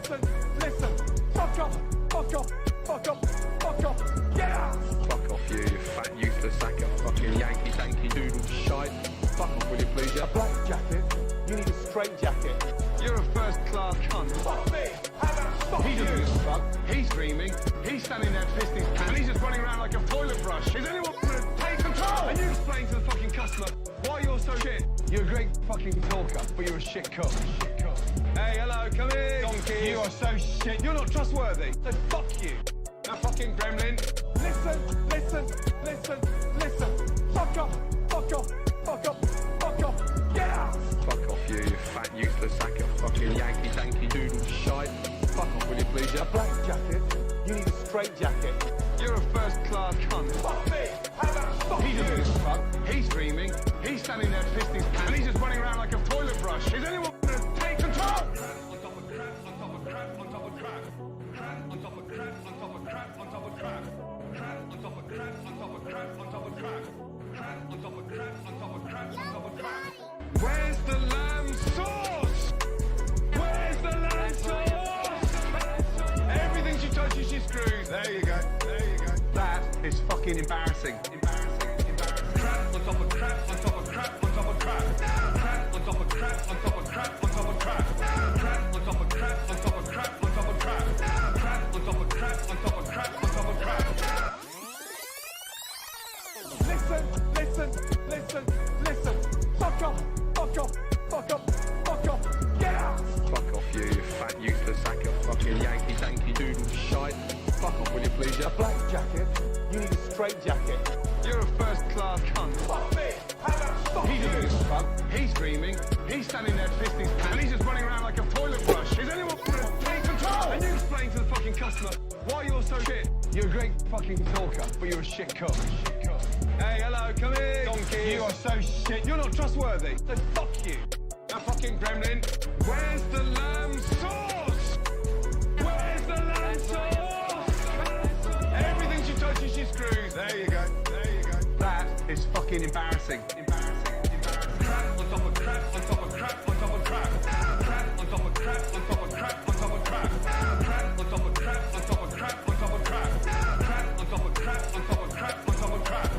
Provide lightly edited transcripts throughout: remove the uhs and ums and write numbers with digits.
listen, listen. Fuck off, fuck off, fuck off, fuck off. Get out! Fuck off you fat useless sack of fucking Yankee danky doodle shite. Fuck off, will you please, yeah? A black jacket? You need a straight jacket. You're a first-class cunt. Fuck me! How about fuck He you? doesn't give a fuck. He's dreaming. He's standing there pissing his pants. And he's just running around like a toilet brush. Is anyone going to take control? And you explain to the fucking customer why you're so shit. You're a great fucking talker, but you're a shit cook. Hey, hello, come in. Donkey. You are so shit. You're not trustworthy. So fuck you. Now fucking gremlin. Listen, listen, listen, listen. Fuck off, fuck off, fuck off, fuck off. Get out! Fuck off you fat useless sack of fucking Yankee danky doodle shite. Fuck off, will you please, yeah? A black jacket? You need a straight jacket. You're a first-class cunt. Fuck me! How about fuck He you? doesn't give a fuck. He's dreaming. He's standing there pissing his pants. And he's just running around like a toilet brush. Is anyone going to take control? On top of crap, on top of crap, on top of crap. Crap on top of crap, on top of crap, on top of crap. Crap on top of crap, on top of crap, on top of crap. Crap on top of crap, on top of crap, on top of crap. Where's the lamb sauce? Where's the lamb sauce? Everything she touches, she screws. There you go. There you go. That is fucking embarrassing. Embarrassing. Embarrassing. Crap on top of crap, on top of crap, on top of crap. Crap on top of crap, on top of crap, on top of crap. Crap on top of crap, on top of crap, on top of crap. Crap on top of crap, on top of crap, on top of crap. Listen, listen, listen, listen. Fuck off, fuck off, fuck off, fuck off. Get out! Fuck off you fat useless sack of fucking Yankee danky doodle shite. Fuck off, will you please, yeah? A black jacket? You need a straight jacket. You're a first-class cunt. Fuck me! How about fuck He you? doesn't give a fuck. He's dreaming. He's standing there pissing his pants. And he's just running around like a toilet brush. Is anyone going to take control? And you explain to the fucking customer why you're so shit. You're a great fucking talker, but you're a shit cook. Hey, hello, come in. Donkey. You are so shit. You're not trustworthy. So fuck you. Now fucking gremlin. Where's the lamb sauce? Where's the lamb sauce? Everything she touches, she screws. There you go. There you go. That is fucking embarrassing. Embarrassing. Embarrassing. Crap on top of crap, on top of crap, on top of crap. Crap on top of crap, on top of crap, on top of crap. Crap on top of crap, on top of crap, on top of crap. Crap on top of crap, on top of crap, on top of crap.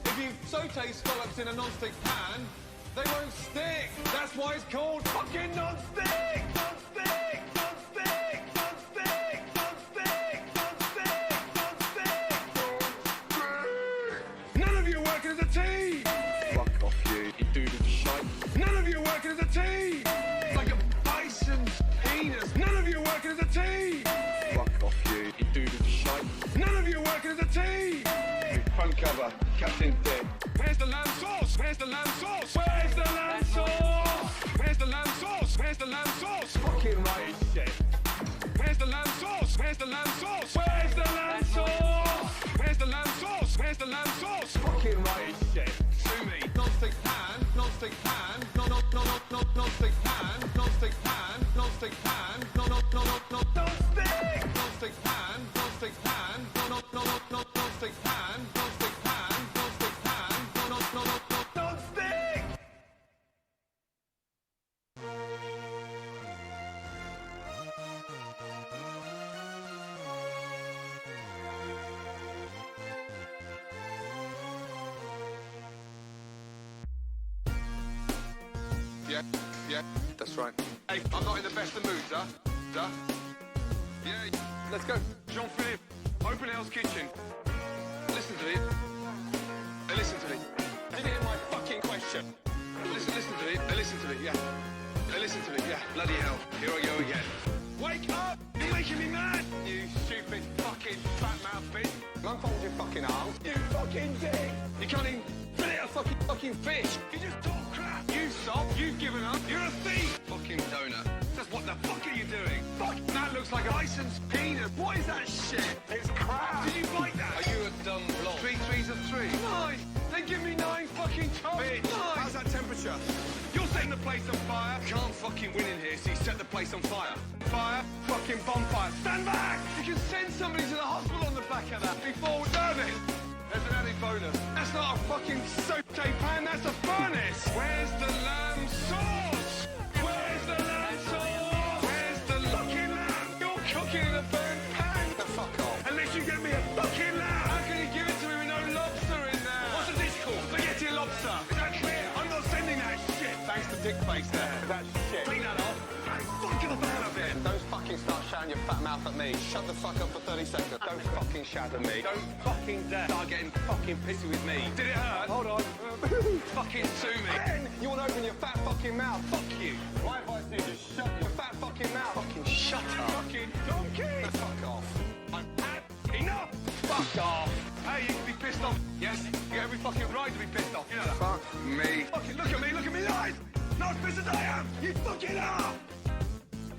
If you saute scallops in a non-stick pan, they won't stick. That's why it's called fucking non-stick! Non-stick! Non-stick! Non-stick! Non-stick! Non-stick! Non-stick! None of you are working as a team! Fuck off you doodle shite. None of you are working as a team! Like a bison's penis. None of you are working as a team! Fuck off you doodle shite. None of you are working as a team! Front cover, Captain Dick. Where's the lamb sauce? Where's the lamb sauce? Where's the lamb sauce? Where's the lamb sauce? Where's the lamb sauce? Fucking right shit. Where's the lamb sauce? Where's the lamb sauce? Where's the lamb sauce? Where's the lamb sauce? Where's the lamb sauce? Fucking right shit. Sue me. Non-stick pan, non-stick pan, non-stick pan, non-stick pan, non-stick pan, non-stick, non-stick pan, non-stick pan, non-stick pan. Yeah, that's right. Hey, I'm not in the best of moods, huh? Yeah, let's go. Jean-Philippe, open house kitchen. Listen to it. Hey, listen to it. Did you hear my fucking question? Listen to it. Hey, listen to it, yeah. Hey, listen to it, yeah. Bloody hell. Here I go again. Wake up! You're making me mad! You stupid fucking fat mouth bitch. Unfold your fucking arms. You fucking dick! You can't even fillet a fucking fish. You just talk crap. You sop. You've given up. You're a thief. Fucking donut. Just what the fuck are you doing? Fuck! That looks like a licensed penis. What is that shit? It's crap. Did you like that? Are you a dumb blob? 3 threes are 3. Nice. Then give me 9 fucking times. place on fire. Can't fucking win in here, so you set the place on fire. Fire, fucking bonfire. Stand back! You can send somebody to the hospital on the back of that before we do this. There's an added bonus. That's not a fucking saute pan, that's a furnace. Where's the lamb sauce? Where's the lamb sauce? Where's the fucking lamb? You're cooking in a burnt pan. The fuck off. Unless you get me a fucking lamb. How can you give it to me with no lobster in there? What's a dish called? Spaghetti lobster. Is that clear? I'm not sending that shit. Thanks to dick face there. That shit. Clean that off. Fucking the fan of it. Don't fucking start shouting your fat mouth at me. Shut the fuck up for 30 seconds. Don't fucking shout at me. Don't fucking dare start getting fucking pissy with me. Did it hurt? Hold on. Fucking sue me. Ben, you want to open your fat fucking mouth? Fuck you. My advice is just shut your fat fucking mouth. Fucking shut up. Fucking donkey. Fuck off. I've had enough. Fuck off. Hey, you can be pissed off. Yes, you get every fucking right to be pissed off. You know that. Fuck me. Fucking look at me live. Not as pissed as I am. You fucking are.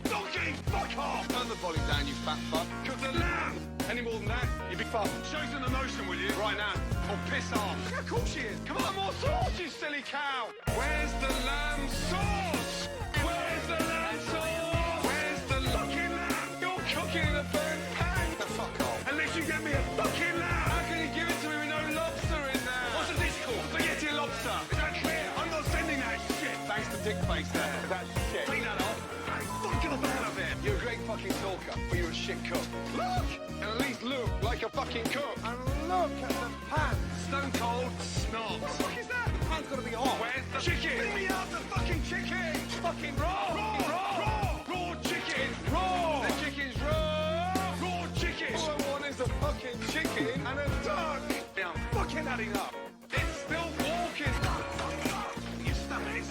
Donkey, fuck off! Turn the volume down, you fat fuck. Cook the lamb! Any more than that, you'd be fucked. Show some emotion, will you? Right now. Or piss off. Look how cool she is. Come on, more sauce, you silly cow! Where's the lamb sauce? Where's the lamb sauce? Where's the fucking lamb? You're cooking in a burnt pan. The fuck off. Unless you get me a fucking lamb. How can you give it to me with no lobster in there? What's a dish called? Spaghetti lobster. Is that clear? I'm not sending that shit. Thanks to dick face there. That shit. Clean that off. Fucking the fan of it. You're a great fucking talker, but you're a shit cook. Look! And at least look like a fucking cook. And look at the pan. Stone cold snob. What the fuck is that? The pan's gotta be hot. Where's the chicken? Bring me out the fucking chicken! It's fucking raw! Raw chicken! Raw! The chicken's raw! Raw chicken! All I want is a fucking chicken and a duck! Yeah, I'm fucking adding up. It's still walking! You're stuffing it.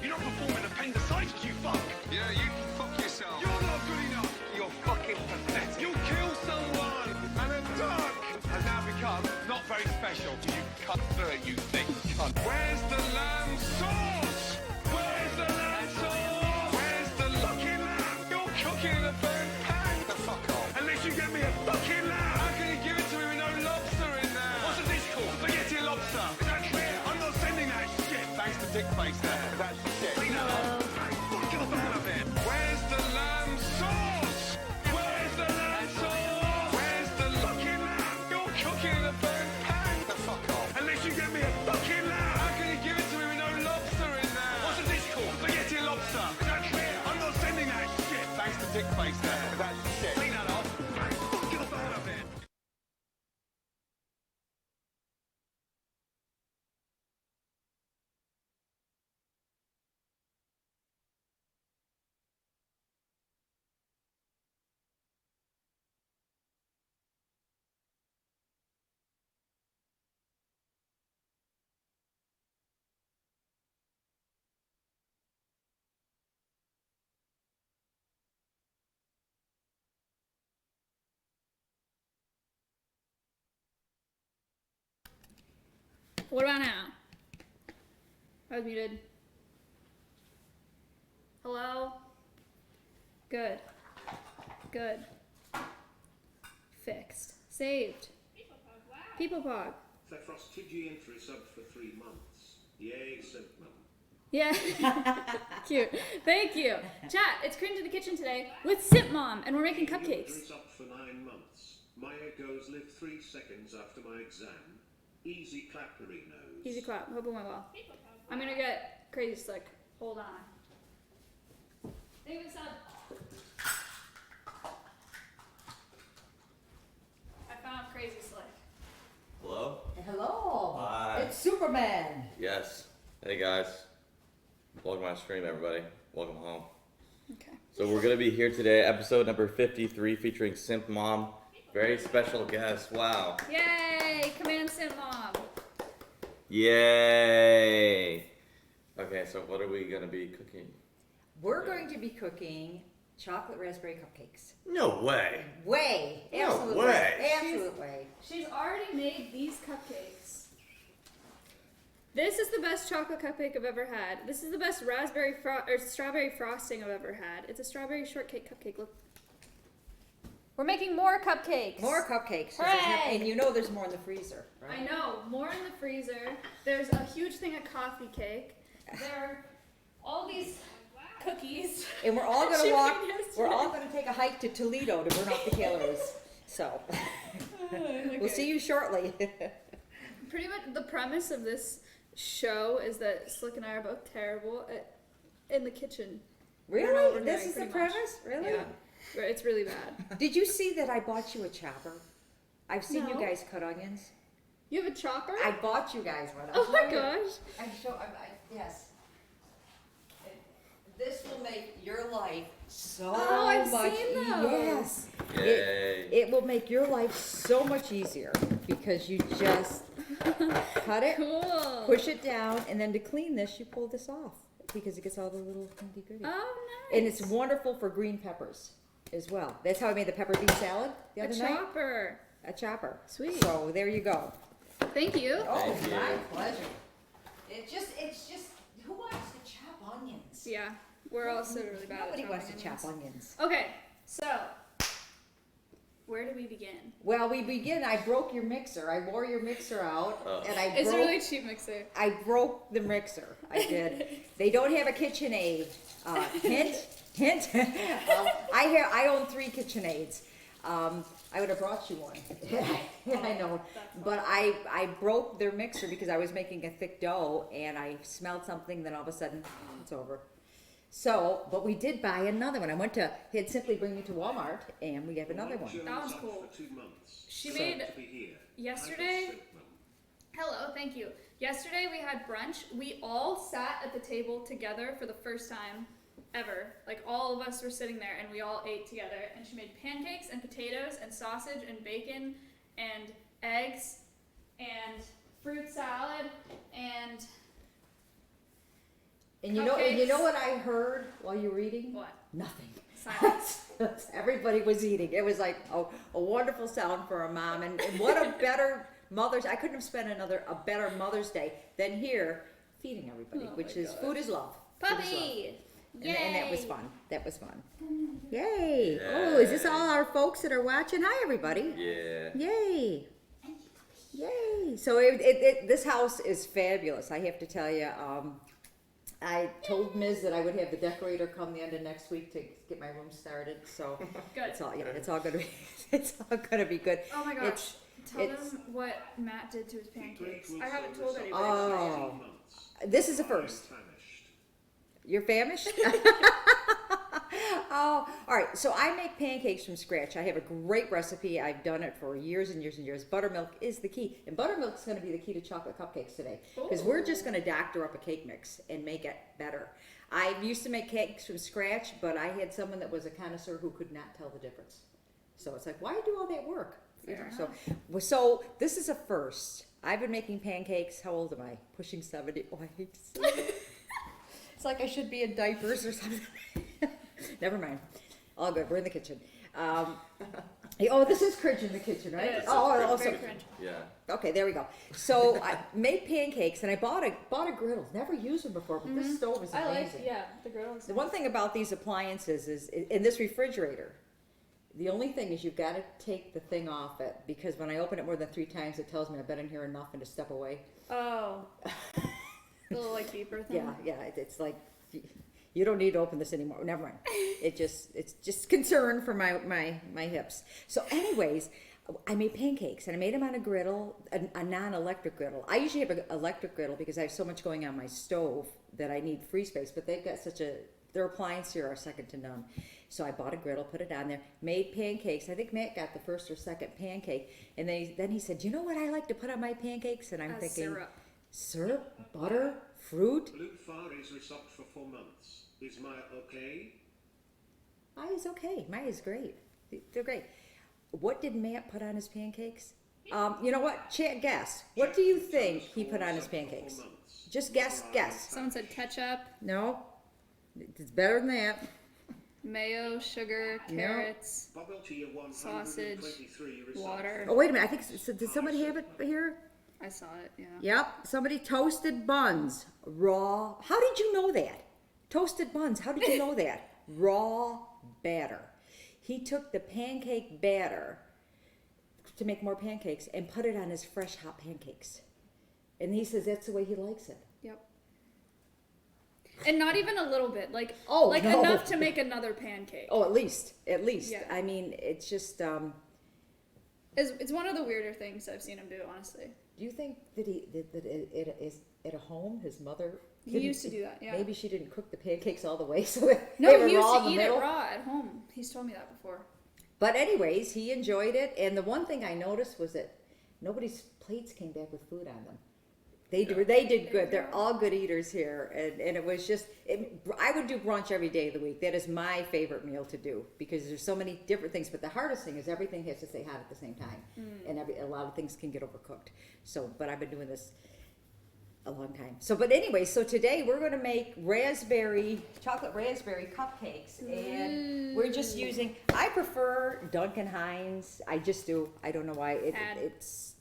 You're not performing appendicitis, you fuck! Yeah, you fuck yourself. You're not good enough. You're fucking pathetic. You kill someone, and a duck has now become not very special. You cut through it, you thick cunt. Where's the lamb sauce? Where's the lamb sauce? Where's the fucking lamb? You're cooking in a burnt pan. The fuck off. Unless you get me a fucking lamb. How can you give it to me with no lobster in there? What's a dish called? Spaghetti lobster. Is that clear? I'm not sending that shit. Thanks to dick face there. That shit. Clean that off. Fucking the fan of it. Where's the lamb sauce? Where's the lamb sauce? Where's the fucking lamb? You're cooking in a burnt pan. The fuck off. Unless you get me a fucking lamb. How can you give it to me with no lobster in there? What's a dish called? Spaghetti lobster. Is that clear? I'm not sending that shit. Thanks to dick face there. That shit. Clean that off. Fucking the fan of it. What about now? I was muted. Hello? Good. Good. Fixed. Saved. People Pog. Fefrost TG entry subbed for 3 months. Yay, SIMPMOM. Yeah. Cute. Thank you. Chat, it's Cringe in the Kitchen today with SIMPMOM, and we're making cupcakes. Up for 9 months. My echoes lived 3 seconds after my exam. Easy clappery nose. Easy clap. Hope it went well. I'm gonna get crazy slick. Hold on. David sub. I found crazy slick. Hello? Hello. Hi. It's Superman. Yes. Hey guys. Welcome to my stream, everybody. Welcome home. Okay. So we're gonna be here today, episode number 53, featuring SIMPMOM. Very special guest. Wow. Yay! Command SIMPMOM. Yay! Okay, so what are we gonna be cooking? We're going to be cooking chocolate raspberry cupcakes. No way. Way. No Absolute way. Absolute way. She's already made these cupcakes. This is the best chocolate cupcake I've ever had. This is the best strawberry frosting I've ever had. It's a strawberry shortcake cupcake. Look. We're making more cupcakes. More cupcakes. Hooray! And you know there's more in the freezer, right? I know. More in the freezer. There's a huge thing of coffee cake. there are all these cookies. And we're all She gonna walk, made yesterday. we're all gonna take a hike to Toledo to burn off the calories. So, we'll see you shortly. Pretty much the premise of this show is that Slick and I are both terrible in the kitchen. I don't know what Really? we're This doing, is the pretty much. premise? Really? Yeah. It's really bad. Did you see that I bought you a chopper? I've seen you No. guys cut onions. You have a chopper? I bought you guys one. Oh my gosh. Yes. This will make your life so Oh, I've much seen those. Yes. Yay. It will make your life so much easier because you just cut it, Cool. push it down, and then to clean this, you pull this off because it gets all the little nitty gritty. Oh, nice. And it's wonderful for green peppers as well. That's how I made the pepper bean salad the A other night. chopper. A chopper. Sweet. So there you go. Thank you. Oh, Thank you. my pleasure. It's just, who wants to chop onions? Yeah, we're also really bad Nobody at wants to chopping chop onions. Okay, so where do we begin? Well, we begin. I broke your mixer. I wore your mixer out, and I It's a broke. really cheap mixer. I broke the mixer. I did. They don't have a KitchenAid. Hint, hint. I own 3 KitchenAids. I would have brought you one. I know, but I broke their mixer because I was making a thick dough, and I smelled something. Then all of a sudden, it's over. So, but we did buy another one. I went to. He'd simply bring me to Walmart, and we have another one. That one's cool. For 2 months. She So made to be here. yesterday. SIMPMOM. Hello, thank you. Yesterday we had brunch. We all sat at the table together for the first time ever. Like all of us were sitting there and we all ate together. And she made pancakes and potatoes and sausage and bacon and eggs and fruit salad and And you know Cupcakes. what I heard while you were eating? what? Nothing. Silence. Everybody was eating. It was like a wonderful sound for a mom, and what a better Mother's. I couldn't have spent a better Mother's Day than here feeding everybody, Oh which my is gosh. food is love. Food is love. Puppy! And that was Yay. fun. That was fun. Yay! Oh, is this all our folks that are watching? Hi, everybody. Yeah. Yay! Yay! So this house is fabulous. I have to tell you. I told Ms. that I would have the decorator come the end of next week to get my room started. So Good. it's all gonna be good. Oh my gosh. It's- Tell it's- them what Matt did to his pancakes. Great I haven't will told serve anybody. results Oh. in 18 months. This is a I am first. famished. You're famished? Oh, all right. So I make pancakes from scratch. I have a great recipe. I've done it for years and years and years. Buttermilk is the key. And buttermilk's going to be the key to chocolate cupcakes today. Because we're just going to doctor up a cake mix and make it better. I used to make cakes from scratch, but I had someone that was a connoisseur who could not tell the difference. So it's like, why do all that work? You know, so this is a first. I've been making pancakes. How old am I? Pushing 70. Oh, I hate to say it. It's like I should be in diapers or something. Never mind. All good. We're in the kitchen. This is cringe in the kitchen, right? It is. Oh, Very so cringe. Yeah. okay, there we go. So I made pancakes, and I bought a griddle. Never used them before, but this stove is I amazing. like, the grill is The one thing about these appliances is, in this refrigerator, the only thing is you've got to take the thing off it, because when I open it more than 3 times, it tells me I've been in here enough and to step away. Oh. The little like beeper thing. Yeah, it's like you don't need to open this anymore. Never mind. It's just concern for my hips. So, anyways, I made pancakes and I made them on a griddle, a non-electric griddle. I usually have an electric griddle because I have so much going on my stove that I need free space. But they've got their appliances here are second to none. So I bought a griddle, put it on there, made pancakes. I think Matt got the first or second pancake, and then he said, "You know what I like to put on my pancakes?" And I'm thinking, syrup, butter, fruit. Blue Far is resocked for 4 months. Is Maya okay? Maya's okay. Maya's great. They're great. What did Matt put on his pancakes? You know what? Guess. What do you think he put on his pancakes? Just guess. Someone said ketchup, No, it's better than that. mayo, sugar, carrots, Bubble Tea sausage, 123 resocked. water. Oh, wait a minute. I think did somebody have it here? I saw it, yeah. Yep. Somebody toasted buns, raw. How did you know that? Toasted buns. How did you know that? Raw batter. He took the pancake batter to make more pancakes and put it on his fresh hot pancakes. And he says that's the way he likes it. Yep. And not even a little bit, like Oh, like no. enough to make another pancake. Oh, at least. Yeah. I mean, it's just. Do It's one of the weirder things I've seen him do, honestly. you think that it is at a home? His mother. He didn't- used to do that, yeah. Maybe she didn't cook the pancakes all the way, so they No, were he used raw in to the eat it middle. raw at home. He's told me that before. But anyways, he enjoyed it, and the one thing I noticed was that nobody's plates came back with food on them. They did good. They're all good eaters here, and it was just. I would do brunch every day of the week. That is my favorite meal to do because there's so many different things. But the hardest thing is everything has to stay hot at the same time, and a lot of things can get overcooked. So, but I've been doing this a long time. So, but anyway, so today we're going to make chocolate raspberry cupcakes, and we're just using. I prefer Duncan Hines. I just do. I don't know why it's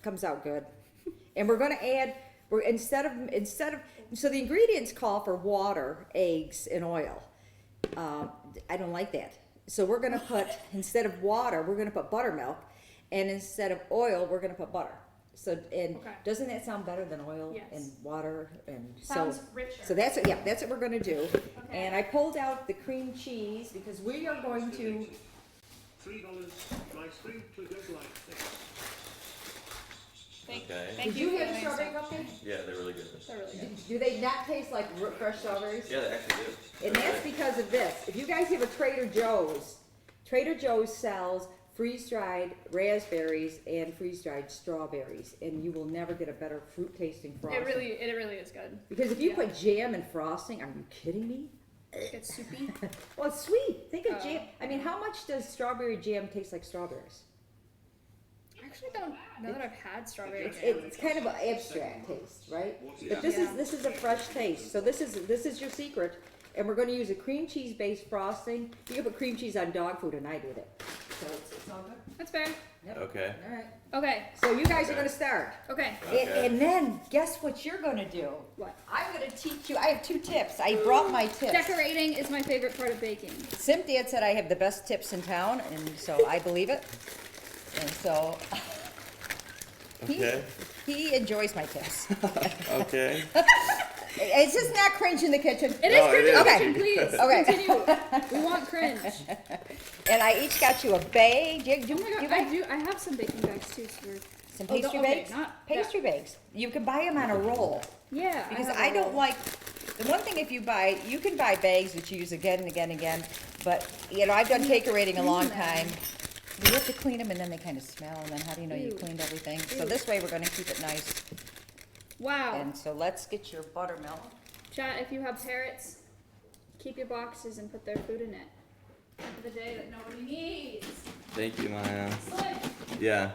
comes out good. And we're going to add. Instead of so the ingredients call for water, eggs, and oil. I don't like that. So we're going to put instead of water, we're going to put buttermilk, and instead of oil, we're going to put butter. So doesn't that sound better than oil Yes. and water and Sounds richer. So that's what we're going to do. And I pulled out the cream cheese because we are going to. $3. My stream to go like this. Okay. Thank Did you have for the doing strawberry so. cupcakes? Yeah, they're really good. They're really good. Do they not taste like fresh strawberries? Yeah, they actually do. And that's because of this. If you guys have a Trader Joe's sells freeze-dried raspberries and freeze-dried strawberries, and you will never get a better fruit-tasting frosting. It really is good. Because if you put jam and frosting, are you kidding me? It's soupy. Well, it's sweet. Think of jam. I mean, how much does strawberry jam taste like strawberries? I actually don't know that I've had strawberry jam. It's kind of an abstract taste, right? But this is a fresh taste. So this is your secret, and we're going to use a cream cheese based frosting. You can put cream cheese on dog food, and I did it. So it's all good. That's fair. Yep. Okay. All right. Okay. So you guys are going to start. Okay. And then guess what you're going to do? What? I'm going to teach you. I have 2 tips. I brought my tips. Decorating is my favorite part of baking. Sim Dad said I have the best tips in town, and so I believe it. And so he enjoys my tips. Okay. It's just not cringe in the kitchen. It is cringe in the Okay. kitchen, please. Okay. Continue. We want cringe. And I each got you a bag. Oh my god, I have some baking bags too, so some Oh, pastry okay, bags. not- Pastry bags. You can buy them on a roll. yeah. Because have I a don't roll. like the one thing if you can buy bags that you use again and again and again. But you know, I've done cake-orating a long time. You have to clean them and then they kind of smell. And then how do you know you Ew. cleaned everything? So Ew. this way we're going to keep it nice. Wow. And so let's get your buttermilk. Chat, if you have parrots, keep your boxes and put their food in it. For the day that nobody needs. Thank you, Maya. Slick, Yeah,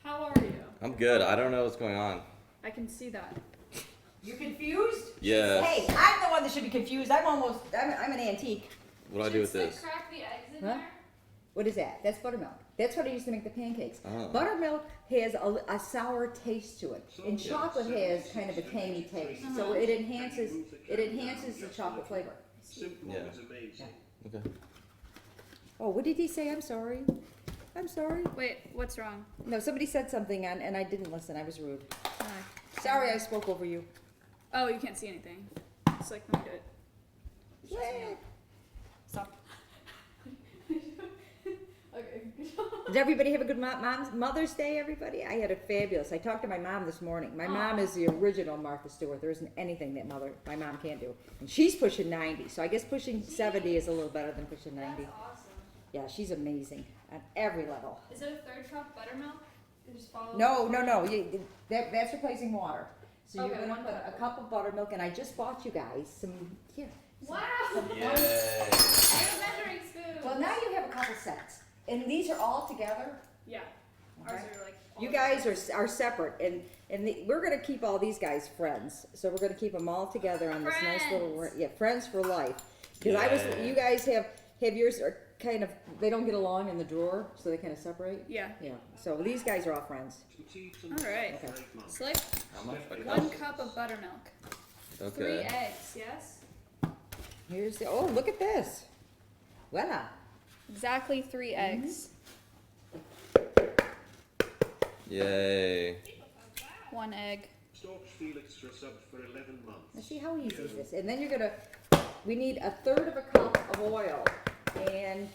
how are you? I'm good. I don't know what's going on. I can see that. You confused? Yeah. Hey, I'm the one that should be confused. I'm an antique. What do I do with Should this? Slick crack the eggs in Huh? there? What is that? That's buttermilk. That's what I used to make the pancakes. Oh. Buttermilk has a sour taste to it, and chocolate has kind of a tangy taste. So it enhances the chocolate flavor. SIMPMOM Yeah. is amazing. Okay. Oh, what did he say? I'm sorry. I'm sorry. Wait, what's wrong? No, somebody said something and I didn't listen. I was rude. Hi. Sorry, I spoke over you. Oh, you can't see anything. It's like, let me do it. Yeah. Stop. Okay. Did everybody have a good Mother's Day, everybody? I had a fabulous. I talked to my mom this morning. My mom is the original Martha Stewart. There isn't anything that my mom can't do. And she's pushing 90, so I guess pushing 70 is a little better than pushing 90. That's awesome. Yeah, she's amazing on every level. Is it a third cup buttermilk? You just follow No. That's replacing water. So Okay, you're going to one put cup. a cup of buttermilk, and I just bought you guys some, here. Wow! Yay. I have a measuring spoon. Well, now you have a couple sets. And these are all together. Yeah. Ours are like. all You guys are separate, and we're gonna keep all these guys friends. So we're gonna keep them all together on this nice little Friends. friends for life. Because Yeah. you guys have yours are kind of they don't get along in the drawer, so they kind of separate. Yeah. Yeah. So these guys are all friends. All right. Okay. Slick. How much? A 1 cup? cup of buttermilk. 3 Okay. eggs. Yes. Here's the look at this. Voila. Exactly 3 eggs. Yay. 1 egg. Storch Felix for a sub for 11 Now months. see how easy is this? And then you're gonna, we need a third of a cup of oil. And,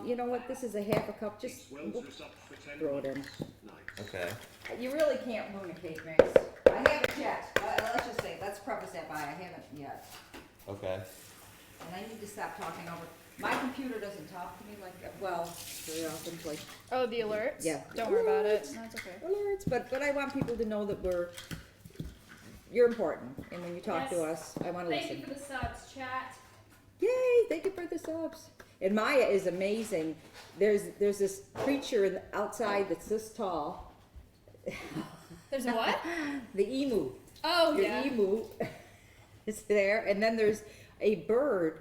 you know what, this is a half a cup, just Welter's up for 10 throw it in. months. Nice. Okay. You really can't ruin a cake mix. I haven't yet. Let's just say, let's preface that by I haven't yet. Okay. And I need to stop talking over. My computer doesn't talk to me like, well, very often, like Oh, the alerts? Yeah. Don't worry about it. That's okay. alerts, but I want people to know that you're important. And when you talk to Yes. us, I want to Thank listen. you for the subs, chat. Yay! Thank you for the subs. And Maya is amazing. There's this creature outside that's this tall. There's a what? The emu. Oh, Your yeah. emu is there, and then there's a bird.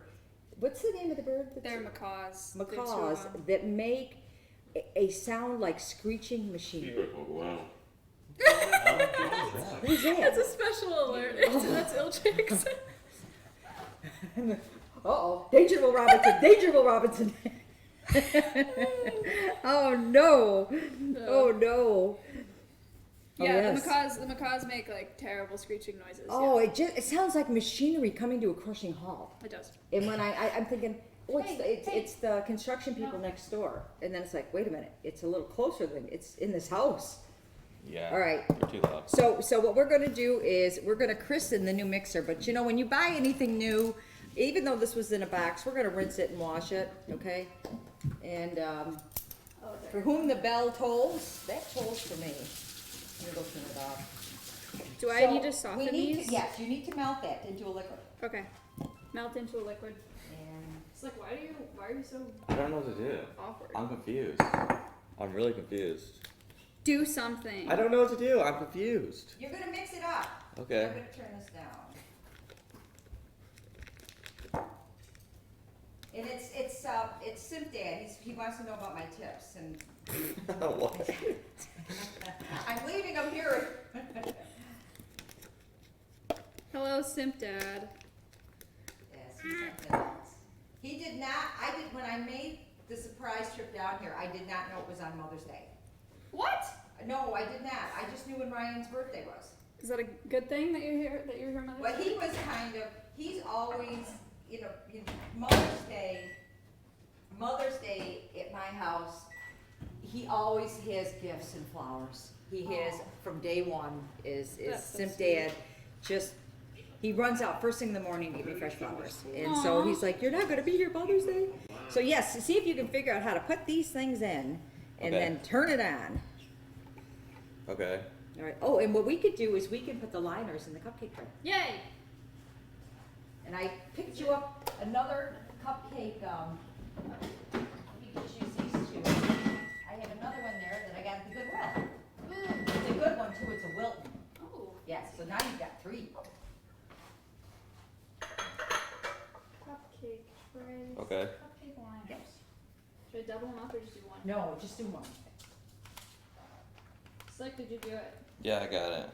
What's the name of the bird? They're macaws. There's two of Macaws them. that make a sound like screeching machine. Wow. Who's that? That's a special alert. That's Ilchix. Uh-oh. Dangerable Robinson. Dangerable Robinson. Oh no. Oh no. Yeah, yes. the macaws make like terrible screeching noises. Oh, yeah. it sounds like machinery coming to a crushing halt. It does. And when I'm thinking, oh, Hey, it's the construction people No. next door. And then it's like, wait a minute, it's a little closer than it's in this house. Yeah. All right. You're too loud. So what we're gonna do is we're gonna christen the new mixer. But you know, when you buy anything new, even though this was in a box, we're gonna rinse it and wash it, okay? And for whom the bell tolls, that tolls for me. Let me go turn it off. Do I need to soften we need these? yes, you need to melt that into a liquid. Okay. Melt into a liquid. And It's like, why are you so I don't know what to do. awkward? I'm confused. I'm really confused. Do something. I don't know what to do. I'm confused. you're gonna mix it up. Okay. I'm gonna turn this down. And it's Simp Dad. He wants to know about my tips, and What? I'm leaving him here. Hello, Simp Dad. Yes, he sent it. He did not. When I made the surprise trip down here. I did not know it was on Mother's Day. What? No, I did not. I just knew when Ryan's birthday was. Is that a good thing that you're here? That you're here, Mother's But Day? he was he's always, Mother's Day at my house, he always has gifts and flowers. He has, from day one, is That's so Simp sweet. Dad, he runs out first thing in the morning to give me fresh flowers. And so Aw. he's like, you're not gonna be here Mother's Day? So yes, see if you can figure out how to put these things in and Okay. then turn it on. Okay. All right. Oh, and what we could do is we can put the liners in the cupcake tray. Yay! And I picked you up another cupcake, you can choose these two. I have another one there that I got at the Goodwill. It's a good one too, it's a Wilton. Oh. Yeah, so now you've got three. Cupcake trays. Okay. Cupcake liners. Should I double them up or just do one? No, just do one. Slick, did you do it? Yeah, I got it.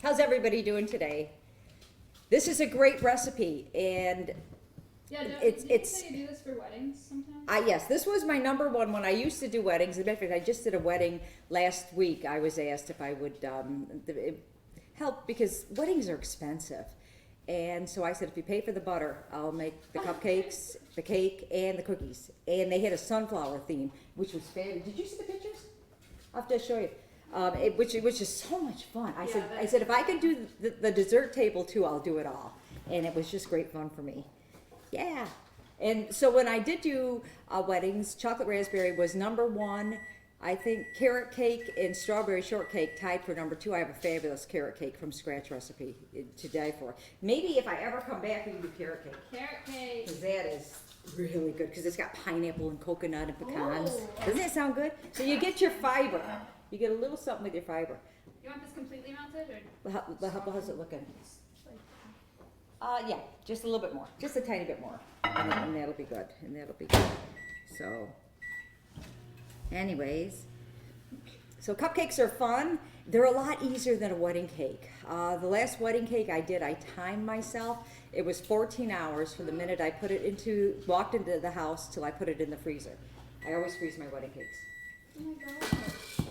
How's everybody doing today? This is a great recipe, and Yeah, It's- didn't you it's- say you do this for weddings sometimes? yes, this was my number one when I used to do weddings. As a matter of fact, I just did a wedding last week. I was asked if I would help because weddings are expensive. And so I said, if you pay for the butter, I'll make the cupcakes, the cake, and the cookies. And they had a sunflower theme, which was fabulous. Did you see the pictures? I'll have to show you. Which is so much fun. I Yeah, said, if I can do the dessert table too, I'll do it all. And it was just great fun for me. Yeah. And so when I did do weddings, chocolate raspberry was number one. I think carrot cake and strawberry shortcake tied for number two. I have a fabulous carrot cake from scratch recipe to die for. Maybe if I ever come back, we can do carrot cake. Carrot cake. Because that is really good because it's got pineapple and coconut and pecans. Ooh. Doesn't that sound good? So you get your fiber. You get a little something with your fiber. You want this completely melted or? How's it looking? Like, Yeah, just a little bit more. Just a tiny bit more. And that'll be good. And that'll be good. So, anyways. So cupcakes are fun. They're a lot easier than a wedding cake. The last wedding cake I did, I timed myself. It was 14 hours from the minute I walked into the house till I put it in the freezer. I always freeze my wedding cakes. oh my gosh.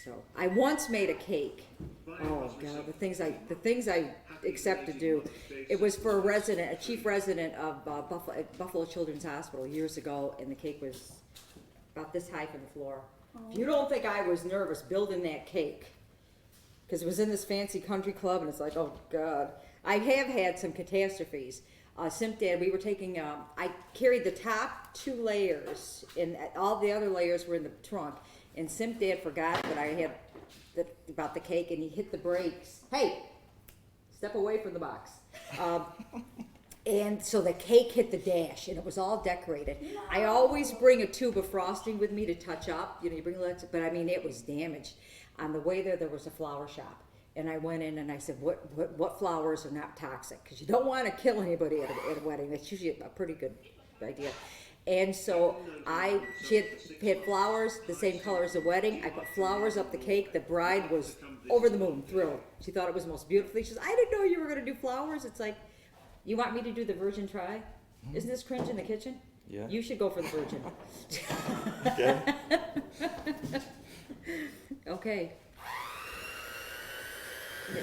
So I once made a cake. Oh God, the things I accept to do. It was for a chief resident of Buffalo Children's Hospital years ago, and the cake was about this high from the floor. If you don't think I was nervous building that cake, because it was in this fancy country club, and it's like, oh God. I have had some catastrophes. Simp Dad, we were taking, I carried the top 2 layers, and all the other layers were in the trunk, and Simp Dad forgot that I had about the cake, and he hit the brakes. Hey, step away from the box. And so the cake hit the dash, and it was all decorated. No. I always bring a tube of frosting with me to touch up. You know, you bring a little, but I mean, it was damaged. On the way there was a flower shop, and I went in and I said, "What flowers are not toxic? Because you don't want to kill anybody at a wedding. That's usually a pretty good idea." And so she had flowers the same color as the wedding. I put flowers up the cake. The bride was over the moon, thrilled. She thought it was the most beautiful thing. She says, "I didn't know you were going to do flowers." It's like, you want me to do the virgin try? Isn't this cringe in the kitchen? Yeah. You should go for the virgin. Okay. Okay.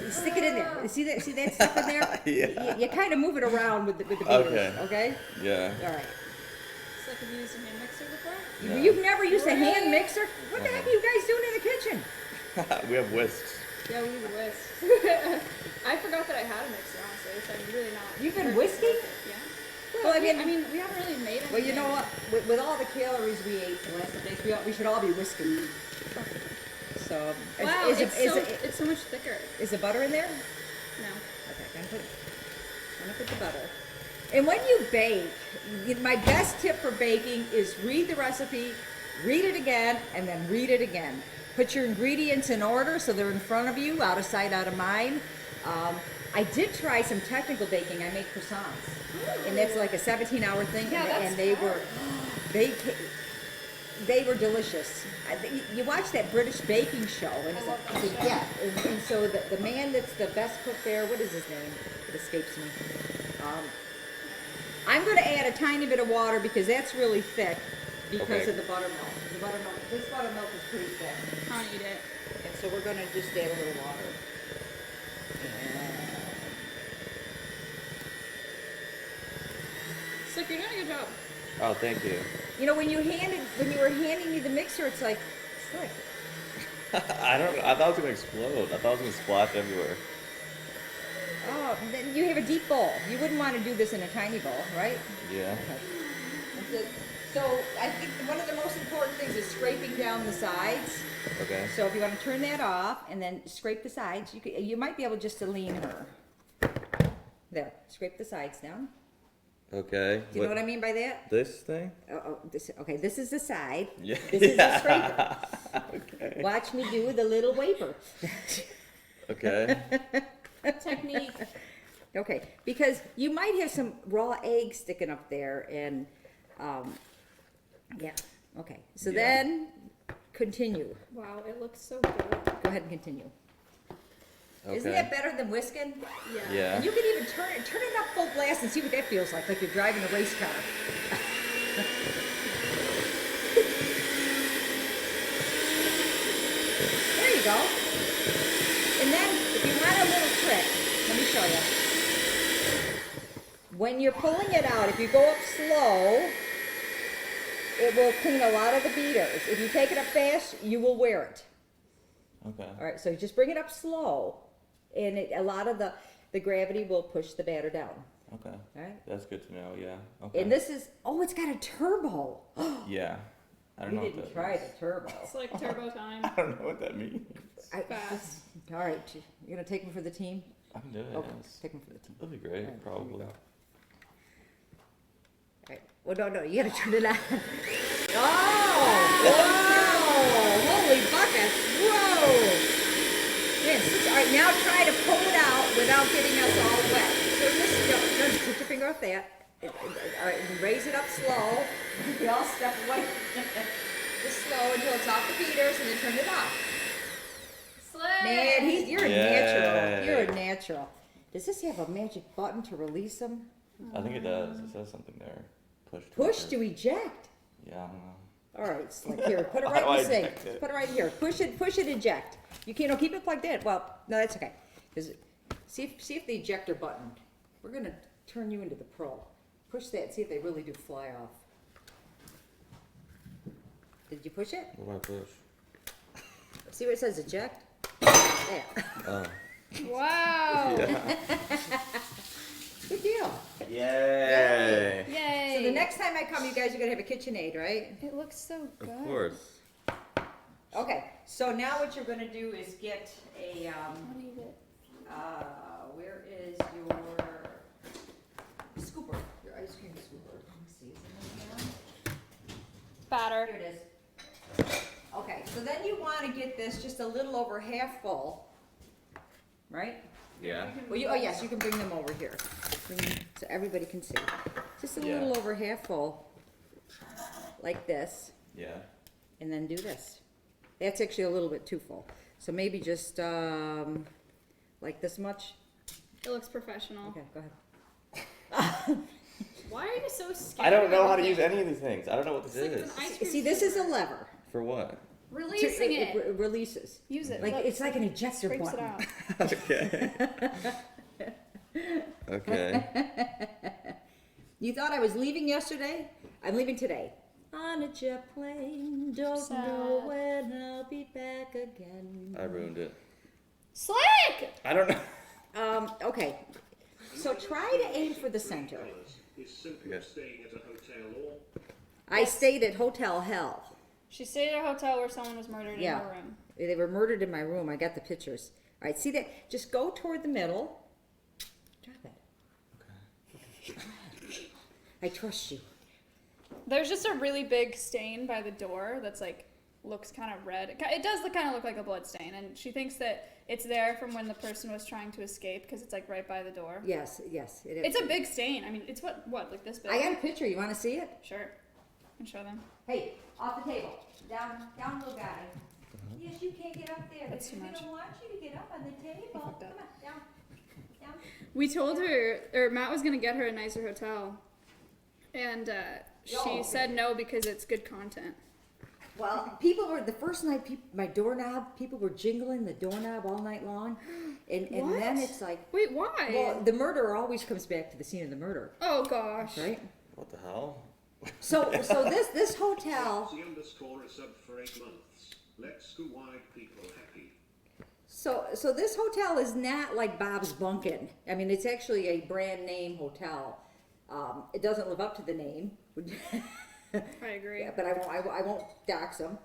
Stick it in there. See that stuff in there? Yeah. You kind of move it around with the beaters, okay? Yeah. All right. So have you used a hand mixer before? No. You've never used a hand mixer? What the heck are you guys doing in the kitchen? We have whisks. Yeah, we use a whisk. I forgot that I had a mixer, honestly, so I'm really not. You've been whisking? Yeah. Well, I I mean, mean, we haven't really made anything. Well, you know what? With all the calories we ate the last days, we should all be whisking. So, Wow, it's so much thicker. is the butter in there? No. Okay, I'm gonna put the butter. And when you bake, my best tip for baking is read the recipe, read it again, and then read it again. Put your ingredients in order so they're in front of you, out of sight, out of mind. I did try some technical baking. I make croissants, and that's like a 17-hour thing, Yeah, and they were delicious. You watch that British baking show, and I love that show. yeah, and so the man that's the best cook there, what is his name? It escapes me. I'm going to add a tiny bit of water because that's really thick because of the buttermilk. This buttermilk is pretty thick. I want to eat it. And so we're going to just add a little water. Slick, you're doing a good job. Oh, thank you. You know, when you were handing me the mixer, it's like, slick. I thought it was gonna explode. I thought it was gonna splash everywhere. Oh, then you have a deep bowl. You wouldn't want to do this in a tiny bowl, right? Yeah. Okay. So I think one of the most important things is scraping down the sides. Okay. So if you want to turn that off and then scrape the sides, you might be able just to lean her. There, scrape the sides down. Okay. Do you know what I mean by that? This thing? Okay, this is the side. Yeah. This is the scraper. Okay. Watch me do the little wafer. Okay. Technique. Okay, because you might have some raw eggs sticking up there, and yeah. Okay, so then continue. Wow, it looks so good. Go ahead and continue. Okay. Isn't that better than whisking? Yeah. Yeah. And you can even turn it up full blast and see what that feels like you're driving a race car. There you go. And then, if you want a little trick, let me show you. When you're pulling it out, if you go up slow, it will clean a lot of the beaters. If you take it up fast, you will wear it. Okay. All right, so just bring it up slow, and a lot of the gravity will push the batter down. Okay. All right. That's good to know. Yeah. Okay. And this is, it's got a turbo. Yeah. I don't We know what didn't that try means. the turbo. It's like turbo time. I don't know what that means. Fast. All right, you're gonna take me for the team? I can do it. Okay, Yes. take me for the team. That'd be great. All right, Probably. All right. Well, no, you gotta turn it on. Oh! Whoa! Holy buckets! Whoa! Man, all right, now try to pull it out without getting us all wet. So just put your finger off that. All right, and raise it up slow. We all step away. Just slow until it's off the beaters, and then turn it off. Slick. Man, you're a Yay. natural. You're a natural. Does this have a magic button to release them? I think it does. It says something there. Push. Push to eject. Yeah. I don't know. All right, Slick, here, put it How right do in I the sink. eject it? Put it right here. Push it, eject. You can't, no, keep it plugged in. Well, no, that's okay. 'Cause see if the ejector button, we're gonna turn you into the pro. Push that, see if they really do fly off. Did you push it? What do I push? See what it says, eject? Yeah. Oh. Wow. Good deal. Yay! Yay. So the next time I come, you guys are gonna have a KitchenAid, right? It looks so good. Of course. Okay, so now what you're gonna do is get a, What do you get? where is your scooper? Your ice cream scooper. Let me see, is it in there? Batter. Here it is. Okay, so then you wanna get this just a little over half full, right? Yeah. Well, oh yes, you can bring them over here, so everybody can see. Just a Yeah. little over half full, like this, Yeah. and then do this. That's actually a little bit too full, so maybe just, like this much. It looks professional. Okay, go ahead. Why are you so scared? I don't know of how to use everything? any of these things. I don't know what this It's like is. an ice cream See, this is a scooper. lever. For what? Releasing it. It releases. Use it. Like, Look, it's like an ejector scrapes it button. out. Okay. Okay. You thought I was leaving yesterday? I'm leaving today. On a jet plane, don't know Sad. when I'll be back again. I ruined it. Slick! I don't know. Okay. So try to aim for the center. Is simply Okay. staying at a hotel or I stayed at Hotel Hell. She stayed at a hotel where someone was murdered in Yeah. her room. They were murdered in my room. I got the pictures. All right, see that? Just go toward the middle. Drop it. I trust you. There's just a really big stain by the door that's like looks kind of red. It does kind of look like a blood stain, and she thinks that it's there from when the person was trying to escape because it's like right by the door. Yes, yes. It is. It's a big stain. I mean, it's what like this big. I got a picture. You want to see it? Sure. I can show them. Hey, off the table. Down, little guy. Yes, you can't get up there. That's too We much. don't want you to get up on the table. Come on, fucked up. down. We told her, or Matt was gonna get her a nicer hotel, and Oh. she said no because it's good content. Well, people were, the first night, my doorknob, people were jingling the doorknob all night long. And then What? it's like, Wait, why? well, the murderer always comes back to the scene of the murder, Oh gosh. right? What the hell? So this hotel, the_a sub for 8 months. Let's go wide people happy. so this hotel is not like Bob's Bunkin'. I mean, it's actually a brand name hotel. It doesn't live up to the name. I agree. Yeah, but I won't dox them.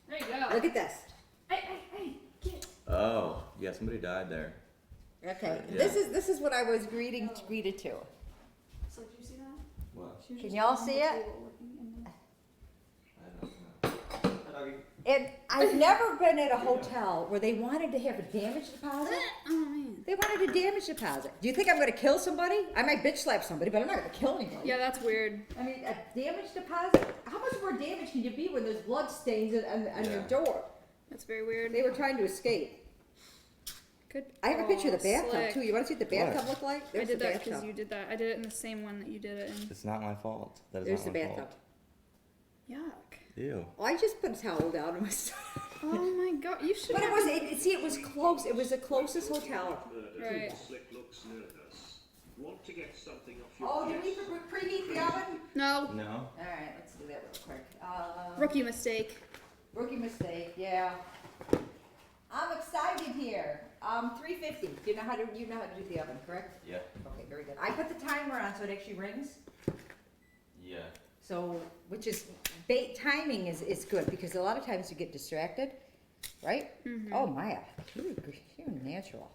There you go. Look at this. Hey, get. Oh, yeah, somebody died there. Okay, Yeah. this is what I was greeted to. So did you see that? What? She was Can just y'all on the see it? table working in there. I don't know. And I've never been at a hotel where they wanted to have a damage deposit. Oh man. They wanted a damage deposit. Do you think I'm going to kill somebody? I might bitch slap somebody, but I'm not going to kill anybody. Yeah, that's weird. I mean, a damage deposit? How much more damage can you be when there's blood stains on your Yeah. door? That's very weird. They were trying to escape. Good. I have a picture of the Oh, bathtub slick. too. You want to see what the What? bathtub looked like? I There's did the that because bathtub. you did that. I did it in the same one that you did it in. It's not my fault. That is There's the not my bathtub. fault. Yuck. Ew. Well, I just put a towel down on myself. Oh my god, you should But it have. was, see, it was close. It was the closest hotel. Murder. Right. Slick looks nervous. Want to get something off your Oh, did we chest? preheat the oven? No. No. All right, let's do that real quick. Rookie mistake. Rookie mistake, yeah. I'm excited here. 350. You know how to do the oven, correct? Yeah. Okay, very good. I put the timer on so it actually rings. Yeah. So, which is timing is good because a lot of times you get distracted, right? Mm-hmm. Oh Maya, you're natural.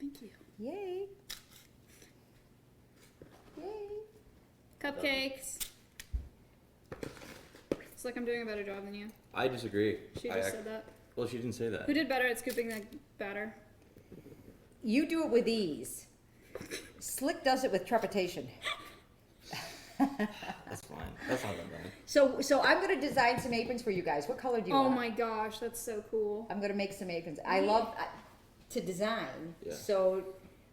Thank you. Yay! Yay! Cupcakes. It's like I'm doing a better job than you. I disagree. She just said that. Well, she didn't say that. Who did better at scooping the batter? You do it with ease. Slick does it with trepidation. That's fine. That's not that bad. So I'm gonna design some aprons for you guys. What color do you Oh want? my gosh, that's so cool. I'm gonna make some aprons. I love to design. Yeah. So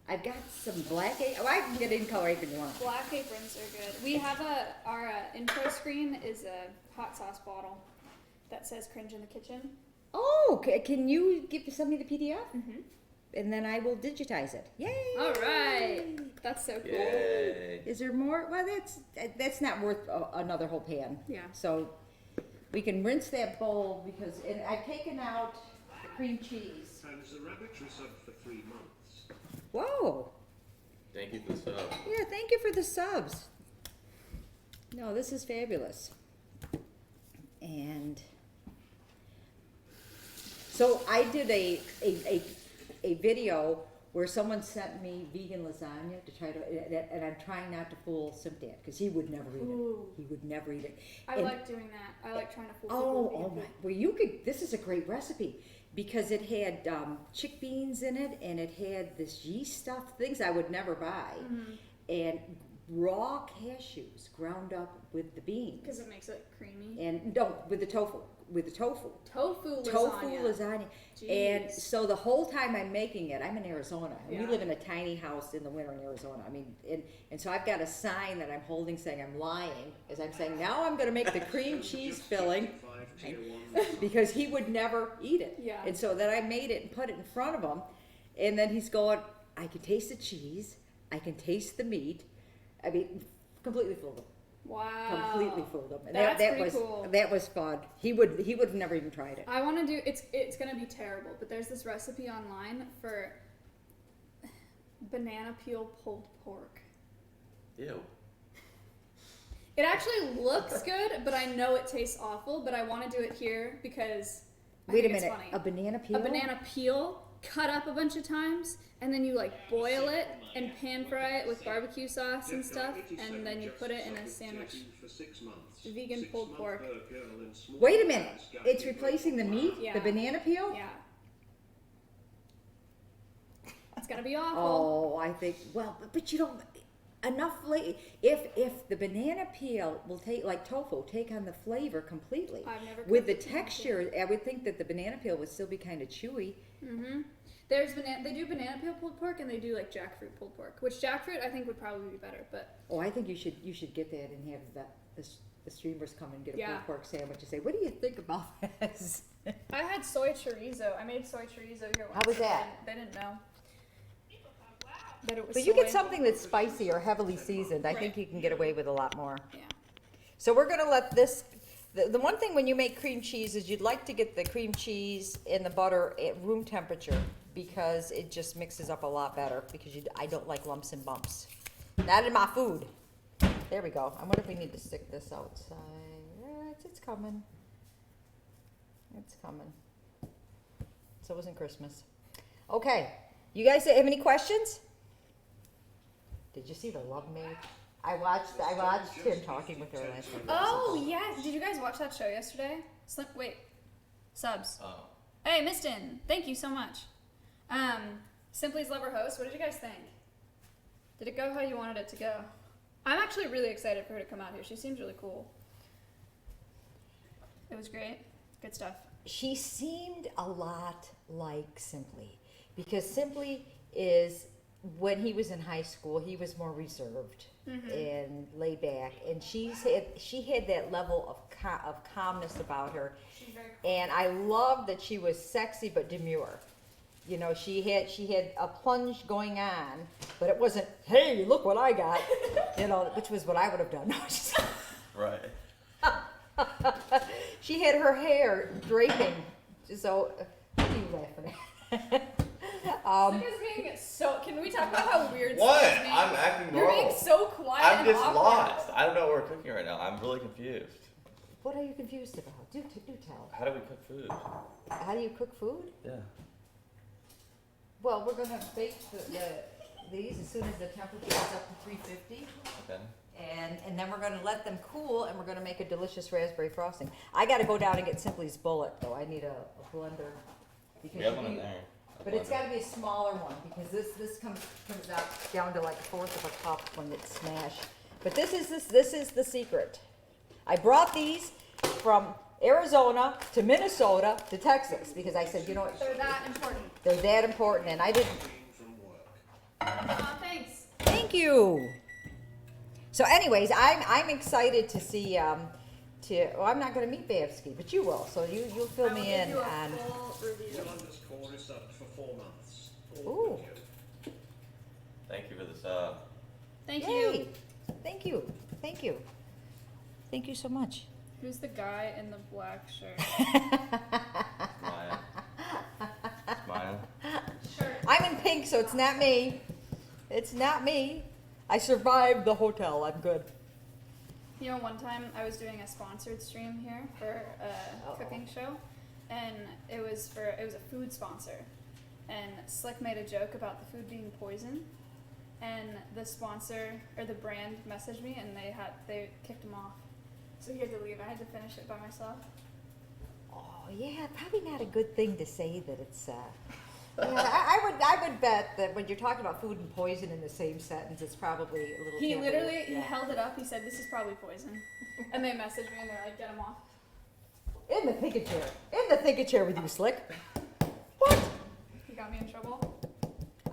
I've got some black aprons. Oh, I can get any color apron you want. Black aprons are good. We have our intro screen is a hot sauce bottle. that says "Cringe in the Kitchen." Oh, can you send me the PDF? Mm-hmm. And then I will digitize it. Yay! All right, that's so cool. Yay. Is there more? Well, that's not worth another whole pan. Yeah. So we can rinse that bowl because and I've taken out the cream cheese. And the rabbit resubbed for 3 months. Whoa! Thank you for the sub. Yeah, thank you for the subs. No, this is fabulous. And so I did a video where someone sent me vegan lasagna to try to, and I'm trying not to fool Simp Dad because he would never eat Ooh. it. He would never eat it. I And- like doing that. I like trying to fool Oh, people. oh my! Well, you could. This is a great recipe because it had chick beans in it, and it had this yeast stuff, things I would never buy, and raw cashews ground up with the beans, Because it makes it creamy. and no, with the tofu, Tofu tofu lasagna. lasagna. And Jeez. so the whole time I'm making it, I'm in Arizona. And Yeah. we live in a tiny house in the winter in Arizona. I mean, and so I've got a sign that I'm holding saying I'm lying, as I'm saying now I'm going to make the cream cheese filling. 5 tier 1 Because he would never eat it. Yeah. And so then I made it and put it in front of him. And then he's going, I can taste the cheese. I can taste the meat. I mean, completely fooled him. Wow. Completely fooled him. And That's that pretty was cool. that was fun. He would have never even tried it. I want to do. It's gonna be terrible, but there's this recipe online for banana peel pulled pork. Ew. It actually looks good, but I know it tastes awful. But I want to do it here because I Wait a think it's minute. funny. A banana peel? A banana peel cut up a bunch of times, and then you like boil it and pan fry it with barbecue sauce and stuff, and then you put it in a sandwich. for 6 months. Vegan 6 pulled month pork. per girl in small Wait a minute. towns, It's Gambia, replacing the meat? Yeah. The banana peel? Yeah. It's gonna be awful. Oh, I think, well, but you don't, enough if the banana peel will take, like tofu, take on the flavor completely. I've never With the cooked with banana texture, I would think that the banana peel would still be kind of chewy. Mm-hmm. There's they do banana peel pulled pork, and they do like jackfruit pulled pork, which jackfruit I think would probably be better, but Oh, I think you should get that and have the streamers come and get a Yeah. pulled pork sandwich and say, what do you think about this? I had soy chorizo. I made soy chorizo here once. How was that? They didn't know. That it was But you get soy. something that's spicy or heavily seasoned, I think Right. you can get away with a lot more. Yeah. So we're gonna let this, the one thing when you make cream cheese is you'd like to get the cream cheese and the butter at room temperature because it just mixes up a lot better because I don't like lumps and bumps. Not in my food. There we go. I wonder if we need to stick this outside. Yeah, it's coming. It's coming. So isn't Christmas. Okay, you guys have any questions? Did you see the love maid? I watched him talking with her last night. Oh yeah. Did you guys watch that show yesterday? Wait. Subs. Oh. Hey, Mistin. Thank you so much. Simply's Lover host. What did you guys think? Did it go how you wanted it to go? I'm actually really excited for her to come out here. She seems really cool. It was great. Good stuff. She seemed a lot like Simply because Simply is, when he was in high school, he was more reserved and laid back, and she had that level of calmness about her. She's very cool. And I love that she was sexy but demure. You know, she had a plunge going on, but it wasn't, hey, look what I got, you know, which was what I would have done. Right. She had her hair draping. So, what are you laughing at? You guys being so. Can we talk about how weird? What? Sydney's being? I'm acting You're normal. being so quiet. I'm and just awkward. lost. I don't know what we're cooking right now. I'm really confused. What are you confused about? Do tell. How do we cook food? How do you cook food? Yeah. Well, we're gonna bake these as soon as the temperature is up to 350. Okay. And then we're gonna let them cool, and we're gonna make a delicious raspberry frosting. I gotta go down and get Simply's bullet, though. I need a blender. Because We have one in there. But it's gotta be a smaller one, because this comes out down to like a fourth of a cup when it's smashed. But this is the secret. I brought these from Arizona to Minnesota to Texas, because I said, you know what, They're that important. they're that important, and I didn't. from work. Thanks. Thank you. So, anyways, I'm excited to see well, I'm not going to meet Babsky, but you will. So you'll fill I will me give in you a on. full review. Yolanda's core is up for 4 months. Ooh. Thank you for the sub. Thank Yay. you. Thank you. Thank you. Thank you so much. Who's the guy in the black shirt? Smile. Smile. Shirt. I'm in pink, so it's not me. It's not me. I survived the hotel. I'm good. You know, one time I was doing a sponsored stream here for a cooking show, and it was a food sponsor, and Slick made a joke about the food being poison, and the sponsor or the brand messaged me, and they kicked him off, so he had to leave. I had to finish it by myself. Oh yeah, probably not a good thing to say that it's. Yeah, I would bet that when you're talking about food and poison in the same sentence, it's probably a little. He taboo. literally Yeah. held it up. He said, "This is probably poison," and they messaged me, and they're like, "Get him off." In the thinking chair. In the thinking chair with you, Slick. What? He got me in trouble.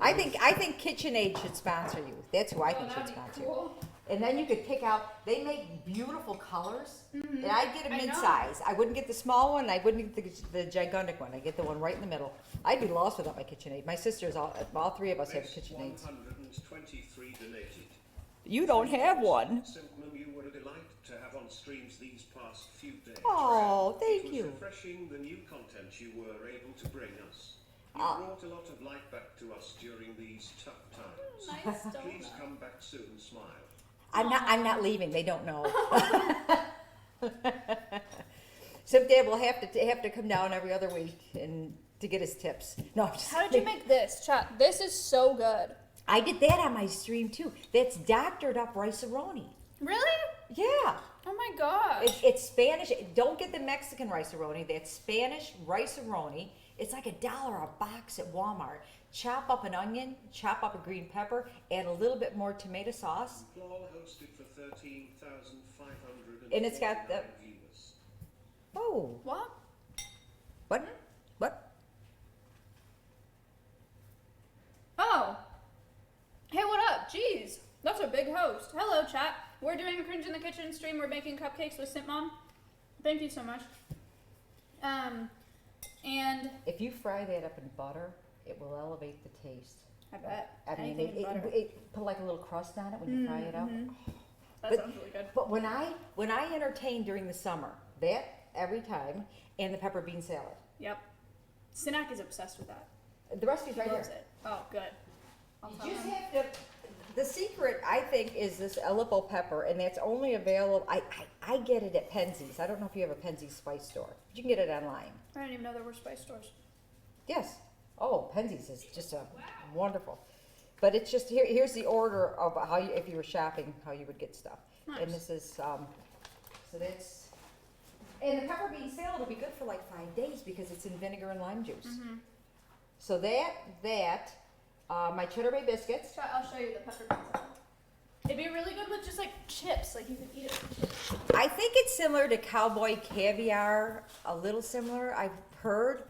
I think KitchenAid should sponsor you. That's who I think should That'd be sponsor you. cool. And then you could pick out. They make beautiful colors, and I'd get a I know. mid-size. I wouldn't get the small one. I wouldn't get the gigantic one. I get the one right in the middle. I'd be lost without my KitchenAid. My sisters, all three of us have KitchenAids. 123 donated. You don't have one. SIMPMOM, you were a delight to have on streams these past few days. Oh, thank It was you. refreshing the new content you were able to bring us. You Ah. brought a lot of light back to us during these tough times. Nice Please donut. come back soon. Smile. I'm not leaving. They don't know. Someday we'll have to come down every other week and to get his tips. No, I'm just How did you kidding. make this, chat? This is so good. I did that on my stream too. That's doctored up rice-a-roni. Really? Yeah. Oh my gosh. It's Spanish. Don't get the Mexican rice-a-roni. That's Spanish rice-a-roni. It's like $1 a box at Walmart. Chop up an onion, chop up a green pepper, add a little bit more tomato sauce. All hosted for 13,500 And it's got the- viewers. Oh, What? what? What? Oh. Hey, what up? Jeez. That's a big host. Hello, chat. We're doing a Cringe in the Kitchen stream. We're making cupcakes with SIMPMOM. Thank you so much. And If you fry that up in butter, it will elevate the taste. I bet. I mean, Anything in butter. it put like a little crust on it when you fry it up. That but- sounds really good. But when I entertain during the summer, that every time, and the pepper bean salad. Yep. Sinak is obsessed with that. The recipe's He right loves here. it. Oh, good. I'll You tell just him. have to. The secret, I think, is this Aleppo pepper, and that's only available. I get it at Penzies. I don't know if you have a Penzies spice store, but you can get it online. I didn't even know there were spice stores. Yes. Oh, Penzies is just a wonderful. But it's just here's the order of how you, if you were shopping, how you would get stuff. Nice. And this is so that's and the pepper bean salad will be good for like 5 days because it's in vinegar and lime juice. So that my cheddar bay biscuits. I'll show you the pepper bean salad. It'd be really good with just like chips, like you could eat it with chips. I think it's similar to cowboy caviar, a little similar. I've heard.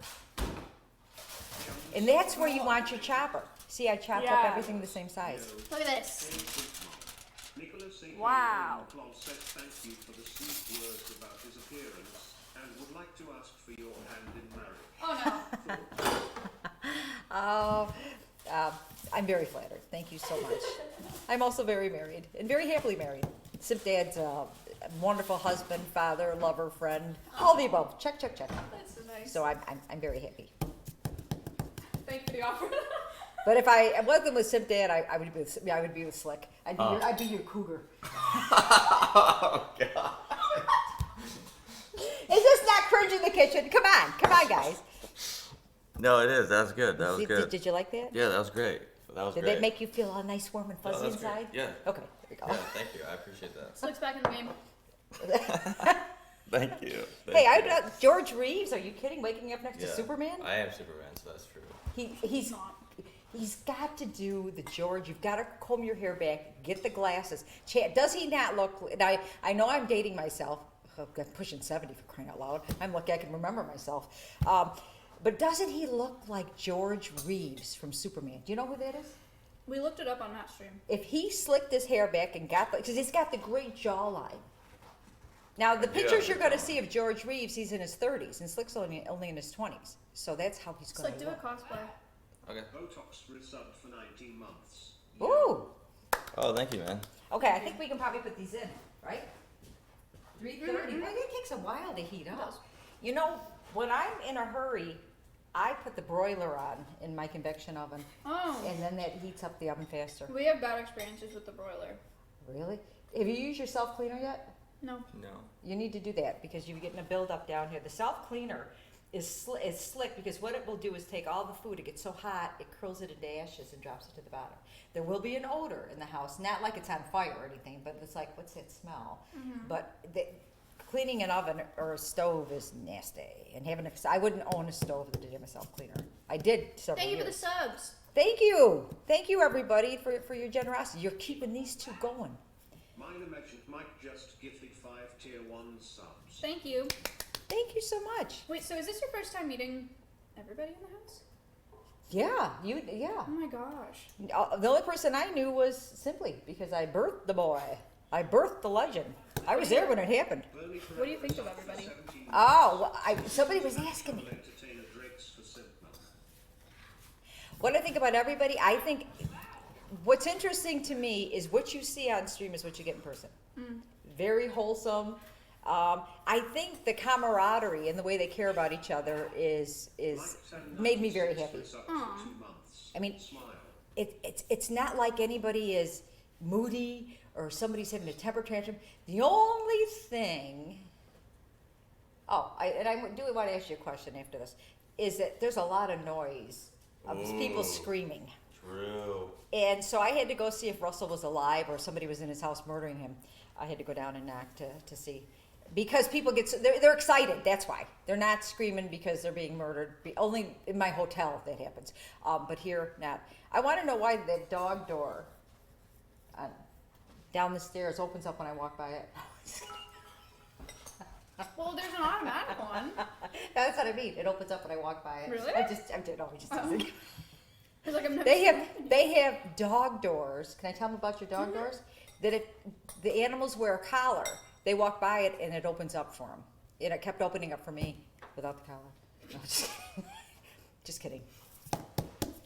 And that's where you want your chopper. See, I chopped up Yeah. everything the same size. Look at this. Nicholas A. Wow. Claus says thank you for the sweet words about his appearance and would like to ask for your hand in marriage. Oh no. I'm very flattered. Thank you so much. I'm also very married and very happily married. Simp Dad's a wonderful husband, father, lover, friend, all the above. Check, check, check. That's so nice. So I'm very happy. Thank you for the offer. But if I wasn't with Simp Dad, I would be with Slick. I'd be your cougar. Oh, God. Is this not cringe in the kitchen? Come on, guys. No, it is. That was good. That was good. Did you like that? Yeah, that was great. That was Did great. that make you feel all nice, warm, and fuzzy that's great. inside? Yeah. Okay, there we go. Yeah, thank you. I appreciate that. Slick's back in the game. Thank you. Hey, Thank you. George Reeves, are you kidding? Waking up next to Yeah. Superman? I am Superman, so that's true. He's got to do the George. You've got to comb your hair back, get the glasses. Does he not look? And I know I'm dating myself. Oh, I'm pushing 70 for crying out loud. I'm lucky I can remember myself. But doesn't he look like George Reeves from Superman? Do you know who that is? We looked it up on that stream. If he slicked his hair back and got because he's got the great jawline. Now, the Yeah. pictures you're going to see of George Reeves, he's in his 30s, and Slick's only in his 20s. So that's how he's It's going like to do a look. cosplay. Okay. Botox resubbed for 19 months. Ooh. Oh, thank you, man. Okay, I think we can probably put these in, right? 330. Well, it takes a while to heat up. You know, when I'm in a hurry, I put the broiler on in my convection oven, Oh. and then that heats up the oven faster. We have bad experiences with the broiler. Really? Have you used your self cleaner yet? No. No. You need to do that because you're getting a buildup down here. The self cleaner is slick because what it will do is take all the food. It gets so hot, it curls it into ashes and drops it to the bottom. There will be an odor in the house, not like it's on fire or anything, but it's like, what's that smell? But cleaning an oven or a stove is nasty. And I wouldn't own a stove that didn't have a self cleaner. I did several Thank you for the years. subs. Thank you everybody for your generosity. You're keeping these two going. Minor mentioned Mike just gifted 5 tier 1 subs. Thank you. Thank you so much. Wait, so is this your first time meeting everybody in the house? Yeah, Oh my gosh. The only person I knew was Simply because I birthed the boy. I birthed the legend. I was there when it happened. What do you think of everybody? Oh, somebody was asking me. Entertainer Drakes for SIMPMOM. What I think about everybody, I think what's interesting to me is what you see on stream is what you get in person. Very wholesome. I think the camaraderie and the way they care about each other is made me very happy. I mean, it's not like anybody is moody or somebody's having a temper tantrum. The only thing, I do want to ask you a question after this, is that there's a lot of noise of people screaming. True. And so I had to go see if Russell was alive or somebody was in his house murdering him. I had to go down and knock to see. Because people they're excited, that's why. They're not screaming because they're being murdered. Only in my hotel that happens. But here, not. I want to know why that dog door down the stairs opens up when I walk by it. Well, there's an automatic one. That's what I mean. It opens up when I walk by it. Really? I'm just teasing. It's like I'm never They have dog doors. Can I tell them about your dog doors? That if the animals wear a collar, they walk by it and it opens up for them. And it kept opening up for me without the collar. No, just kidding.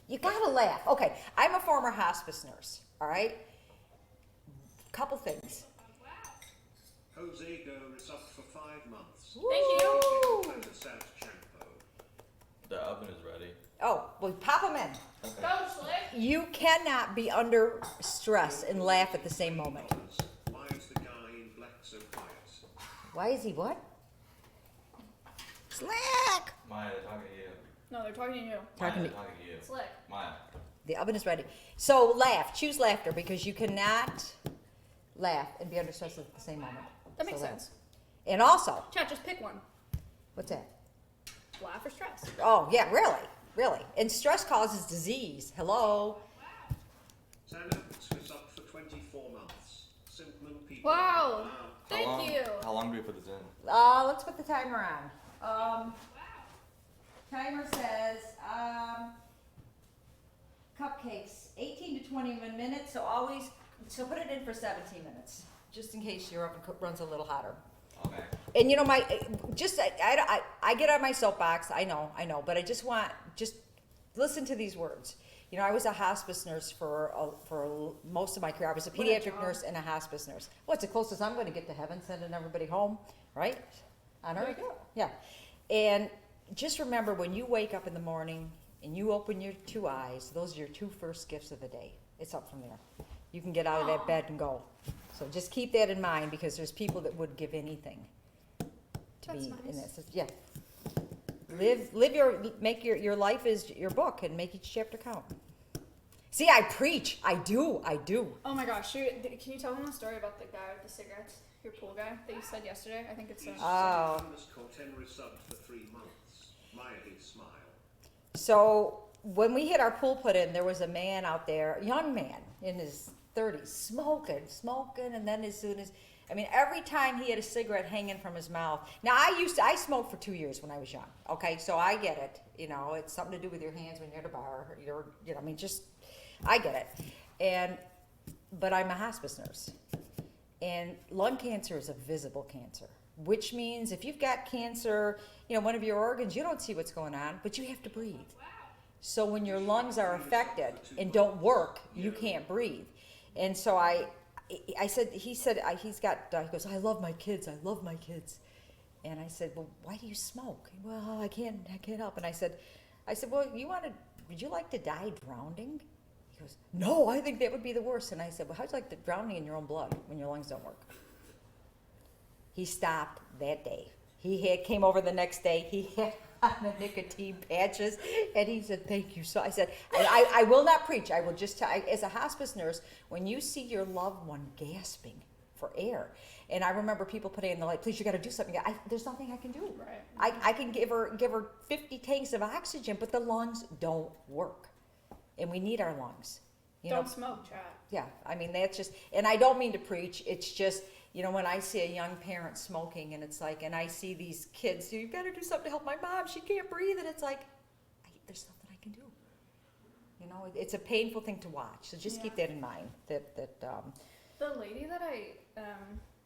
You gotta laugh. Okay, I'm a former hospice nurse. All right. Couple things. Jose Go resubbed for 5 months. Thank you. And a sad shampoo. The oven is ready. Oh, well, pop them in. Go, Slick. You cannot be under stress and laugh at the same moment. Why is the guy in black so quiet? Why is he what? Slick! Maya, they're talking to you. No, they're talking to you. Talking Maya, to- they're talking to you. Slick. Maya. The oven is ready. So laugh. Choose laughter because you cannot laugh and be under stress at the same moment. That makes So laugh. sense. And also, Chat, just pick one. what's that? Laugh or stress. Oh, yeah, really. Really. And stress causes disease. Hello. Xanax resubbed for 24 months. SIMPMOM people. Wow. How Thank long, you. How long do we put this in? Let's put the timer on. Timer says, cupcakes, 18 to 21 minutes, so put it in for 17 minutes, just in case your oven runs a little hotter. Okay. And you know, I get on my soapbox, I know, but I just listen to these words. You know, I was a hospice nurse for most of my career. I was a What a pediatric job. nurse and a hospice nurse. Well, it's the closest I'm going to get to heaven, sending everybody home, right? On There earth. you go. Yeah. And just remember, when you wake up in the morning and you open your 2 eyes, those are your 2 first gifts of the day. It's up from there. You can get out of that bed and go. So just keep that in mind because there's people that would give anything to That's be in nice. this. Yeah. Make your life is your book and make each chapter count. See, I preach. I do. Oh my gosh, can you tell them the story about the guy with the cigarettes? Your pool guy that you said yesterday? I think it's Oh. Corten resubbed for 3 months. Maya did smile. So when we had our pool put in, there was a man out there, a young man in his 30s, smoking, and then every time he had a cigarette hanging from his mouth. Now I smoked for 2 years when I was young. Okay, so I get it. You know, it's something to do with your hands when you're at a bar. I get it. But I'm a hospice nurse, and lung cancer is a visible cancer. which means if you've got cancer, you know, one of your organs, you don't see what's going on, but you have to breathe. So when your lungs are affected and don't work, you can't breathe. And so he goes, I love my kids, I love my kids. And I said, well, why do you smoke? Well, I can't help. And I said, well, would you like to die drowning? He goes, no, I think that would be the worst. And I said, well, how'd you like to drowning in your own blood when your lungs don't work? He stopped that day. He came over the next day. He had on the nicotine patches, and he said, thank you. So I said, I will not preach. I will just tell, as a hospice nurse, when you see your loved one gasping for air, and I remember people putting in the light, please, you got to do something. There's nothing I can do. Right. I can give her 50 tanks of oxygen, but the lungs don't work, and we need our lungs. Don't smoke, chat. Yeah, I mean, that's just, and I don't mean to preach. It's just, you know, when I see a young parent smoking, and it's like, and I see these kids, you got to do something to help my mom. She can't breathe, and it's like, there's nothing I can do. You know, it's a painful thing to watch. So just keep that in mind. The lady that I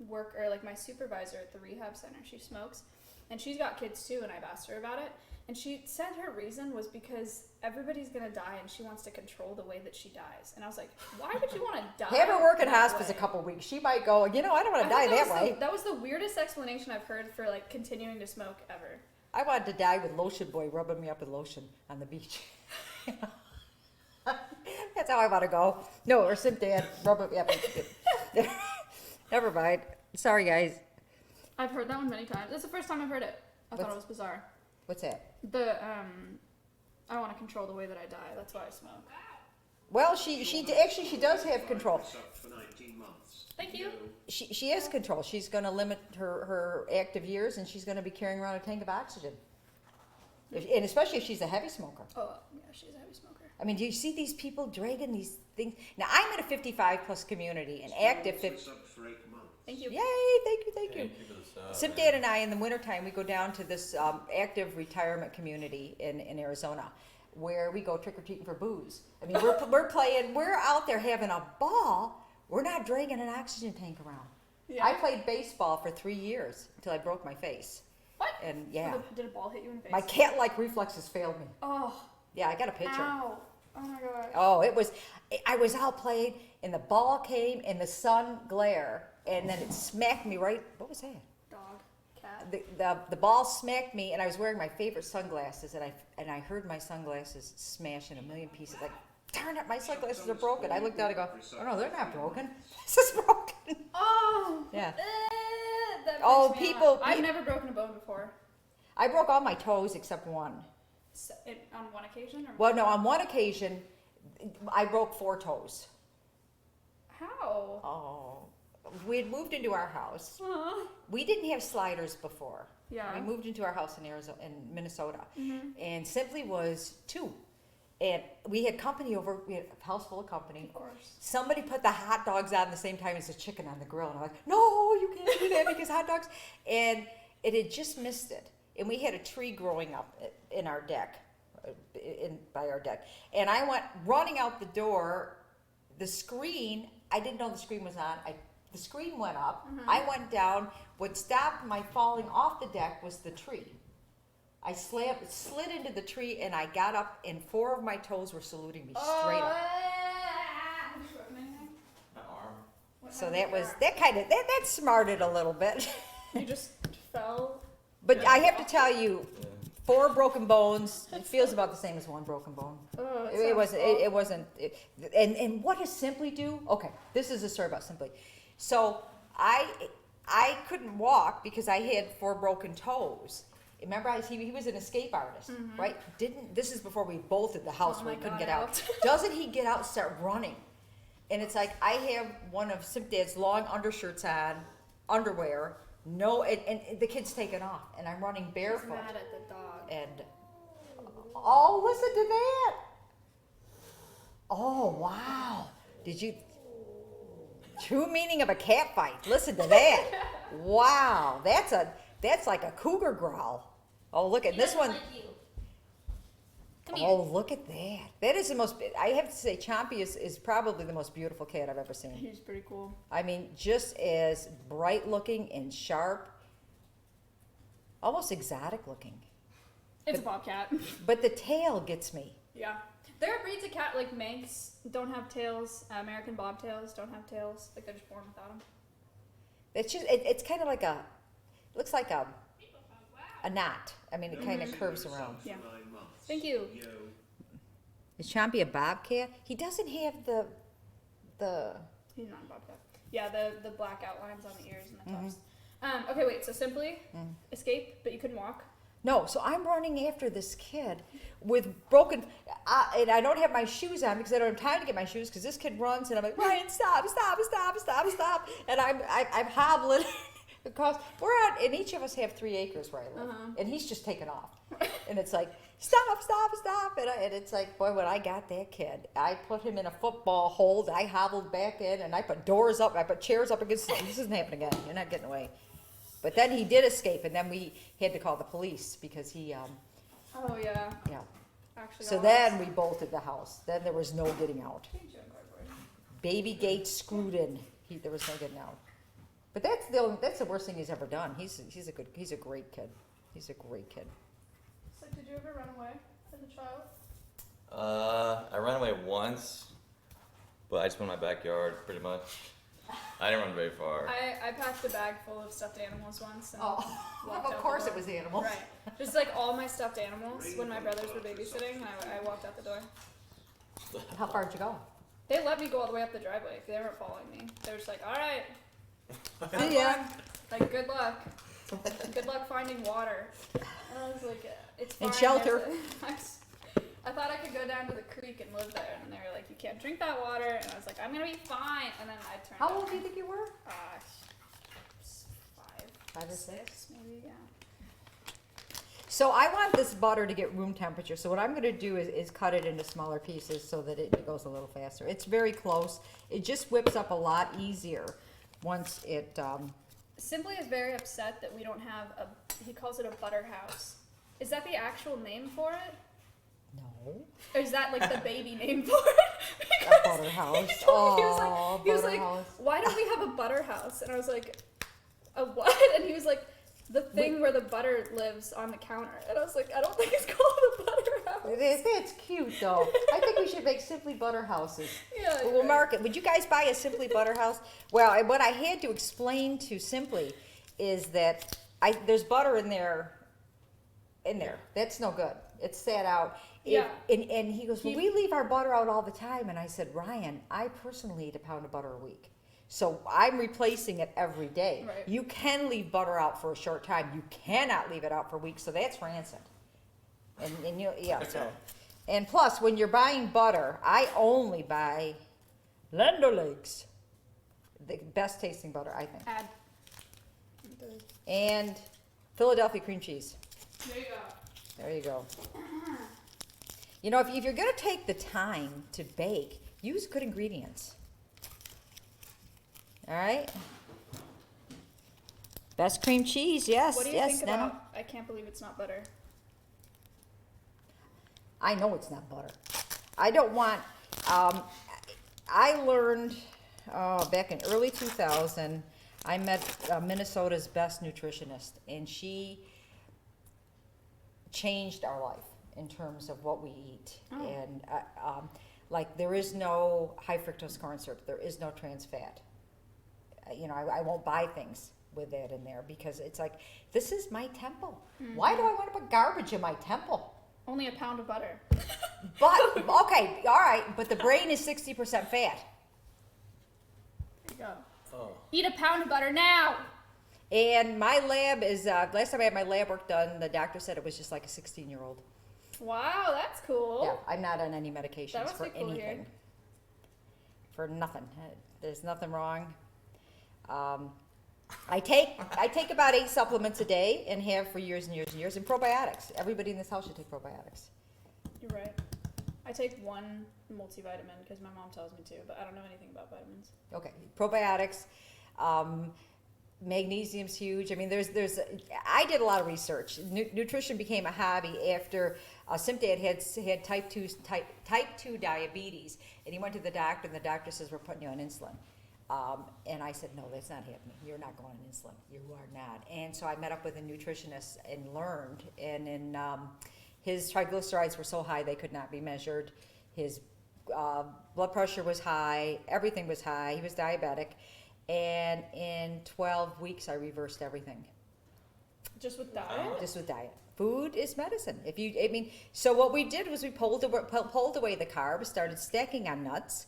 work, or like my supervisor at the rehab center, she smokes, and she's got kids too, and I've asked her about it, and she said her reason was because everybody's gonna die and she wants to control the way that she dies. And I was like, why would you want to die? Have her work in that hospice way? a couple weeks. She might go, you know, I don't want to die that way. That was the weirdest explanation I've heard for like continuing to smoke ever. I wanted to die with Lotion Boy rubbing me up with lotion on the beach. That's how I want to go. No, or Simp Dad rubbing me up. Never mind. Sorry, guys. I've heard that one many times. It's the first time I've heard it. I thought it was bizarre. What's that? I want to control the way that I die. That's why I smoke. Well, she does have control. For 19 months. Thank you. She has control. She's going to limit her active years, and she's going to be carrying around a tank of oxygen. And especially if she's a heavy smoker. Oh, yeah, she's a heavy smoker. I mean, do you see these people dragging these things? Now, I'm in a 55-plus community, an active 50. Thank you. Yay, thank you. Simp Dad and I, in the wintertime, we go down to this active retirement community in Arizona, where we go trick-or-treating for booze. I mean, we're out there having a ball. We're not dragging an oxygen tank around. Yeah. I played baseball for 3 years until I broke my face. What? And yeah. Did a ball hit you in the face? My cat-like reflexes failed me. Oh. Yeah, I got a picture. Ow. Oh my gosh. Oh, I was out playing, and the ball came in the sun glare, and then it smacked me right. What was that? Dog. Cat. The ball smacked me, and I was wearing my favorite sunglasses, and I heard my sunglasses smash in a million pieces. Like, darn it, my sunglasses are broken. I looked out and go, oh no, they're not broken. This is broken. Oh. Yeah. That Oh, freaks me people- out. I've never broken a bone before. I broke all my toes except one. On one occasion? Or Well, no, on one occasion, I broke 4 toes. How? Oh, we had moved into our house. Aw. We didn't have sliders before. Yeah. We moved into our house in Minnesota, Mm-hmm. and simply was 2. And we had company over. We had a house full of company. Of course. Somebody put the hot dogs on the same time as the chicken on the grill, and I'm like, no, you can't do that because hot dogs. And it had just missed it. And we had a tree growing up in our deck, by our deck. And I went running out the door. The screen, I didn't know the screen was on. The screen went up. Mm-hmm. I went down. What stopped my falling off the deck was the tree. I slid into the tree, and I got up, and 4 of my toes were saluting me straight up. Have you broken anything? My arm. What So happened that to your was that smarted a little bit. arm? You just fell. But Yeah. I have to tell you, Yeah. 4 broken bones. It feels about the same as 1 broken bone. Oh, It wasn't. It wasn't. And what does Simply do? Okay, this is a story about Simply. So I couldn't walk because I had 4 broken toes. Remember, he was an escape artist, right? This is before we bolted the house Oh where my he couldn't God, get I out. hope- Doesn't he get out and start running? And it's like I have one of Simp Dad's long undershirts on, underwear. No, and the kid's taken off, and I'm running He's barefoot. mad at the dog. And oh, listen to that! Oh wow! Did you? True meaning of a cat fight. Listen to that! Wow, that's like a cougar growl. Oh, look at this one. Oh, look at that! That is the most. I have to say, Chompy is probably the most beautiful cat I've ever seen. He's pretty cool. I mean, just as bright looking and sharp. almost exotic looking. It's a bobcat. But the tail gets me. Yeah. There are breeds of cat, like Manx, don't have tails. American bobtails don't have tails. Like, they're just born without them. It's just, it's kind of like looks like a knot. I mean, it kind of curves around. Yeah. Thank you. Is Chompy a bobcat? He doesn't have the. He's not a bobcat. Yeah, the black outlines on the ears and the tops. Okay, wait. So simply escape, but you couldn't walk. No, so I'm running after this kid with broken, and I don't have my shoes on because I don't have time to get my shoes because this kid runs and I'm like, Ryan, stop, and I'm hobbling because we're out, and each of us have 3 acres where I live, and he's just taken off, and it's like, stop, and it's like, boy, when I got that kid, I put him in a football hold, I hobbled back in, and I put doors up, I put chairs up against, this isn't happening again, you're not getting away. But then he did escape, and then we had to call the police because he, Oh, yeah. yeah. Actually, So then we bolted the house. Then there was no getting out. Baby gate screwed in. There was no getting out. But that's the worst thing he's ever done. He's a great kid. He's a great kid. So, did you ever run away as a child? I ran away once, but I just went in my backyard pretty much. I didn't run very far. I packed a bag full of stuffed animals once. And walked of out course the it door. was animals. Right. Just like all my stuffed animals when my brothers were babysitting, and I walked out the door. How far did you go? They let me go all the way up the driveway. They weren't following me. They were just like, all right. See ya. Like, good luck. Good luck finding water. And I was like, it's fine. And shelter. I thought I could go down to the creek and live there. And they were like, you can't drink that water. And I was like, I'm going to be fine. And then I turned How out. old do you think you were? 5 or 6? Maybe, yeah. So I want this butter to get room temperature. So what I'm going to do is cut it into smaller pieces so that it goes a little faster. It's very close. It just whips up a lot easier once it. Simply is very upset that we don't have he calls it a butter house. Is that the actual name for it? No. Or is that like the baby name for it? A butter house. He was like, why don't we have a butter house? And I was like, a what? And he was like, the thing where the butter lives on the counter. And I was like, I don't think it's called a butter house. It's cute though. I think we should make Simply Butter houses. Yeah. We'll mark it. Would you guys buy a Simply Butter house? Well, what I had to explain to Simply is that there's butter in there. That's no good. It's sat out. Yeah. And he goes, well, we leave our butter out all the time. And I said, Ryan, I personally eat a pound of butter a week. So I'm replacing it every day. Right. You can leave butter out for a short time. You cannot leave it out for weeks. So that's rancid. And you, yeah, so. And plus, when you're buying butter, I only buy Land O'Lakes. The best tasting butter, I think. Add. And Philadelphia cream cheese. There you go. There you go. You know, if you're going to take the time to bake, use good ingredients. All right? Best cream cheese, yes. What do you yes, think about, I can't believe it's not butter. I know it's not butter. I don't want, I learned back in early 2000, I met Minnesota's best nutritionist, and she changed our life in terms of what we eat. Oh. And like, there is no high fructose corn syrup, there is no trans fat. You know, I won't buy things with that in there because it's like, this is my temple. Mm-hmm. Why do I want to put garbage in my temple? Only a pound of butter. But, okay, all right, but the brain is 60% fat. There you go. Oh. Eat a pound of butter now. And my lab is, last time I had my lab work done, the doctor said it was just like a 16-year-old. Wow, that's cool. Yeah, I'm not on any medications That must for be cool anything. here. For nothing. There's nothing wrong. I take about 8 supplements a day and have for years and years and years. And probiotics. Everybody in this house should take probiotics. You're right. I take one multivitamin because my mom tells me to, but I don't know anything about vitamins. Okay, probiotics. Magnesium's huge. I mean, I did a lot of research. Nutrition became a hobby after Simdad had type 2 diabetes, and he went to the doctor, and the doctor says, we're putting you on insulin. And I said, no, that's not happening. You're not going on insulin. You are not. And so I met up with a nutritionist and learned. And in his triglycerides were so high they could not be measured. His blood pressure was high. Everything was high. He was diabetic. And in 12 weeks, I reversed everything. Just with diet? Just with diet. Food is medicine. So what we did was we pulled away the carbs, started stacking on nuts,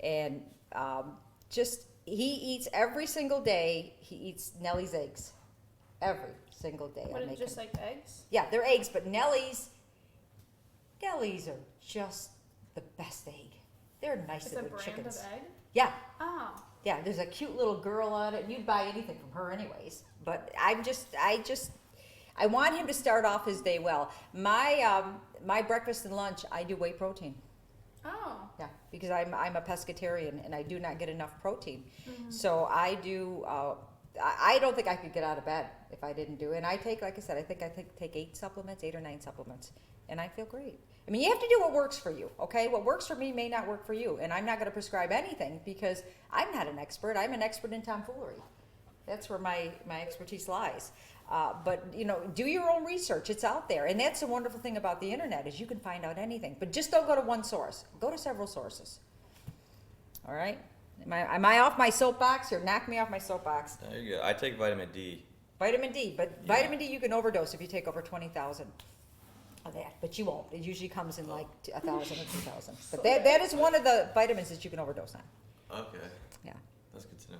and he eats every single day. He eats Nellie's eggs every single day. What, just like eggs? Yeah, they're eggs, but Nellie's are just the best egg. They're nicer It's a than brand chickens. of egg? Yeah. Oh. Yeah, there's a cute little girl on it, and you'd buy anything from her anyways. But I want him to start off his day well. My breakfast and lunch, I do whey protein. Oh. Yeah, because I'm a pescatarian and I do not get enough protein. So I do. I don't think I could get out of bed if I didn't do it. And I take, like I said, I take 8 or 9 supplements, and I feel great. I mean, you have to do what works for you, okay? What works for me may not work for you, and I'm not going to prescribe anything because I'm not an expert. I'm an expert in tomfoolery. That's where my expertise lies. But, do your own research. It's out there. And that's the wonderful thing about the internet is you can find out anything. But just don't go to one source. Go to several sources. All right? Am I off my soapbox or knock me off my soapbox? There you go. I take vitamin D. Vitamin D. But vitamin D you can overdose if you take over 20,000 of that. But you won't. It usually comes in like 1,000 or 2,000. But that is one of the vitamins that you can overdose on. Okay. Yeah. That's good to know.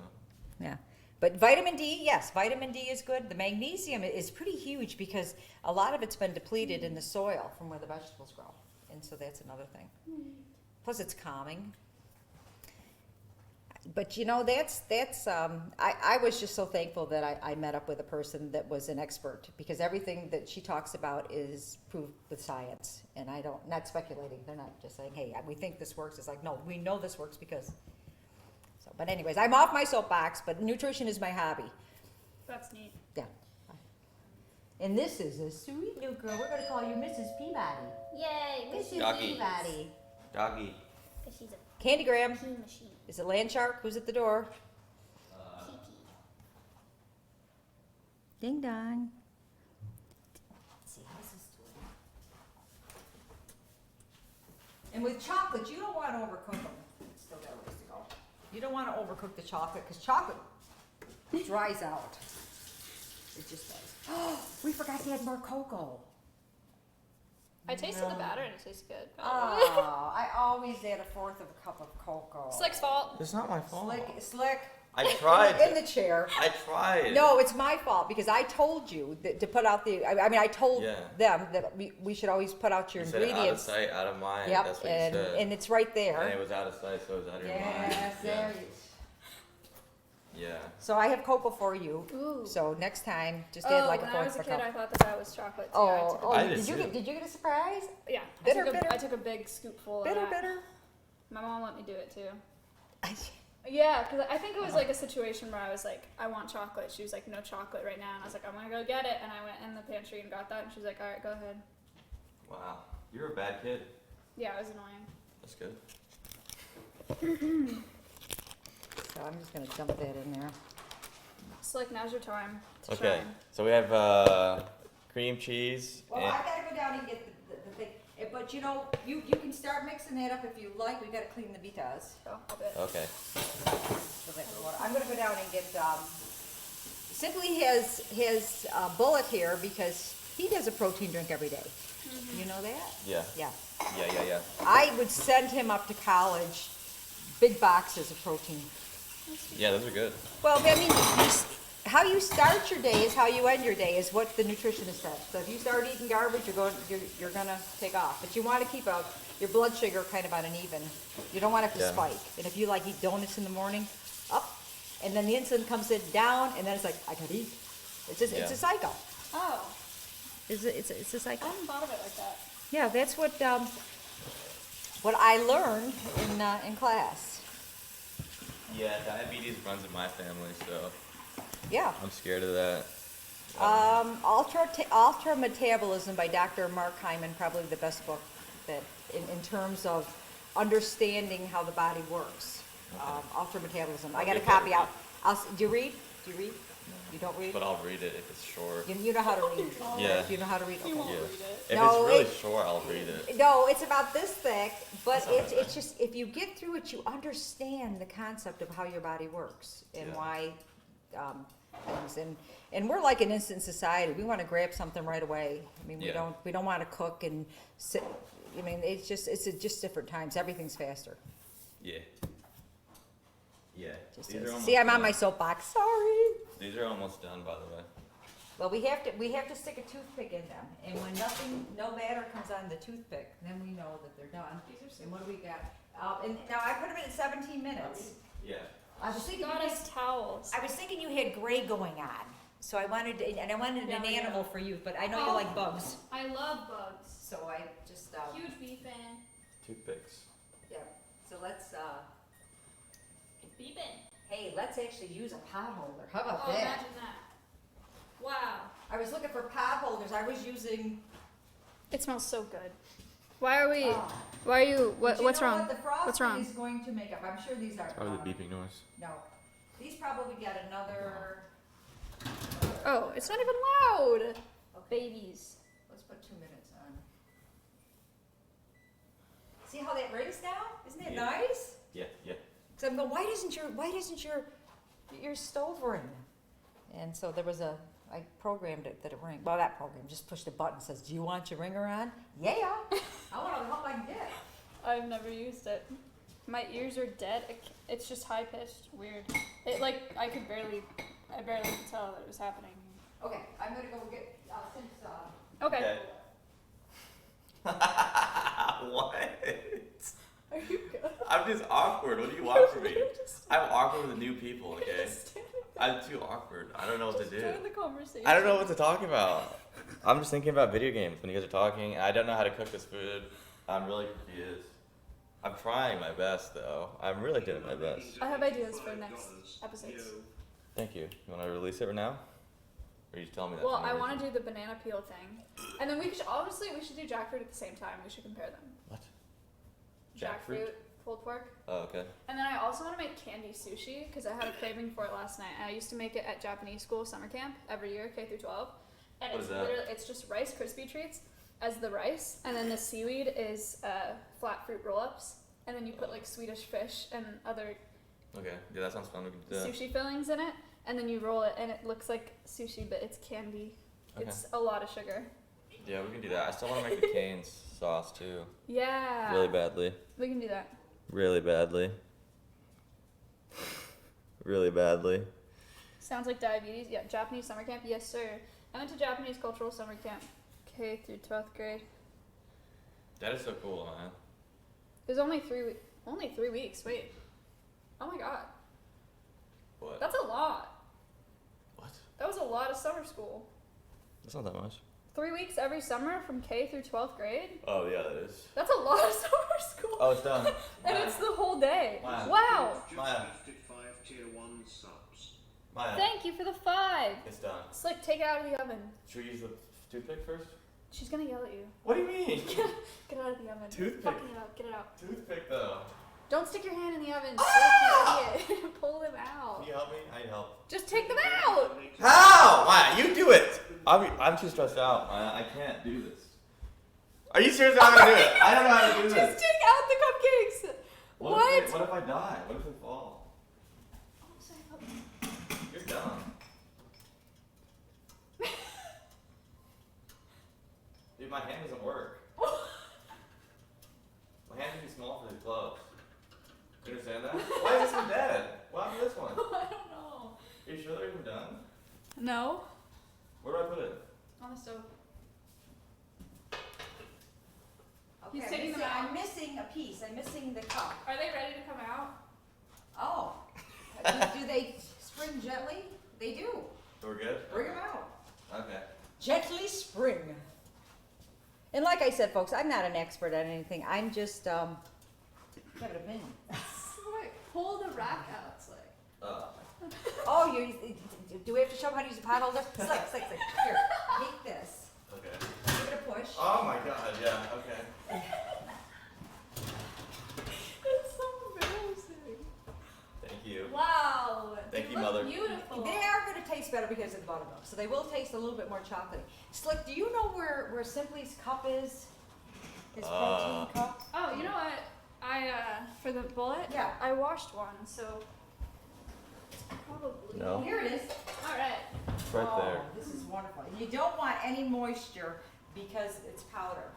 Yeah. But vitamin D, yes, vitamin D is good. The magnesium is pretty huge because a lot of it's been depleted in the soil from where the vegetables grow. And so that's another thing. Plus it's calming. But I was just so thankful that I met up with a person that was an expert because everything that she talks about is proved with science. And not speculating. They're not just saying, hey, we think this works. It's like, no, we know this works because... But anyways, I'm off my soapbox, but nutrition is my hobby. That's neat. Yeah. And this is a sweet little girl. We're going to call you Mrs. Peabody. Yay, Mrs. Doggy. Peabody. Doggy. because she's a Candygram. pee machine. Is it Land Shark? Who's at the door? Pee pee. Ding dong. Let's see how this is doing. And with chocolate, you don't want to overcook them. It's still got a ways to go. You don't want to overcook the chocolate because chocolate dries out. It just does. Oh, we forgot to add more cocoa. I tasted the batter and it tastes good. Oh, I always add 1/4 of a cup of cocoa. Slick's fault. It's not my fault. Slick. I tried. In the chair. I tried. No, it's my fault because I told you that to put out the. I told Yeah. them that we should always put out your You said ingredients. out of sight, out of mind. Yep, That's what and you said. and it's right there. And it was out of sight, so it was out of your mind. Yes, there it is. Yeah. So I have cocoa for you. Ooh. So next time, just Oh, add like when a I 4th was of a a kid, I cup. thought that was chocolate too. I Did you did get a surprise? Yeah. Bitter. I took a big scoopful of that. Bitter. My mom let me do it too. Yeah, because I think it was like a situation where I was like, I want chocolate. She was like, no chocolate right now. And I was like, I'm going to go get it. And I went in the pantry and got that. And she was like, all right, go ahead. Wow. You're a bad kid. Yeah, it was annoying. That's good. So I'm just gonna dump that in there. Slick, now's your time to Okay. shine. So we have cream cheese. Well, and I gotta go down and get the thing. But you can start mixing that up if you like. We gotta clean the vitas. So, I'll do it. Okay. So that's what I'm gonna go down and get. Simply his bullet here because he does a protein drink every day. You know that? Yeah. Yeah. Yeah. I would send him up to college, big boxes of protein. Yeah, those are good. Well, I mean, how you start your day is how you end your day, is what the nutritionist said. So if you start eating garbage, you're gonna take off. But you want to keep your blood sugar kind of on an even. You don't want it to Yeah. spike. And if you eat donuts in the morning, up, and then the insulin comes in down, and then it's like I gotta eat. It's just it's Yeah. a cycle. Oh, It's a I cycle. hadn't thought of it like that. Yeah, that's what I learned in class. Yeah, diabetes runs in my family, so Yeah. I'm scared of that. Ultra Metabolism by Dr. Mark Hyman, probably the best book that in terms of understanding how the body works. Alter Metabolism. I got a copy out. Do you read? Do you read? You don't read? But I'll read it if it's short. You know how to read. Yeah. You know how to read? Okay. Yeah. If No, it's really it- short, I'll read it. No, it's about this thick, but That's not it's just, if you get through it, you understand the concept of how your body works and Yeah. why, things, and we're like an instant society. We wanna grab something right away. I mean, Yeah. we don't wanna cook and sit, I mean, it's just different times. Everything's faster. Yeah. Yeah. Just These is. are almost See, I'm on done. my soapbox, sorry. These are almost done, by the way. Well, we have to stick a toothpick in them, and when no batter comes on the toothpick, then we know that they're done. And what do we got? And now I put them in at 17 minutes. Yeah. I was thinking, Got us towels. I was thinking you had gray going on, so I wanted an Yeah, we animal for you, but I know you like bugs, I love bugs. so I just, Huge bee fan. Toothpicks. yeah. So let's, Beeping. hey, let's actually use a pot holder. How about Oh, that? imagine that. Wow. I was looking for pot holders. I was using. It smells so good. Why are we? Oh. Why are you? But you What's know wrong? What the frosting What's wrong? is going to make up. I'm sure these are. Probably the beeping noise. No, these probably got another. Oh, it's not even loud. Okay. Babies. Let's put 2 minutes on. See how that rings now? Isn't that Yeah. nice? Yeah, yeah. So I'm going, why doesn't your stove ring? And so there was I programmed it that it rang. Well, that program just pushed a button, says, do you want your ringer on? Yeah. I want all the help I can get. I've never used it. My ears are dead. It's just high pitched. Weird. It like I barely could tell that it was happening. Okay, I'm gonna go get, since, Okay. What? Are you good? I'm just awkward. What do you want from me? I'm awkward with new people, okay? Just I'm too awkward. I don't know what to do. join the conversation. I don't know what to talk about. I'm just thinking about video games when you guys are talking. I don't know how to cook this food. I'm really confused. I'm trying my best, though. I'm really doing my best. I have ideas for next episodes. Thank you. You want to release it right now? Or you just tell me that? Well, for no I reason? want to do the banana peel thing, and then we should do jackfruit at the same time. We should compare them. What? Jackfruit, pulled pork. Oh, okay. And then I also want to make candy sushi because I had a craving for it last night. And I used to make it at Japanese school summer camp every year, K through 12. And What it's is that? literally it's just Rice Krispie treats as the rice, and then the seaweed is flat fruit roll-ups, and then you put like Swedish fish and other Okay. Yeah, that sounds fun. We can do that. sushi fillings in it, and then you roll it, and it looks like sushi, but it's candy. Okay. It's a lot of sugar. Yeah, we can do that. I still want to make the canes sauce, too. Yeah. Really badly. We can do that. Really badly. Really badly. Sounds like diabetes. Yeah, Japanese summer camp. Yes, sir. I went to Japanese cultural summer camp, K through 12th grade. That is so cool, man. It was only 3 weeks. Wait. Oh my god. What? That's a lot. What? That was a lot of summer school. That's not that much. 3 weeks every summer from K through 12th grade? Oh, yeah, that is. That's a lot of summer school. Oh, it's done. And Maya. it's the whole day. Wow. Wow. Maya. Just gifted 5 tier 1 subs. Maya. Thank you for the 5. It's done. It's like take it out of the oven. Should we use the toothpick first? She's gonna yell at you. What do you mean? Get out of the oven. Toothpick. Fucking it out. Get it out. Toothpick, though. Don't stick your hand in the oven. Ah! Stick your idiot. Pull them out. Can you help me? I need help. Just take them out. How? Maya, you do it! I'm too stressed out, Maya. I can't do this. Are you serious? I'm not gonna do it. I don't know how to do Just this. take out the cupcakes. What? What if I die? What if I fall? You're dumb. Dude, my hand doesn't work. My hand's too small for these gloves. You understand that? Why is this one dead? What happened to this one? I don't know. Are you sure they're even done? No. Where do I put it? On the stove. Okay, He's taking them out. I'm missing a piece. I'm missing the cup. Are they ready to come out? Oh. do they spring gently? They do. So we're good? Bring them out. Okay. Gently spring. And like I said, folks, I'm not an expert at anything. I'm just, have an opinion. Wait, pull the rack out. It's like. Oh, do we have to show them how to use a pot holder? Slick. Here, take this. Okay. Give it a push. Oh my god, yeah, okay. It's so embarrassing. better because of the buttermilk. So they will taste a little bit more chocolatey. Slick, do you know where Simply's cup is? His protein cup? Oh, you know what? For the bullet, Yeah. I washed one, so probably. No. Here it is. All right. It's right Oh, there. this is wonderful. You don't want any moisture because it's powder.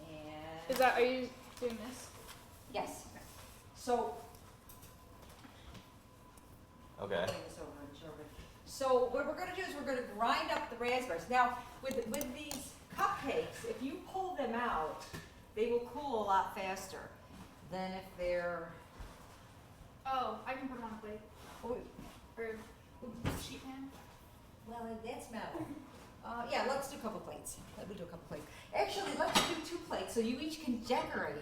And Are you doing this? yes. So Okay. bring this over and show it. So what we're going to do is we're going to grind up the raspberries. Now with these cupcakes, if you pull them out, they will cool a lot faster than if they're. Oh, I can put them on a plate Oh, or sheet pan. well, that's metal. Yeah, let's do a couple plates. Let me do a couple plates. Actually, let's do 2 plates so you each can decorate.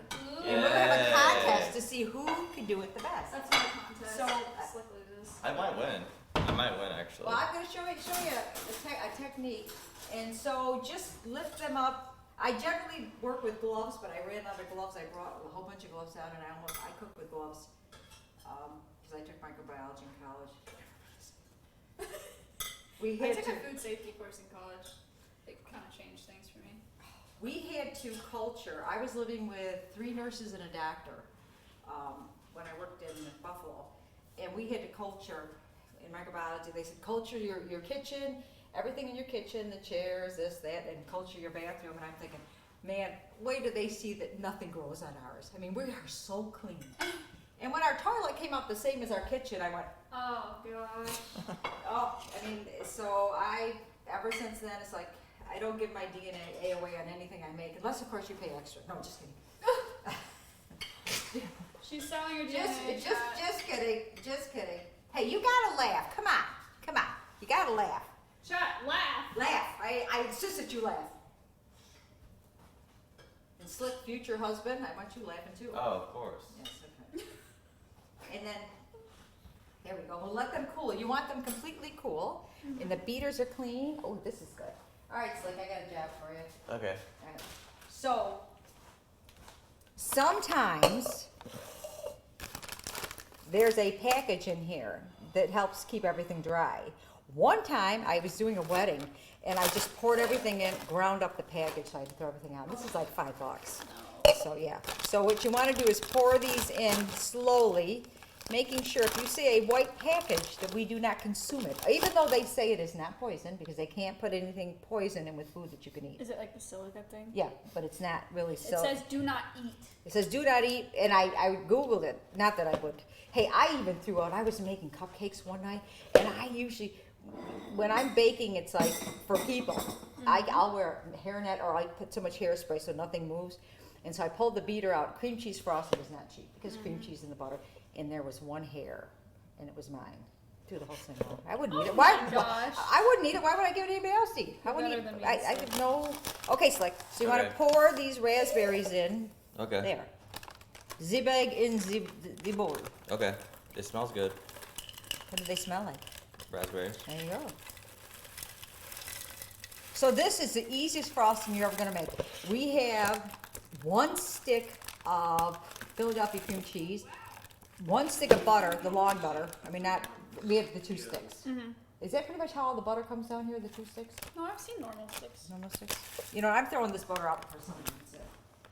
And we're gonna have a contest to see who can do it the best. That's not a contest. So, Slick loses. I might win. I might win actually. Well, I'm gonna show you a technique. And so just lift them up. I generally work with gloves, but I ran out of gloves. I brought a whole bunch of gloves out, and I cook with gloves because I took microbiology in college. I took a food safety course in college. It kind of changed things for me. We had to culture. I was living with 3 nurses and a doctor when I worked in Buffalo, and we had to culture in microbiology. They said culture your kitchen, everything in your kitchen, the chairs, this, that, and culture your bathroom. And I'm thinking, man, wait till they see that nothing grows on ours. I mean, we are so clean. And when our toilet came out the same as our kitchen, I went, Oh gosh. oh, I mean, so ever since then, it's like, I don't give my DNA away on anything I make, unless of course you pay extra. No, just kidding. She's selling her DNA. Just kidding. Hey, you gotta laugh. Come on. You gotta laugh. Shut. Laugh. Laugh. I insist that you laugh. And Slick, future husband, I want you laughing too. Oh, of course. Yes, okay. And then, there we go. We'll let them cool. You want them completely cool. And the beaters are clean. Oh, this is good. All right, Slick, I got a job for you. Okay. All right. So, sometimes there's a package in here that helps keep everything dry. One time, I was doing a wedding, and I just poured everything in, ground up the package so I could throw everything out. This is like $5. So, yeah. So what you want to do is pour these in slowly, making sure if you see a white package that we do not consume it, even though they say it is not poison, because they can't put anything poison in with food that you can eat. Is it like the silica thing? Yeah, but it's not really It silica. says do not eat. It says do not eat, and I Googled it. Not that I would. Hey, I even threw out, I was making cupcakes one night, and I usually, when I'm baking, it's like for people. I'll wear a hairnet, or I put so much hairspray so nothing moves. And so I pulled the beater out. Cream cheese frosting is not cheap, because cream cheese in the butter. And there was 1 hair, and it was mine. Threw the whole thing out. I wouldn't eat it. Why? my gosh. I wouldn't eat it. Why would I give it to anybody else to eat? I wouldn't Better eat than me, I Slick. have no. Okay, Slick. So you want Okay. to pour these raspberries in. Okay. There. The bag in the bowl. Okay. It smells good. What do they smell like? Raspberries. There you go. So this is the easiest frosting you're ever going to make. We have 1 stick of Philadelphia cream cheese, 1 stick of butter, the long butter. I mean, not, we have the 2 sticks. Is that pretty much how all the butter comes down here, the 2 sticks? No, I've seen normal sticks. Normal sticks? You know, I'm throwing this butter out for somebody.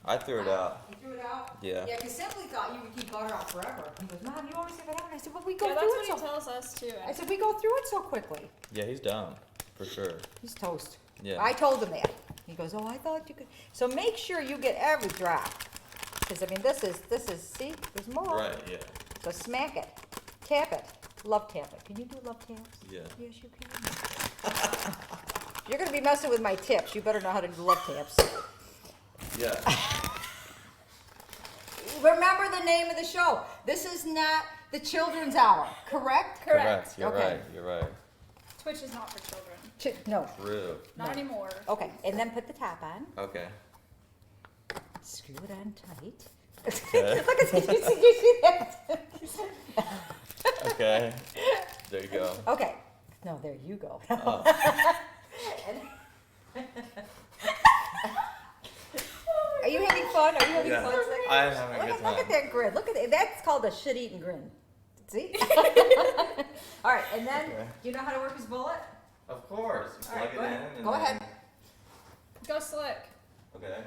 I threw it out. You threw it out? Yeah. Yeah, because Simply thought you would keep butter out forever. He goes, Mom, you always have it out. And I said, well, we go Yeah, that's through what it he so. tells us too. I said, we go through it so quickly. Yeah, he's down. For sure. He's toast. Yeah. I told him that. He goes, oh, I thought you could. So make sure you get every drop. Because, I mean, this is, see, there's more. Right, yeah. So smack it. Tap it. Love tap it. Can you do love taps? Yeah. Yes, you can. You're going to be messing with my tips. You better know how to do love taps. Yeah. Remember the name of the show. This is not the children's hour, correct? Correct. You're Okay. right. You're right. Twitch is not for children. No. True. Not anymore. Okay, and then put the top on. Okay. Screw it on tight. Okay. Look at did you see that? Okay. There you go. Okay. No, there you go. Oh. Are you having fun? Are you having Yeah. fun? I am having a good Look at time. that grin. Look at that. That's called a shit-eating grin. See? All right, and then, Okay. do you know how to work his bullet? Of course. You All right, plug go it in. ahead. And Go then- ahead. Go slick. Okay.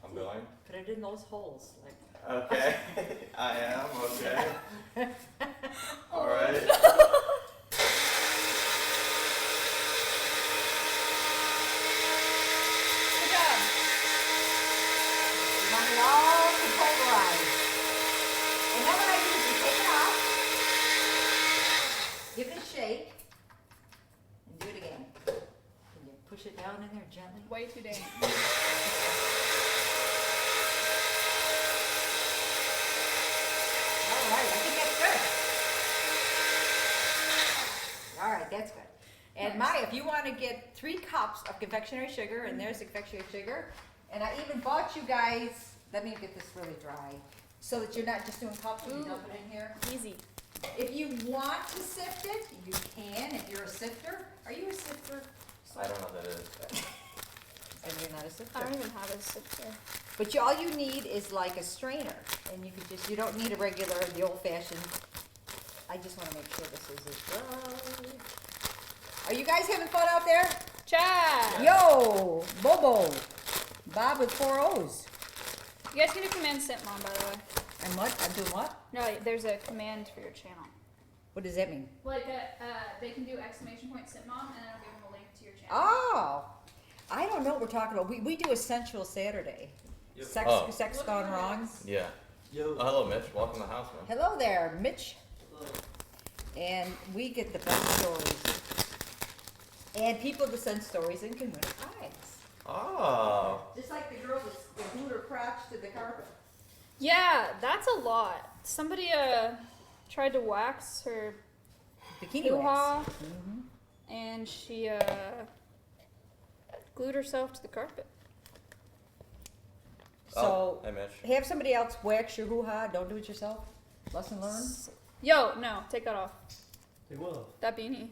I'm going. Put it in those holes. Like. Okay. I am. Okay. All right. Good job. You want it all to pulverize. And then what I do is you take it off, give it a shake, and do it again. And you push it down in there gently. Way too dang. All right, I think that's good. All right, that's good. And Maya, if you want to get 3 cups of confectionery sugar, and there's the confectionery sugar, and I even bought you guys, let me get this really dry, so that you're not just doing cups when you dump it in here. Easy. If you want to sift it, you can, if you're a sifter. Are you a sifter? I don't know what that is. And you're not a sifter. I don't even have a sifter. But all you need is like a strainer, and you can just, you don't need a regular, the old fashioned. I just wanna make sure this is as dry. Are you guys having fun out there? Chad! Yo, Bobo, Bob with 4 O's. You guys can do command SIMPMOM, by the way. And what, I'm doing what? No, there's a command for your channel. What does that mean? Like, they can do exclamation point SIMPMOM, and then it'll give them a link to your channel. Oh, I don't know what we're talking about. We do a sensual Saturday. Yep. Sex, Oh. sex gone wrong. Yeah. Oh, hello, Mitch. Welcome to the house, man. Hello there, Mitch. And we get the best stories. And people to send stories and can win prize. Oh. Just like the girl that glued her crotch to the carpet. Yeah, that's a lot. Somebody tried to wax her Bikini hoo-ha, wax. and she glued herself to the carpet. So, Oh, hey, Mitch. have somebody else wax your hoo-ha. Don't do it yourself. Lesson learned. Yo, no, take that off. Take what off? That beanie.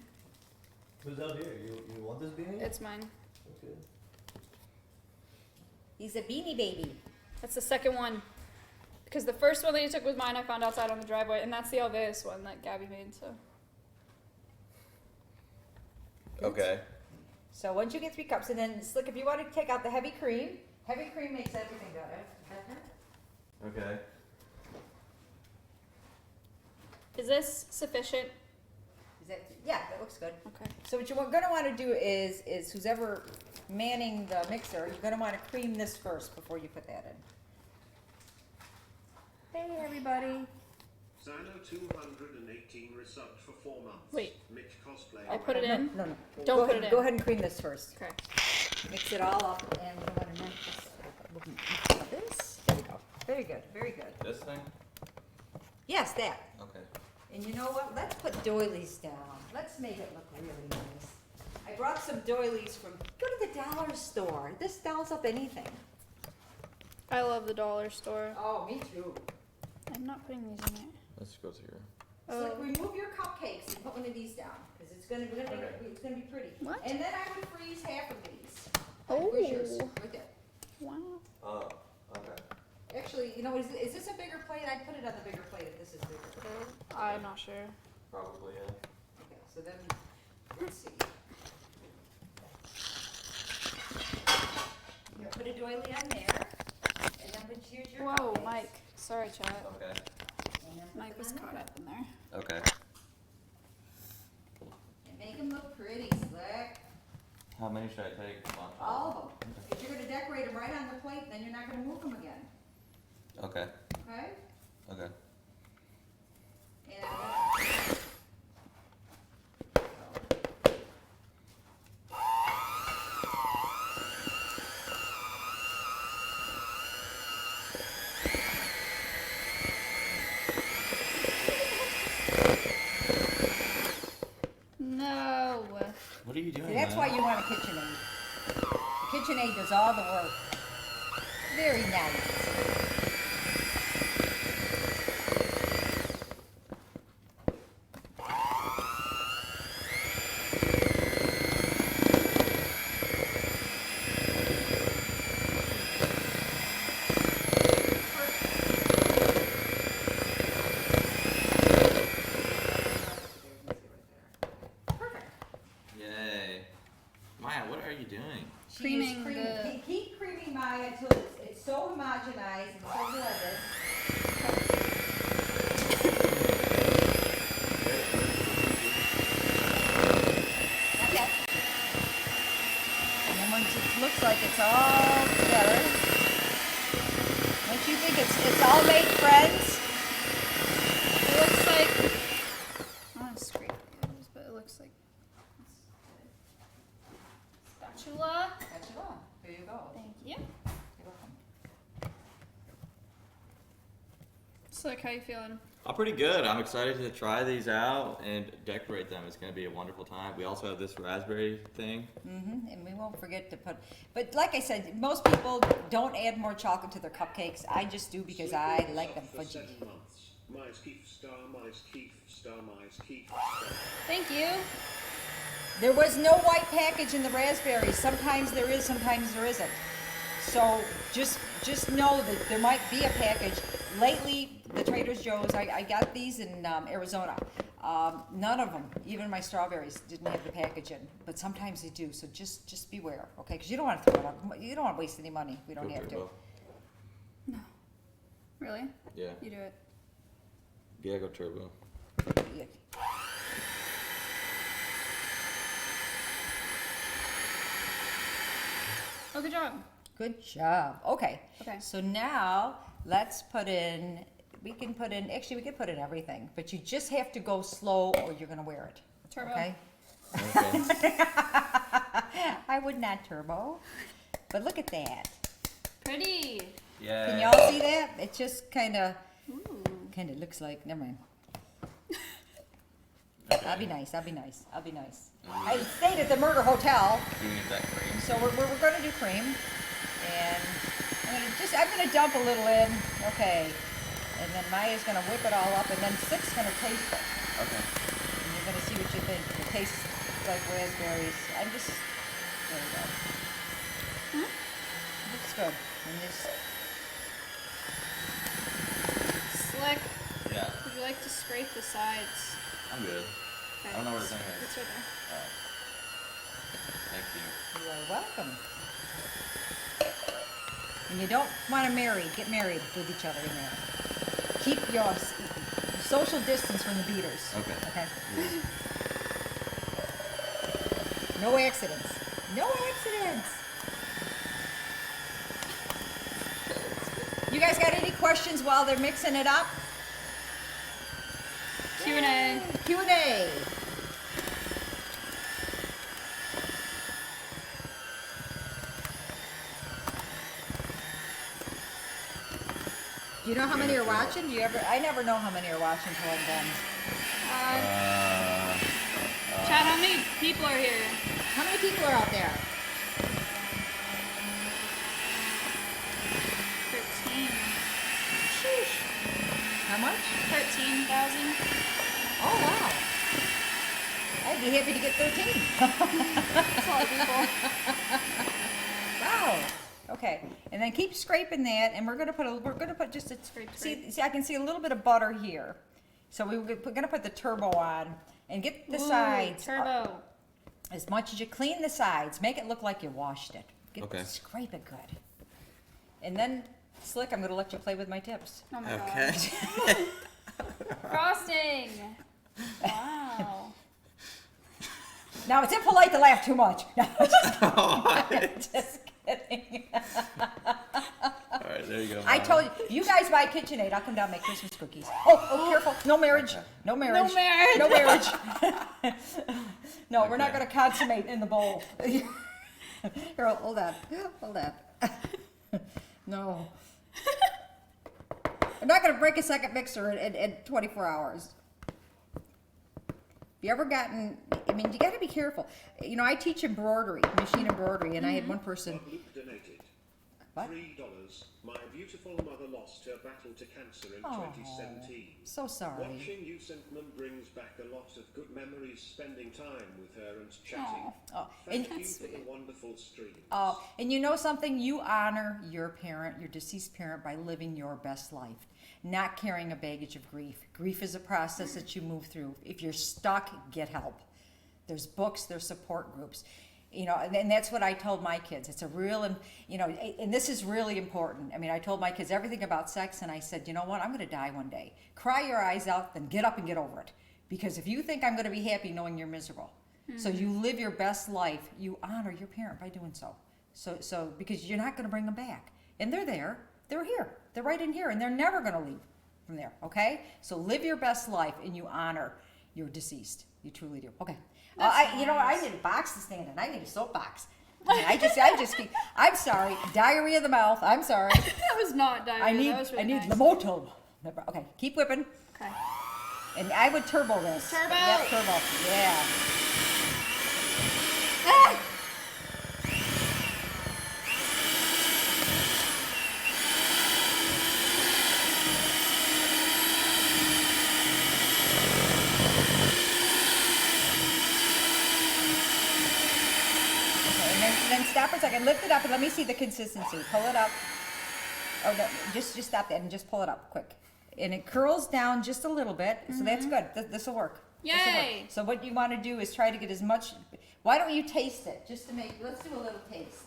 Who's out here? You want this beanie? It's mine. Okay. He's a beanie baby. That's the second one. Because the first one that you took was mine, I found outside on the driveway, and that's the Elvis one that Gabby made, so. Okay. So once you get 3 cups, and then Slick, if you want to take out the heavy cream makes everything better. Okay. Is Is this sufficient? that, yeah, that looks good. Okay. So what you're gonna want to do is who's ever manning the mixer, you're gonna want to cream this first before you put that in. Hey everybody. Zano 218 resubbed for 4 months. Wait. Mitch cosplay. I put it in? No. Don't Go put ahead, it in. Go ahead and cream this first. Okay. Mix it all up, and we're gonna mix this. There we go. Very good. Very good. This thing? Yes, that. Okay. And you know what? Let's put doilies down. Let's make it look really nice. I brought some doilies from, go to the dollar store. This dolls up anything. I love the dollar store. Oh, me too. I'm not putting these in there. Let's go to here. So like, Oh. remove your cupcakes and put one of these down, because it's gonna be, it's gonna be pretty. What? And then I would freeze half of these. Oh. Where's yours? Right there. Wow. Oh, okay. Actually, you know, is this a bigger plate? I'd put it on the bigger plate if this is bigger. I'm not sure. Probably, yeah. Okay, so then, let's see. You put a doily on there, and then here's your Whoa, cupcakes. Mike. Sorry, chat. Okay. And then put Mike them was on caught there. up in there. Okay. And make them look pretty, Slick. How many should I take? All of them. If you're gonna decorate them right on the plate, then you're not gonna move them again, Okay. okay? Okay. And No. What are you doing? see, that's why you want a KitchenAid. KitchenAid does all the work. Very nice. Maya, what are you doing? She Creaming is creaming. the- Keep creaming Maya until it's so homogenized and so blended. Okay. And then once it looks like it's all together, don't you think it's all made friends? It looks like. I want to scrape the edges, but it looks like. Spatula. That's it all. There you go. Thank you. You're welcome. Slick, how you feeling? I'm pretty good. I'm excited to try these out and decorate them. It's going to be a wonderful time. We also have this raspberry thing. And we won't forget to put, but like I said, most people don't add more chocolate to their cupcakes. I just do because I like them For fudgy. 7 months. Mais Keef star, Mais Keef star, Mais Keef star. Thank you. There was no white package in the raspberries. Sometimes there is, sometimes there isn't. So just know that there might be a package. Lately, the Trader Joe's, I got these in Arizona. None of them, even my strawberries, didn't have the package in. But sometimes they do, so just beware, okay? Because you don't want to throw it out. You don't want to waste any money. We don't Go have to. turbo. No. Really? Yeah. You do it. Yeah, go turbo. Yeah. Oh, good job. Good job. Okay. Okay. So now let's put in. We can put in. Actually, we can put in everything, but you just have to go slow, or you're gonna wear it. Turbo. Okay. Okay. I would not turbo, but look at that. Pretty. Yeah. Can y'all see that? It just kind of looks like. Never mind. I'll be nice. I'll be nice. I'll be nice. I stayed at the Murder Hotel. Do we need that cream? So we're going to do cream, and I'm gonna dump a little in, okay, and then Maya's gonna whip it all up, and then Slick's gonna taste it, Okay. and you're gonna see what you think. If it tastes like raspberries. There we go. Looks good. And just Slick. Yeah. Would you like to scrape the sides? I'm good. Okay. I don't know where the thing is. It's right there. Thank you. you are welcome. And you don't want to get married with each other in there. Keep your social distance from the beaters. Okay. Okay. Yeah. No accidents. No accidents. You guys got any questions while they're mixing it up? Q&A. Q&A. Do you know how many are watching? Do you ever? I never know how many are watching till I'm done. Chad, how many people are here? How many people are out there? 13. Sheesh. How much? 13,000. Oh wow. I'd be happy to get 13. That's a lot of people. Wow. Okay, and then keep scraping that, and we're gonna put just a Scrape. see. I can see a little bit of butter here, so we're gonna put the turbo on and get the Ooh, sides turbo. as much as you clean the sides. Make it look like you washed it. Okay. Scrape it good, and then Slick, I'm gonna let you play with my tips. Oh my Okay. god. Frosting. Wow. Now it's impolite to laugh too much. No, just kidding. All right, there you go. I Mom. told you, you guys buy KitchenAid. I'll come down and make Christmas cookies. Oh, careful. No marriage. Okay. No marriage. No marriage. No marriage. No, we're not Okay. going to consummate in the bowl. Here, hold on. Hold on. No. I'm not going to break a second mixer in 24 hours. You ever gotten, I mean, you got to be careful. You know, I teach embroidery, machine embroidery, and I had one person. Luke donated What? $3. My beautiful mother lost her battle to cancer in Oh, 2017. so sorry. Watching you, SIMPMOM, brings back a lot of good memories spending time with her and chatting. Oh, and Thank you for the wonderful stream. And you know something? You honor your parent, your deceased parent, by living your best life, not carrying a baggage of grief. Grief is a process that you move through. If you're stuck, get help. There's books, there's support groups. You know, and that's what I told my kids. It's a real, you know, and this is really important. I mean, I told my kids everything about sex, and I said, you know what, I'm going to die one day. Cry your eyes out, then get up and get over it. Because if you think I'm going to be happy knowing you're miserable, so you live your best life, you honor your parent by doing so. So because you're not going to bring them back. And they're there. They're here. They're right in here, and they're never going to leave from there, okay? So live your best life, and you honor your deceased. You truly do. Okay. You know what? I need a box to stand in. I need a soapbox. I just keep. I'm sorry. Diarrhea of the mouth. I'm sorry. That was not diarrhea. I need Lamotil. Okay, keep whipping. Okay. And I would turbo this. Turbo. Yep, turbo. Yeah. Ah! And then stop for a second. Lift it up and let me see the consistency. Pull it up. Oh no, just stop that and just pull it up quick. And it curls down just a little bit, so that's good. This will work. Yay! So what you want to do is try to get as much. Why don't you taste it just to make? Let's do a little taste.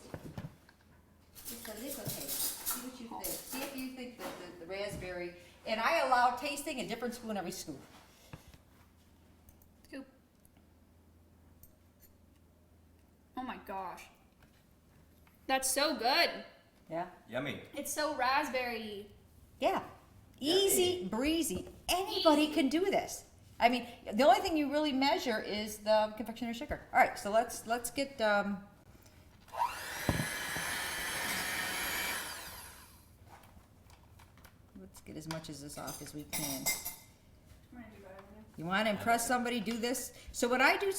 Just a little taste. See what you think. See if you think that the raspberry. And I allow tasting a different spoon every scoop. Scoop. Oh my gosh. That's so good. Yeah. Yummy. It's so raspberry. Yeah. Easy breezy. Anybody can do this. I mean, the only thing you really measure is the confectioner's sugar. All right, so let's get let's get as much of this off as we can. You want to impress somebody? Do this. So what I do,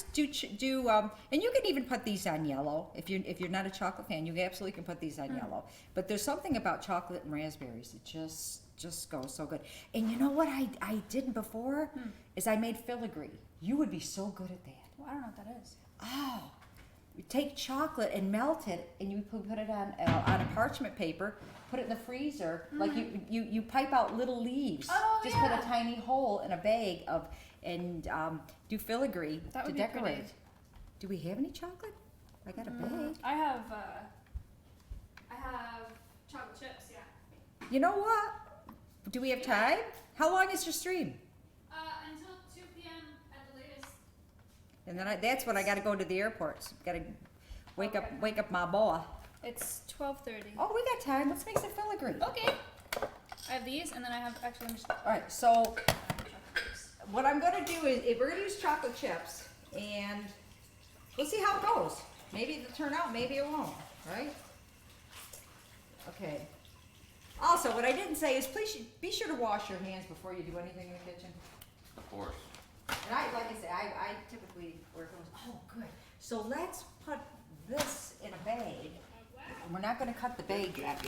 and you can even put these on yellow if you're not a chocolate fan. You absolutely can put these on yellow. But there's something about chocolate and raspberries that just goes so good. And you know what I did before is I made filigree. You would be so good at that. Well, I don't know what that is. Oh, you take chocolate and melt it, and you put it on a parchment paper. Put it in the freezer. Like you pipe out little leaves. Oh, Just yeah. put a tiny hole in a bag and do filigree That to would be decorate. pretty. Do we have any chocolate? I got a bag. I have chocolate chips, yeah. You know what? Do we have time? How long is your stream? Until 2 p.m. at the latest. And then that's when I got to go to the airport. So got to wake up my boy. It's 12:30. Oh, we got time. Let's make some filigree. Okay. I have these, and then I have actually. All right. So what I'm going to do is we're going to use chocolate chips, and we'll see how it goes. Maybe it'll turn out. Maybe it won't. Right? Okay. Also, what I didn't say is please be sure to wash your hands before you do anything in the kitchen. Of course. And like I said, I typically work on. Oh, good. So let's put this in a bag. And we're not going to cut the bag yet.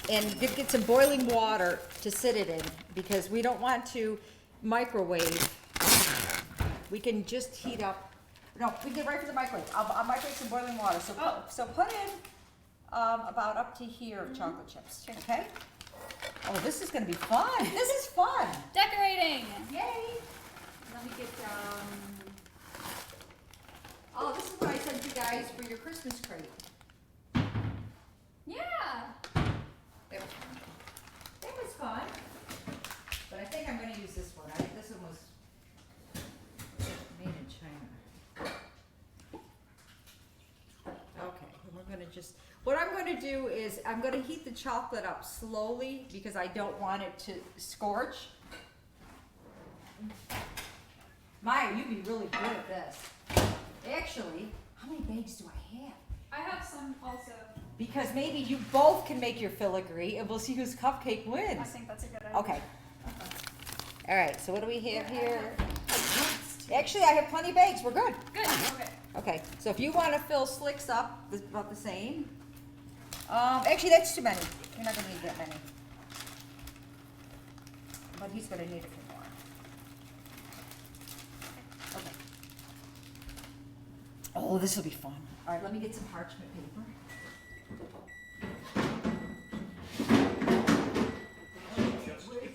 And get some boiling water to sit it in because we don't want to microwave. We can just heat up. No, we can get right for the microwave. I'll microwave some boiling water. So put in about up to here of chocolate chips. Okay? Oh, this is going to be fun. This is fun. Decorating. Yay! Let me get oh, this is what I sent you guys for your Christmas crate. Yeah. That was fun. But I think I'm going to use this one. This one was made in China. Okay, we're going to just. What I'm going to do is I'm going to heat the chocolate up slowly because I don't want it to scorch. Maya, you'd be really good at this. Actually, how many bags do I have? I have some also. Because maybe you both can make your filigree and we'll see whose cupcake I wins. think that's a good idea. Okay. All right, so what do we have here? Actually, I have plenty of bags. We're good. Good. Okay. Okay, so if you want to fill Slicks up, about the same. Actually, that's too many. You're not going to need that many. But he's going to need a few more. Okay. Oh, this will be fun. All right, let me get some parchment paper.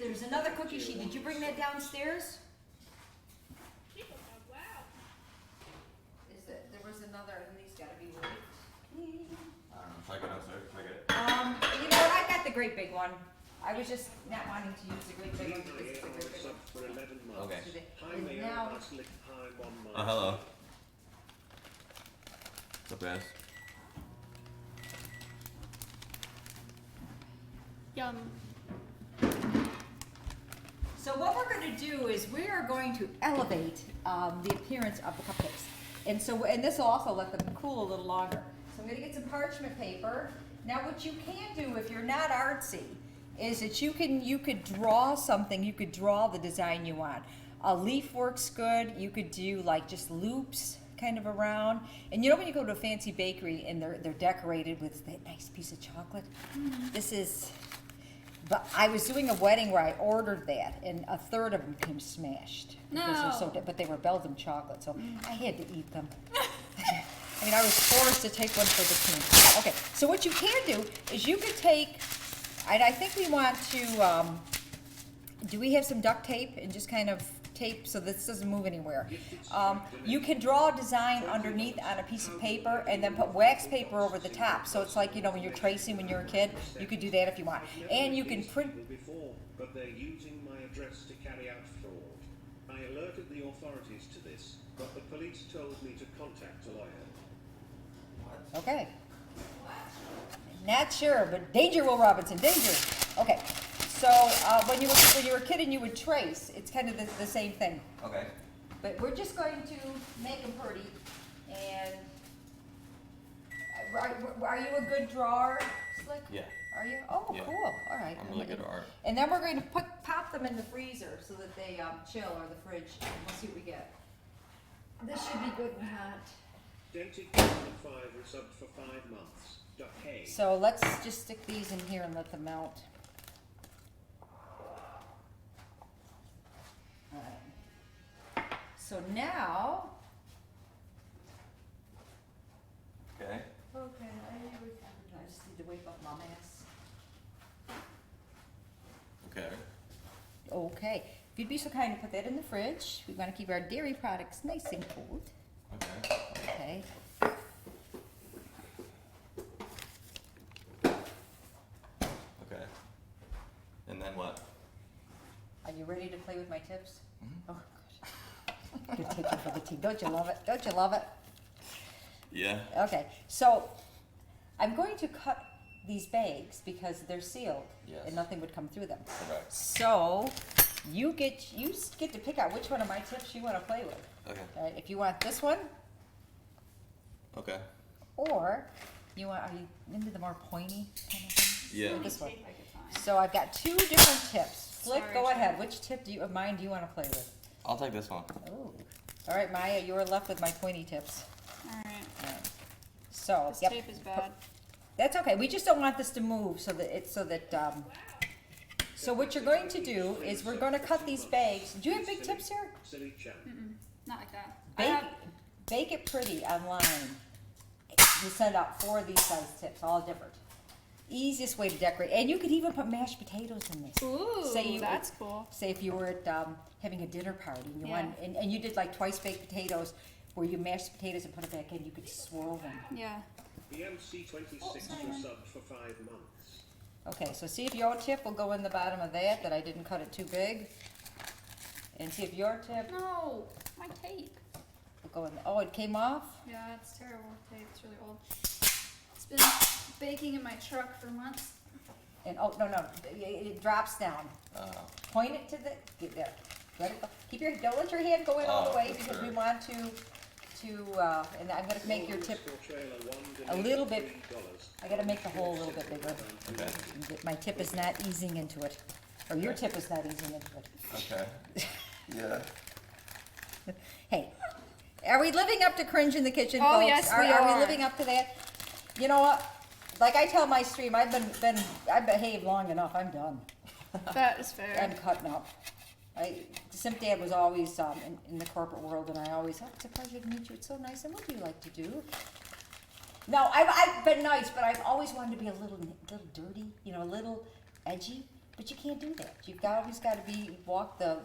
There's another cookie sheet. Did you bring that downstairs? Wow. There was another in these guys. great big one. I was just not wanting to use the great big one because it's a great big one. For 11 months. Okay. Hi, And Mayor. now- Nice lick time on my. Hello. What's up, guys? Yum. So what we're going to do is we are going to elevate the appearance of the cupcakes. And this will also let them cool a little longer. So I'm going to get some parchment paper. Now what you can do if you're not artsy is that you could draw something. You could draw the design you want. A leaf works good. You could do like just loops kind of around. And you know when you go to a fancy bakery and they're decorated with that nice piece of chocolate? This is... But I was doing a wedding where I ordered that, and a third of them came smashed. Because they're so, but they were Belgian chocolate, so I had to eat them. I mean, I was forced to take one for the team. Okay, so what you can do is you could take, and I think we want to, do we have some duct tape and just kind of tape so this doesn't move anywhere? You can draw a design underneath on a piece of paper and then put wax paper over the top. So it's like, you know, when you're tracing when you're a kid, you could do that if you want. And you can print. Before, but they're using my address to carry out fraud. I alerted the authorities to this, but the police told me to contact a lawyer. Okay. Not sure, but danger, Will Robinson, danger. Okay. So when you were a kid and you would trace, it's kind of the same thing. Okay. But we're just going to make them pretty. And are you a good drawer, Slick? Yeah. Are you? Oh, Yeah. cool. All right. I'm really good at art. And then we're going to pop them in the freezer so that they chill, or the fridge. We'll see what we get. This should be good and hot. Dented 5 resubbed for 5 months. Duck hay. So let's just stick these in here and let them melt. Alright. So now. Okay. Okay, I just need to wake up Mom ass. Okay. Okay. If you'd be so kind to put that in the fridge, we want to keep our dairy products nice and cold. Okay. Okay. Okay. And then what? Are you ready to play with my tips? Oh, good. Good take it for the team. Don't you love it? Don't you love it? Yeah. Okay. So I'm going to cut these bags because they're sealed Yes. and nothing would come through them. Correct. So you get to pick out which one of my tips you want to play with. Okay. All right. If you want this one, Okay. or you want, are you into the more pointy kind of thing? Yeah. Or this one. Tape I could find. So I've got 2 different tips. Flick, Sorry, go Jen. ahead. Which tip of mine do you want to play with? I'll take this one. Oh. All right, Maya, you are left with my pointy tips. Alright. All right. So, This yep. tape is bad. That's okay. We just don't want this to move so that so what you're going to do is we're going to cut these bags. Do you have big tips here? Silly chap. Not like that. I have, Bake it pretty online. We send out 4 of these size tips, all different. Easiest way to decorate. And you could even put mashed potatoes in this. ooh, that's cool. Say if you were at having a dinner party and you Yeah. want, and you did like twice baked potatoes where you mashed the potatoes and put it back in, you could swirl them. Yeah. The MC26 resubbed for 5 months. Okay, so see if your tip will go in the bottom of that I didn't cut it too big. And see if your tip No, my tape. will go in, oh, it came off? Yeah, it's terrible tape. It's really old. It's been baking in my truck for months. And, oh, no, it drops down. Point it to the, get there. Let it go. Keep your, don't let your hand go in all the way because we want to, and I'm gonna make your tip a little bit, I gotta make the hole a little bit bigger. Okay. My tip is not easing into it, or your tip is not easing into it. Okay. Yeah. Hey, are we living up to cringe in the kitchen, Oh, folks? yes, Are we we are. living up to that? You know what? Like I tell my stream, I've behaved long enough. I'm done. That is fair. I'm cutting up. Simp Dad was always in the corporate world, and I always, oh, it's a pleasure to meet you. It's so nice. And what do you like to do? No, I've been nice, but I've always wanted to be a little dirty, you know, a little edgy. But you can't do that. You've always got to walk the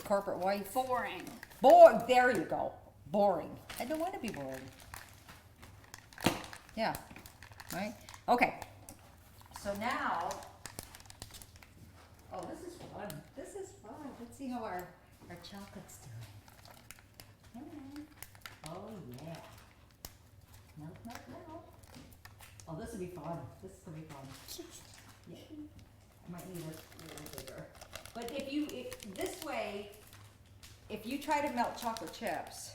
corporate wife. Boring. There you go. Boring. I don't want to be boring. Yeah. Right? Okay. So now, oh, this is fun. This is fun. Let's see how our chocolate's doing. Come on. Oh, yeah. Melt, melt, melt. Oh, this will be fun. This is gonna be fun. Yeah. I might need a little bigger. But this way, if you try to melt chocolate chips,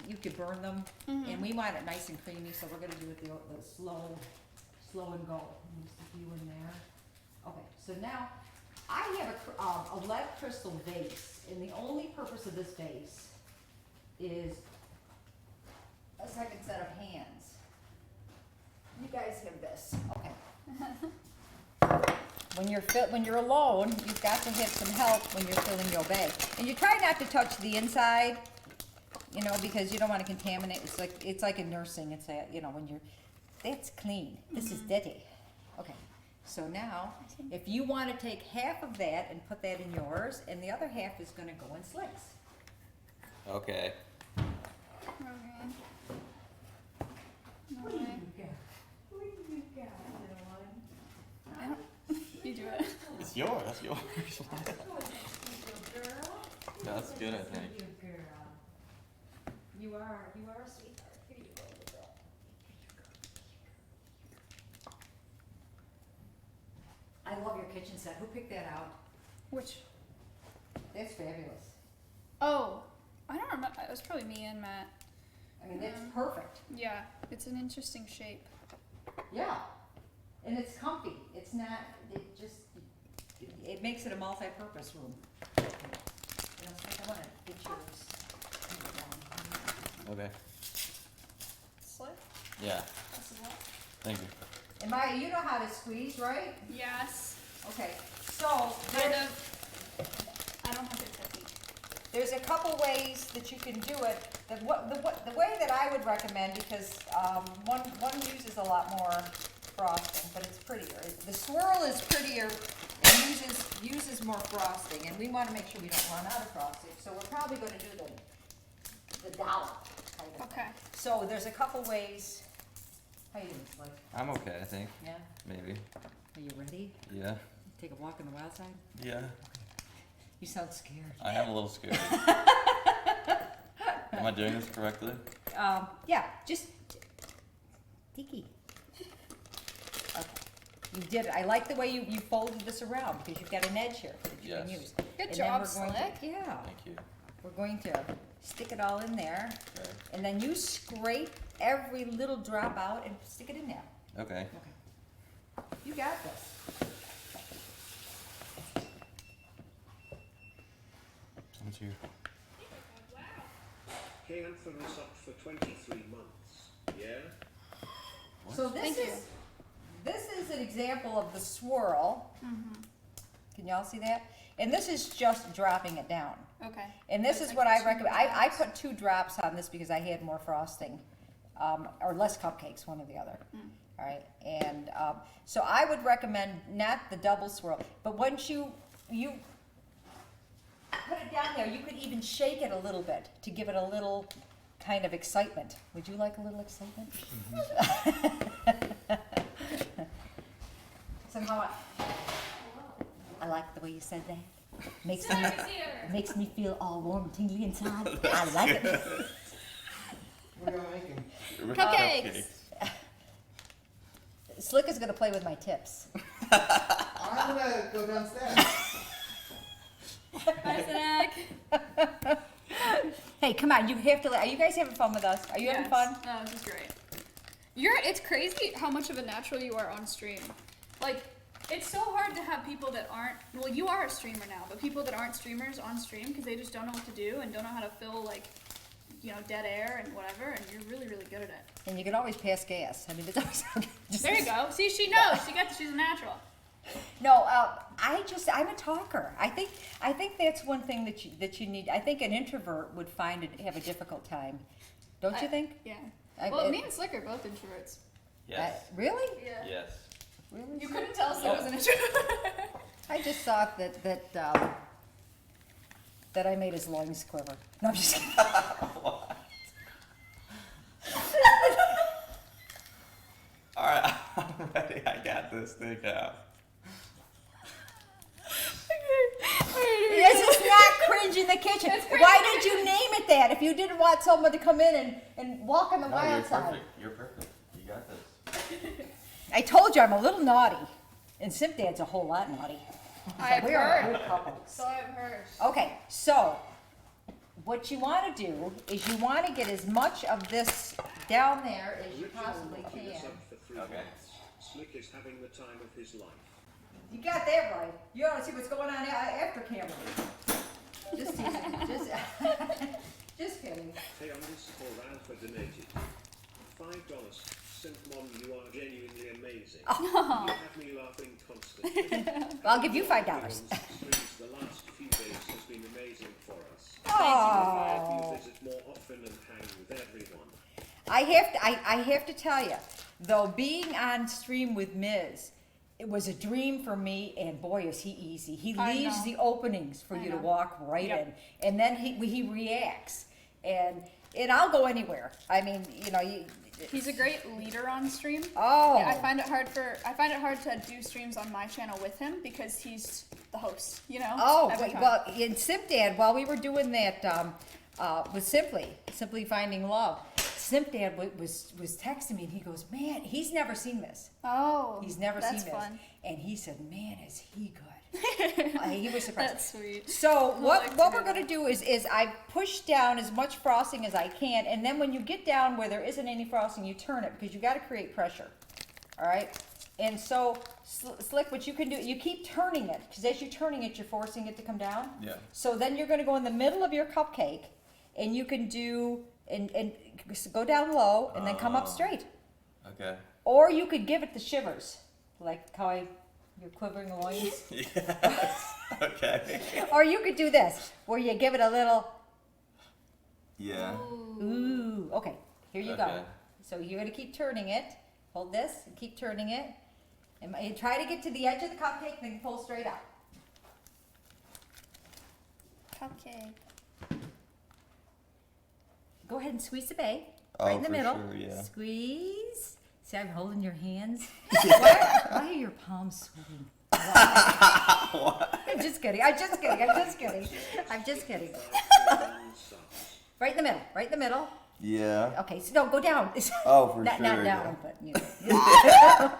you could burn them, and we want it nice and creamy, so we're gonna do it the slow and go. Just a few in there. Okay, so now I have a lead crystal vase, and the only purpose of this vase is a second set of hands. You guys have this, okay. When you're alone, you've got to have some help when you're filling your bag, and you try not to touch the inside, you know, because you don't want to contaminate. It's like in nursing. It's when you're, that's clean. This is dirty. Okay, so now if you want to take half of that and put that in yours, and the other half is going to go in Slick's. Okay. What do you got? What do you got, little one? I don't. You do it. It's yours. That's yours. That's good, I think. You are a sweetheart. Here you go, little girl. I love your kitchen set. Who picked that out? Which? That's fabulous. Oh, I don't remember. It was probably me and Matt. I mean, that's perfect. Yeah, it's an interesting shape. Yeah, and it's comfy. It's not. It makes it a multi-purpose room. You know, I want to get yours. Okay. Slick? Yeah. This is what? Thank you. And Maya, you know how to squeeze, right? Yes. Okay, so Kind of. I don't have a technique. there's a couple ways that you can do it. The way that I would recommend, because one uses a lot more frosting, but it's prettier. The swirl is prettier and uses more frosting, and we want to make sure we don't run out of frosting. So we're probably going to do the dollop kind of. Okay. So there's a couple ways. How you doing, Slick? I'm okay, I think. Yeah. Maybe. Are you ready? Yeah. Take a walk on the wild side. Yeah. You sound scared. I am a little scared. Am I doing this correctly? Yeah, just tiki. Okay, you did it. I like the way you folded this around because you've got an edge here that you can Yes. use. Good And job, then we're going Slick. yeah, Thank you. we're going to stick it all in there, Okay. and then you scrape every little drop out and stick it in there. Okay. Okay. You got this. Someone's here. Keantha is up for 23 months, yeah? So this is an example of the swirl. Can y'all see that? And this is just dropping it down. Okay. And this is what I recommend. I put 2 drops on this because I had more frosting, or less cupcakes, one or the other. All right, and so I would recommend not the double swirl, but once you put it down there, you could even shake it a little bit to give it a little kind of excitement. Would you like a little excitement? Somehow I like the way you said that. Makes me feel all warm and tingly inside. I like it. What are you making? Cupcakes. Slick is gonna play with my tips. I'm gonna go downstairs. Bye, Zach. Hey, come on, you have to. Are you guys having fun with us? Are you having fun? No, this is great. It's crazy how much of a natural you are on stream. Like, it's so hard to have people that aren't, well, you are a streamer now, but people that aren't streamers on stream because they just don't know what to do and don't know how to fill, like, dead air and whatever, and you're really, really good at it. And you can always pass gas. I mean, it's always just. There you go. See, she knows. She's a natural. No, I'm a talker. I think that's one thing that you need. I think an introvert would have a difficult time. Don't you think? Yeah. Well, me and Slick are both introverts. Yes. Really? Yeah. Yes. Really? You couldn't tell Slick was an introvert. I just thought that I made his lungs quiver. No, I'm just kidding. All right, I'm ready. I this thing out. This is not cringe in the kitchen. Why did you name it that if you didn't want someone to come in and walk on the No, wild you're side? perfect. You're perfect. You got this. I told you I'm a little naughty. And Simp Dad's a whole lot naughty. I've We are a heard. good couple. So I've heard. Okay, so what you want to do is you want to get as much of this down there as you Original possibly knocking us can. up for 3 Okay. months. Slick is having the time of his life. You got that right. You ought to see what's going on after camera. Just teasing. Just kidding. Theonis or Alpha donated. $5. SIMPMOM, you are genuinely amazing. You have me laughing constantly. I'll give you $5. Everyone's streams the last few days has been amazing for us. Oh. You visit more often and hang with everyone. I have to tell you, though, being on stream with Miz, it was a dream for me, and boy, is he easy. He I leaves know. the openings for you to walk right Yep. in, and then he reacts, and I'll go anywhere. I mean, He's a great leader on stream. Oh. Yeah, I find it hard to do streams on my channel with him because he's the host, you know? Oh, every time. well, in Simp Dad, while we were doing that with Simply Finding Love, Simp Dad was texting me, and he goes, man, he's never seen this. Oh, He's never that's seen this. fun. And he said, man, is he good. He was surprised. That's sweet. So like to what do we're going to that. do is I push down as much frosting as I can, and then when you get down where there isn't any frosting, you turn it, because you got to create pressure. All right? And so, Slick, what you can do, you keep turning it, because as you're turning it, you're forcing it to come down. Yeah. So then you're going to go in the middle of your cupcake, and you can do, and go down low, and then come up straight. Okay. Or you could give it the shivers, like how you're quivering loins. Yes. Okay. Or you could do this, where you give it a little, Yeah. ooh, okay, here you go. Okay. So you're gonna keep turning it, hold this, and keep turning it, and try to get to the edge of the cupcake, then pull straight up. Cupcake. Go ahead and squeeze the bag, Oh, right in the for middle. sure, yeah. Squeeze. See, I'm holding your hands. Why are your palms sweating? I'm just kidding. I'm just kidding. Right in the middle. Right in the middle. Yeah. Okay. So no, go down. Oh, for not sure. down, yeah.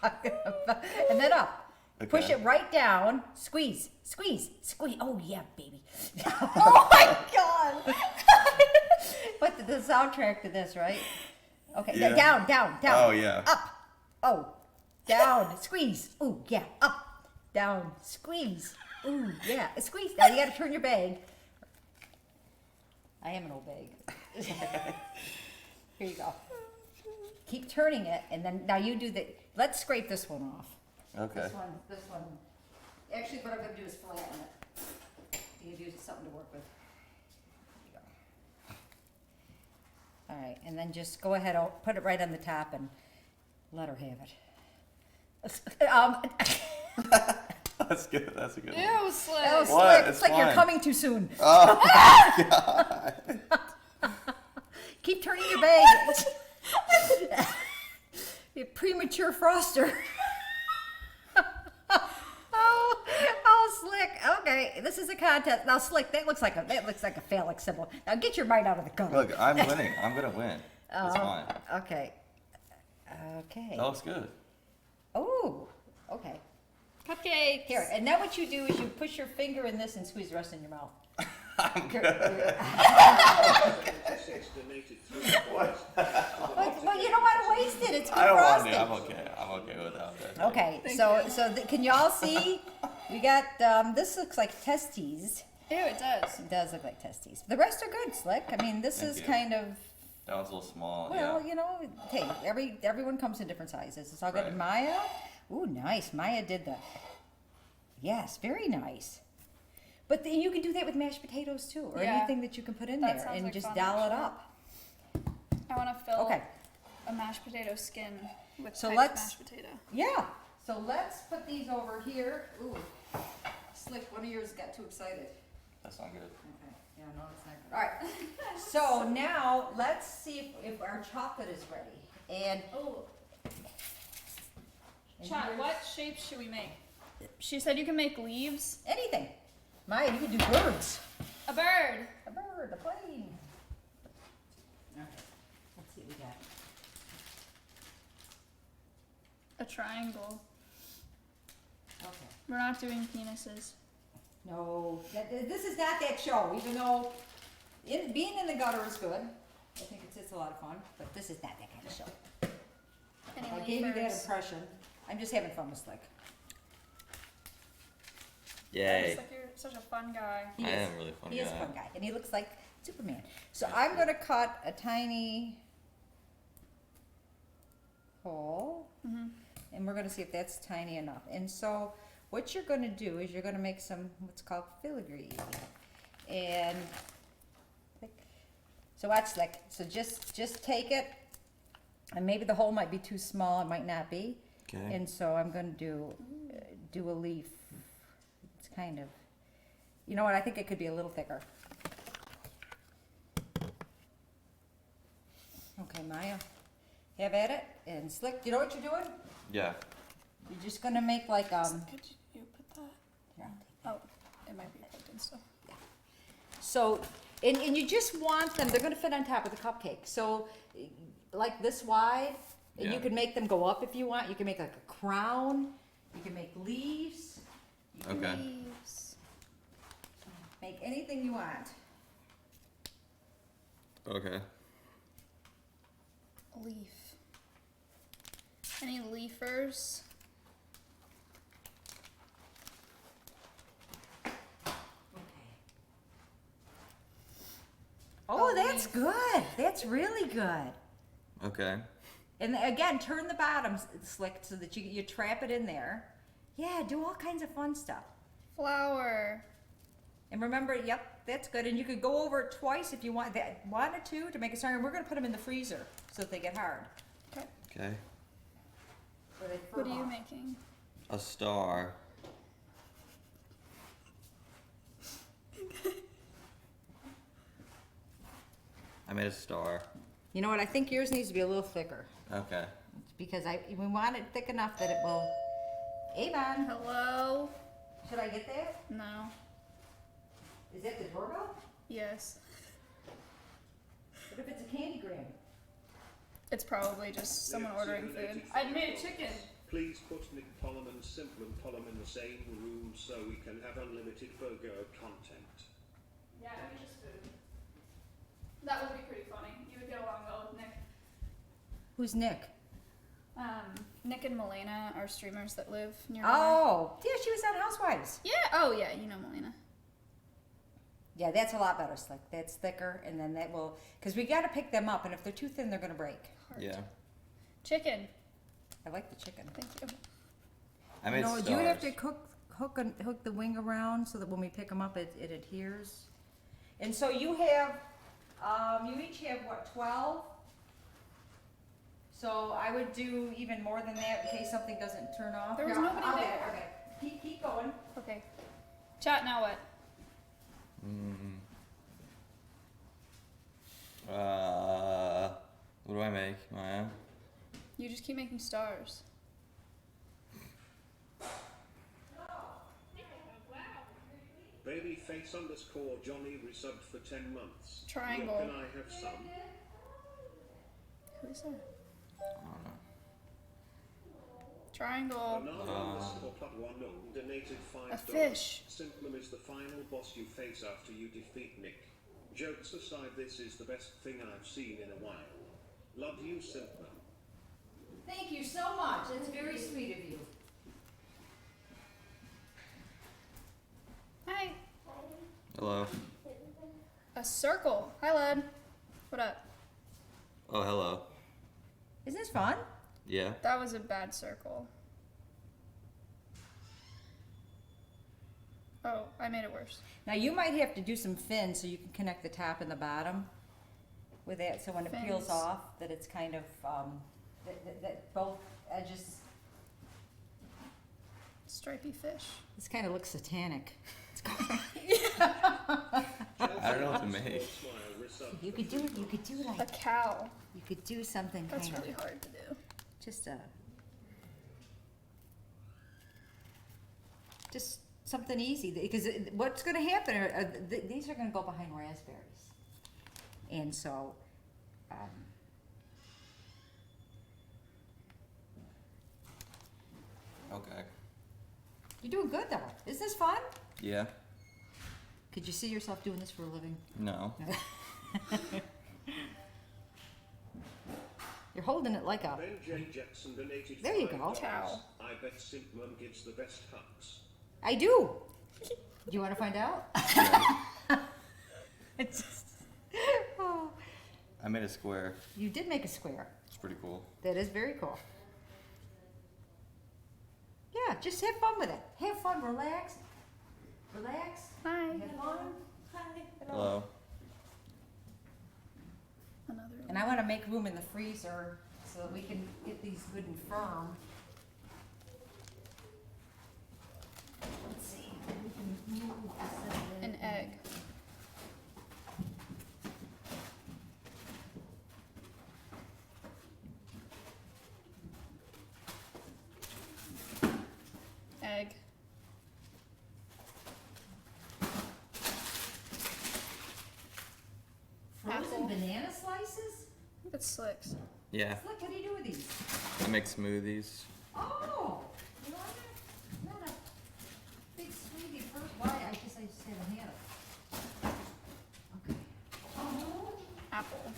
but and then up. Okay. Push it right down. Squeeze. Oh yeah, baby. Oh my God. But the soundtrack to this, right? Okay. Yeah. Down. Oh, yeah. Up. Oh. Down. Squeeze. Ooh, yeah. Up. Down. Squeeze. Ooh, yeah. Squeeze. Now you gotta turn your bag. I am an old bag. Here you go. Keep turning it, and then now you do the. Let's scrape this one off. Okay. This one. Actually, what I'm gonna do is flatten it. You can use something to work with. There you go. All right, and then just go ahead, put it right on the top, and let her have it. That's good. That's a good one. Ew, Slick. That was What? slick. It's It's like you're fine. coming too soon. Oh, Keep turning your bag. You premature froster. Oh, Slick. Okay, this is a contest. Now, Slick, that looks like a phallic symbol. Now get your mind out of the gutter. look, I'm winning. I'm gonna win. It's fine. Okay. Okay. That looks good. Oh, okay. Cupcakes. Here, and now what you do is you push your finger in this and squeeze the rest in your mouth. Six donated Well, you don't want to waste it. It's good I don't want frosting. to. I'm okay. I'm okay without that. Okay, can you all see? We got this looks like testes. Ew, it does. It does look like testes. The rest are good, Slick. I mean, this Thank is you. kind of That one's a little small. well, yeah. you know. Hey, everyone comes in different sizes. It's all good. Right. Maya, ooh, nice. Maya did the. Yes, very nice. But then you can do that with mashed potatoes too, or Yeah. anything that you can put in That there, sounds and like just fun, doll it actually. up. I want to fill Okay. a mashed potato skin with So piped let's- mashed potato. Yeah. So let's put these over here. Ooh, Slick, one of yours got too excited. That's not good. Okay. Yeah, no, it's not good. All right. So now let's see if our chocolate is ready. And Oh, And Chat, here's- what shapes should we make? She said you can make leaves. Anything. Maya, you can do birds. A bird. A bird, a plane. Okay, let's see what we got. A triangle. Okay. We're not doing penises. No, this is not that show, even though being in the gutter is good. I think it's a lot of fun, but this is not that kind of show. Any I gave you that leafers? impression. I'm just having fun with Slick. Yay. It's like you're such a fun guy. I am a really fun He guy. is a fun guy, and he looks like Superman. So I'm gonna cut a tiny hole, and we're gonna see if that's tiny enough. And so what you're gonna do is you're gonna make some what's called filigree, and so watch Slick. So just take it, and maybe the hole might be too small. It might not be. Okay. And so I'm gonna do a leaf. It's kind of, you know what? I think it could be a little thicker. Okay, Maya, have at it. And Slick, you know what you're doing? Yeah. You're just gonna make like Could you put that? here. Oh, it might be plugged in still. So, and you just want them. They're gonna fit on top of the cupcake. So, like this wide, and you Yeah. can make them go up if you want. You can make like a crown. You can make leaves. You can Okay. Leaves. make anything you want. Okay. Leaf. Any leafers? Oh, A that's leaf. good. That's really good. Okay. And again, turn the bottom Slick so that you trap it in there. Yeah, do all kinds of fun stuff. Flower. And remember, yep, that's good. And you could go over it twice if you wanted to make it stronger. We're gonna put them in the freezer so that they get hard. Okay. Okay. So they What are firm you up. making? A star. I made a star. You know what? I think yours needs to be a little thicker Okay. because we want it thick enough that it will. Avon, Hello? should I get that? No. Is that the doorbell? Yes. What if it's a candy gram? It's probably just someone ordering food. I made a chicken. Please put Nick Pollum and SIMPMOM in the same room so we can have unlimited BOGO content. Yeah, I mean just food. That would be pretty funny. You would get along well with Nick. Who's Nick? Nick and Melena are streamers that live near. Oh, yeah, she was on Housewives. Yeah. Oh yeah, you know Melena. Yeah, that's a lot better, Slick. That's thicker, and then that will, because we got to pick them up, and if they're too thin, they're gonna break. Heart. Yeah. Chicken. I like the chicken. Thank you. I made No, stars. you have to hook the wing around so that when we pick them up, it adheres. And so you have, you each have what, 12? So I would do even more than that in case something doesn't turn off. There was Here, nobody I'll get there. it, okay. Keep going. Okay. Chat now. What? What do I make, Maya? You just keep making stars. Babyface_Johnny resubbed for 10 months. Triangle. What can I have some? Who is that? I don't know. Triangle. Banana_Put1 donated $5. A fish. SIMPMOM is the final boss you face after you defeat Nick. Jokes aside, this is the best thing I've seen in a while. Love you, SIMPMOM. Thank you so much. It's very sweet of you. Hi. Hello. A circle. Hi, Led. What up? Oh, hello. Isn't this fun? Yeah. That was a bad circle. Oh, I made it worse. Now you might have to do some fins so you can connect the top and the bottom with that, so when it peels Fins. off, that it's kind of, that both edges, Stripy fish. this kind of looks satanic. I don't know what to make. You could do A like, cow. you could do something That's kind really of, hard to do. just just something easy, because what's gonna happen are, these are gonna go behind raspberries. And so, Okay. you're doing good though. Isn't this fun? Yeah. Could you see yourself doing this for a living? No. You're holding it like a, Ben J. Jackson donated There you go. $5. Ciao. I bet SIMPMOM gives the best hugs. I do. Do you wanna find out? It's just, oh, I made a square. you did make a square. It's pretty cool. That is very cool. Yeah, just have fun with it. Have fun, relax. Relax. Hi. Have fun. Hello. Another And I want to make room in the freezer so that we can get these good and firm. Let's see. We can move this in. an egg. Egg. Frozen Apple. banana slices? That's slicks. Yeah. Look, what do you do with these? I make smoothies. Oh! You know, I'm not a big smoothie first. Why? I just haven't had it. Okay. Oh. Apple.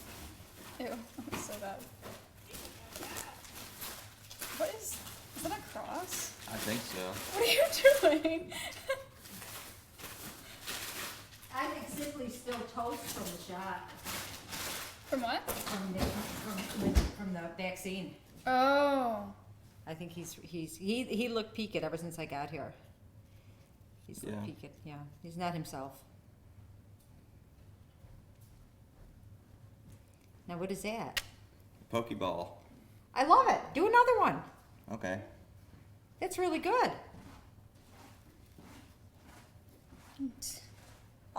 Ew, that's so bad. What is that a cross? I think so. What are you doing? I think Simply still toast from the shot, From what? from the vaccine. Oh. I think he looked peaked ever since I got here. He's looked Yeah. peaked, yeah. He's not himself. Now what is that? Pokeball. I love it. Do another one. Okay. That's really good.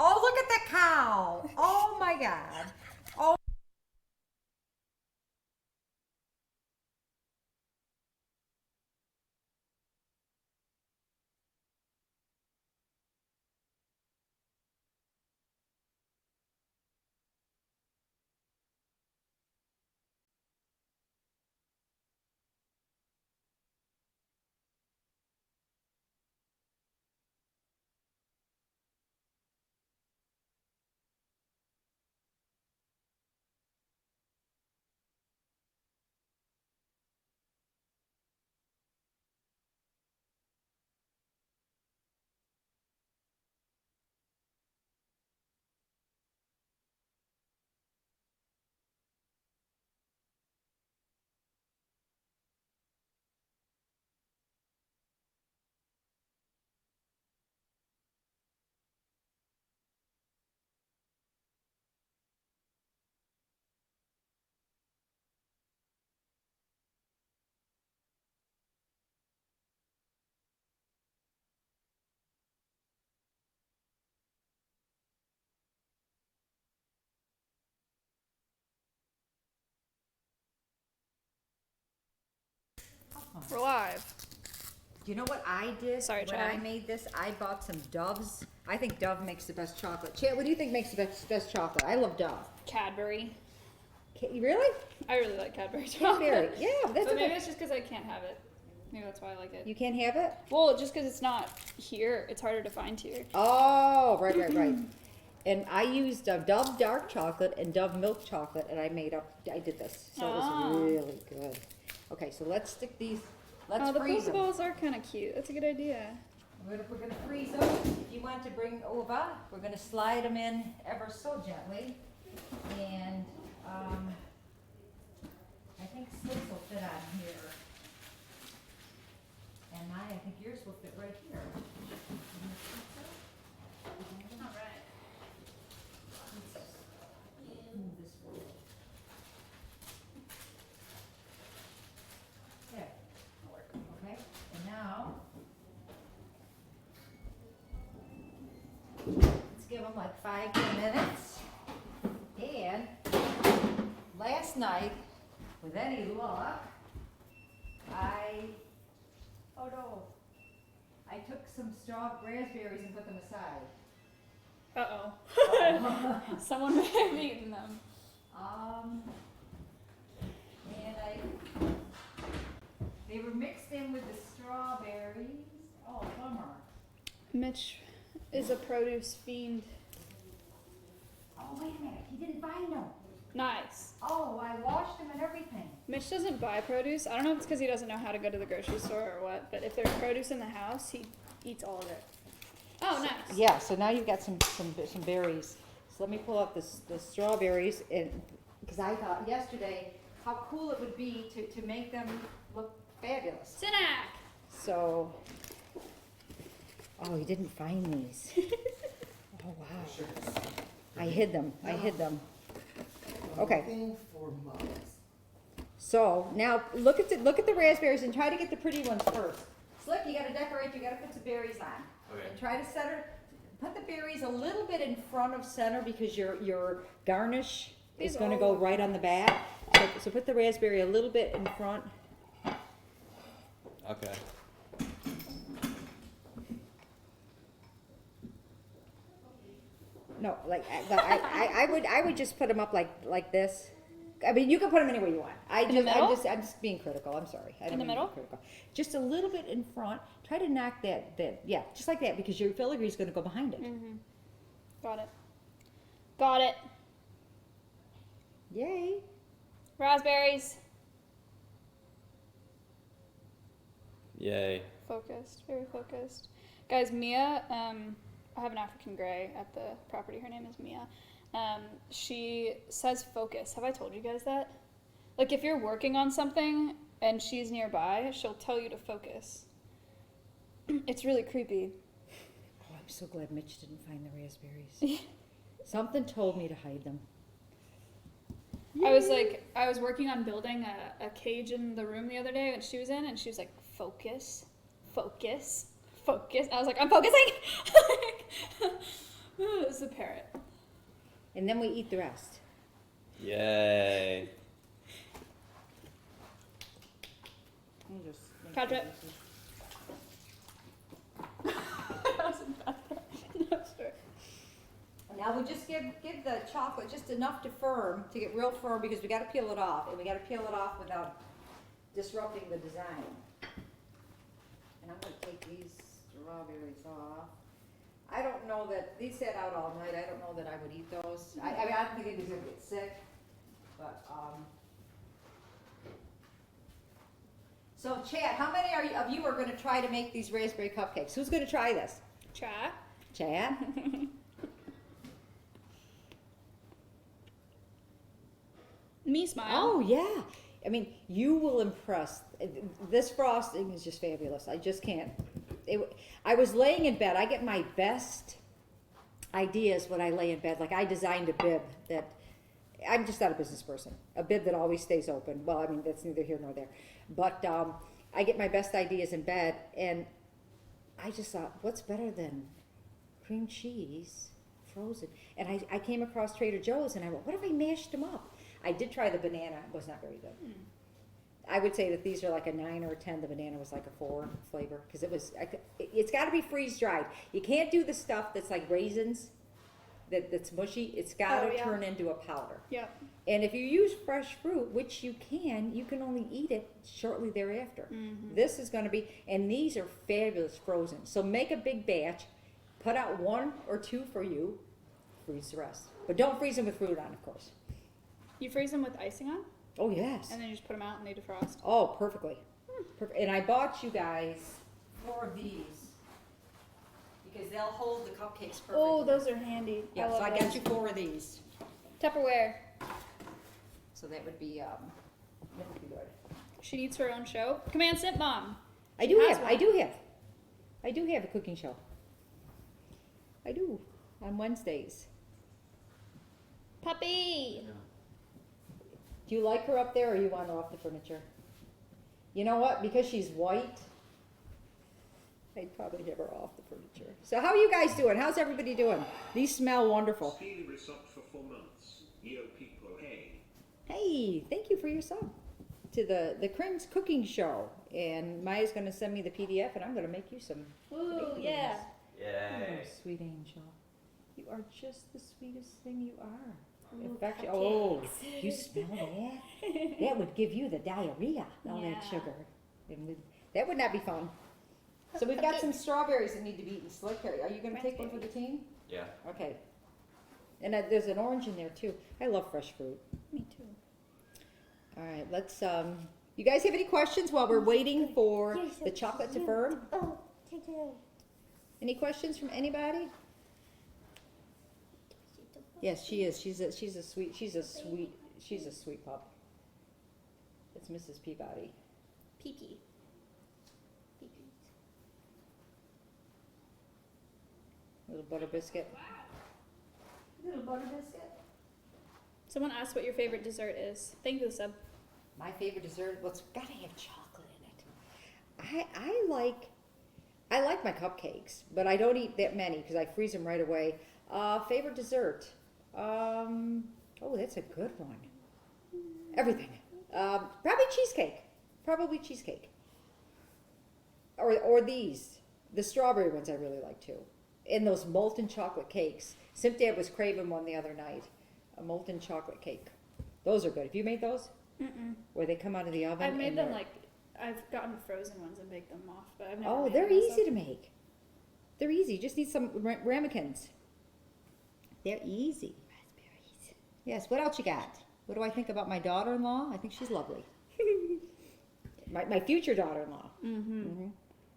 Oh, look at the cow. Oh my God. Oh. We're live. Do you know what I did Sorry, when I Chad. made this? I bought some Dove's. I think Dove makes the best chocolate. Chad, what do you think makes the best chocolate? I love Dove. Cadbury. Really? I really like Cadbury Cadbury. chocolate. Yeah, that's But okay. maybe it's just because I can't have it. Maybe that's why I like it. You can't have it? Well, just because it's not here, it's harder to find here. Oh, right. And I used Dove dark chocolate and Dove milk chocolate, and I did this. So it was Oh. really good. Okay, so let's stick these, let's Oh, the freeze them. Pokeballs are kind of cute. That's a good idea. We're gonna freeze them. If you want to bring over, we're gonna slide them in ever so gently. And, I think slips will fit on here. And I think yours will fit right here. All right. Let's move this forward. There. Okay, and now, let's give them like 5-10 minutes. And last night, with any luck, I took some raspberries and put them aside. Uh-oh. Someone may have eaten them. And they were mixed in with the strawberries. Oh, bummer. Mitch is a produce fiend. Oh, wait a minute, he didn't buy no. Nice. Oh, I washed them and everything. Mitch doesn't buy produce. I don't know if it's because he doesn't know how to go to the grocery store or what, but if there's produce in the house, he eats all of it. Oh, nice. Yeah, so now you've got some berries. So let me pull out the strawberries, and because I thought yesterday how cool it would be to make them look fabulous. Sinak! So, oh, you didn't find these. Oh, wow. I hid them. Okay. Looking for mugs. So now look at the raspberries and try to get the pretty ones first. Slip, you gotta decorate, you gotta put some berries on. Okay. And try to put the berries a little bit in front of center because your garnish is gonna go right on the back. So put the raspberry a little bit in front. Okay. No, like I would just put them up like this. I mean, you can put them anywhere you want. In the middle? I'm just being critical. I'm sorry. I don't In the mean to be middle? critical. Just a little bit in front. Try to knock that. Yeah, just like that because your filigree is going to go behind it. Mm-hmm. Got it. Yay! Raspberries. Yay. Focused, very focused. Guys, Mia, I have an African Grey at the property. Her name is Mia. She says focus. Have I told you guys that? Like if you're working on something and she's nearby, she'll tell you to focus. It's really creepy. Oh, I'm so glad Mitch didn't find the raspberries. Something told me to hide them. I was working on building a cage in the room the other day and she was in and she was like, focus. I was like, I'm focusing. It's a parrot. And then we eat the rest. Yay. Let me just make Catch sure it. this is- No, sure. Now we just give the chocolate just enough to get real firm because we got to peel it off, and we got to peel it off without disrupting the design. And I'm going to take these strawberries off. I don't know that these sat out all night. I don't know that I would eat those. I mean, I don't think anybody's going to get sick, but So Chad, how many of you are going to try to make these raspberry cupcakes? Who's going to try this? Chat. Chad? Me smile. Oh yeah. I mean, you will impress. This frosting is just fabulous. I just can't. I was laying in bed. I get my best ideas when I lay in bed. Like I designed a bib that, I'm just not a business person. A bib that always stays open. Well, I mean, that's neither here nor there. But I get my best ideas in bed, and I just thought, what's better than cream cheese frozen? And I came across Trader Joe's, and I went, what if I mashed them up? I did try the banana. It was not very good. I would say that these are like a 9 or a 10. The banana was like a 4 flavor because it's got to be freeze dried. You can't do the stuff that's like raisins that's mushy. It's got to turn into a powder. Yep. And if you use fresh fruit, which you can only eat it shortly thereafter. Mm-hmm. This is going to be, and these are fabulous frozen. So make a big batch, put out 1 or 2 for you, freeze the rest. But don't freeze them with fruit on, of course. You freeze them with icing on, Oh, yes. and then you just put them out and they defrost. Oh, perfectly. And I bought you guys 4 of these because they'll hold the cupcakes perfectly. Oh, those are handy. Yeah, so love I those. got you 4 of these. Tupperware. So that would be good. She needs her own show. Command SIMPMOM. I do have a cooking show. I do on Wednesdays. Puppy. Do you like her up there, or you want her off the furniture? You know what? Because she's white, I'd probably have her off the furniture. So how are you guys doing? How's everybody doing? These smell wonderful. Steely resubbed for 4 months. Yo people, hey. Hey, thank you for your sub to the CRINGE cooking show. And Maya's gonna send me the PDF, and I'm gonna make you some. Ooh, baked yeah. beans. Yay. Oh, sweet angel. You are just the sweetest thing you are. In Ooh, fact, oh, cupcakes. you smell that? That would give you the diarrhea, all Yeah. that sugar. That would not be fun. So we've got some strawberries that need to be eaten. Select Carrie, are you gonna take one for the team? Yeah. Okay. And there's an orange in there too. I love fresh fruit. Me too. All right, let's, you guys have any questions while we're waiting for Yes, the chocolate to firm? Oh, take care. Any questions from anybody? Yes, she is. She's a sweet pup. It's Mrs. Peabody. Pee-pee. Little butter biscuit. Little butter biscuit. Someone asked what your favorite dessert is. Thank you, sub. My favorite dessert, well, it's gotta have chocolate in it. I like my cupcakes, but I don't eat that many because I freeze them right away. Favorite dessert? Oh, that's a good one. Everything. Probably cheesecake. Probably cheesecake. Or these. The strawberry ones I really like too. And those molten chocolate cakes. Simp Dad was craving one the other night. A molten chocolate cake. Those are good. Have you made those? Mm-mm. Where they come out of the oven? I've made and them they're- I've gotten frozen ones and baked them off, but I've never Oh, made they're them myself. easy to make. They're easy. You just need some ramekins. They're easy. Raspberries. Yes. What else you got? What do I think about my daughter-in-law? I think she's lovely. my future daughter-in-law. Mm-hmm.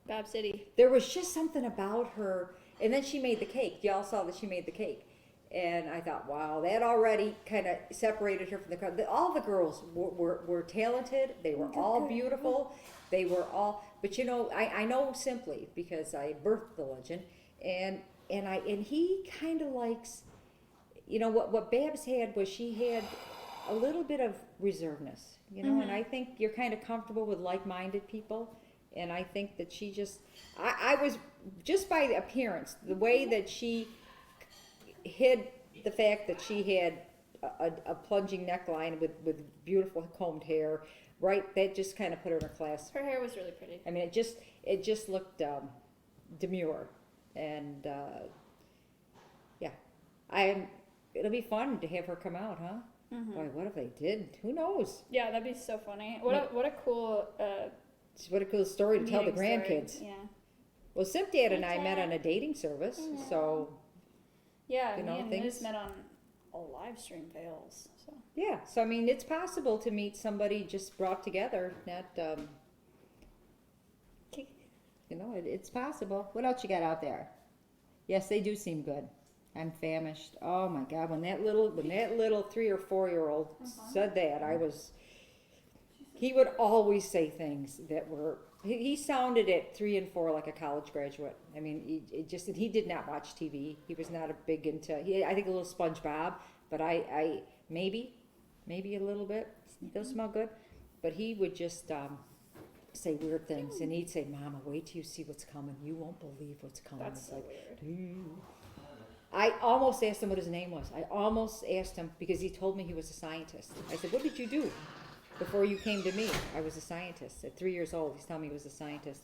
Bab City. There was just something about her, and then she made the cake. Y'all saw that she made the cake. And I thought, wow, that already kind of separated her from the crowd. All the girls were talented. They were all beautiful. They were all, but you know, I know Simply because I birthed the legend, and he kind of likes, you know, what Babs had was she had a little bit of reservedness, you know, and I think you're kind of comfortable with like-minded people, and I think that she just, I was just by the appearance, the way that she hid the fact that she had a plunging neckline with beautiful combed hair, right? That just kind of put her in her class. Her hair was really pretty. I mean, it just looked demure, and yeah, it'll be fun to have her come out, huh? Mm-hmm. Boy, what if they did? Who knows? Yeah, that'd be so funny. What a cool What a cool story to tell the meeting story. grandkids. Yeah. Well, Simp Dad and I met on a dating service, so Yeah, You know, me and things- Liz met on a live stream fails. So yeah. So I mean, it's possible to meet somebody just brought together. Not, you know, it's possible. What else you got out there? Yes, they do seem good. I'm famished. Oh my God, when that little 3 or 4-year-old said that, he would always say things that were. He sounded at 3 and 4 like a college graduate. I mean, he did not watch TV. He was not a big into. I think a little SpongeBob, but I maybe a little bit. Those smell good, but he would just say weird things, and he'd say, "Mama, wait till you see what's coming. You won't believe what's coming." that's It's so like, weird. I almost asked him what his name was. I almost asked him because he told me he was a scientist. I said, "What did you do before you came to me?" I was a scientist. At 3 years old, he's telling me he was a scientist.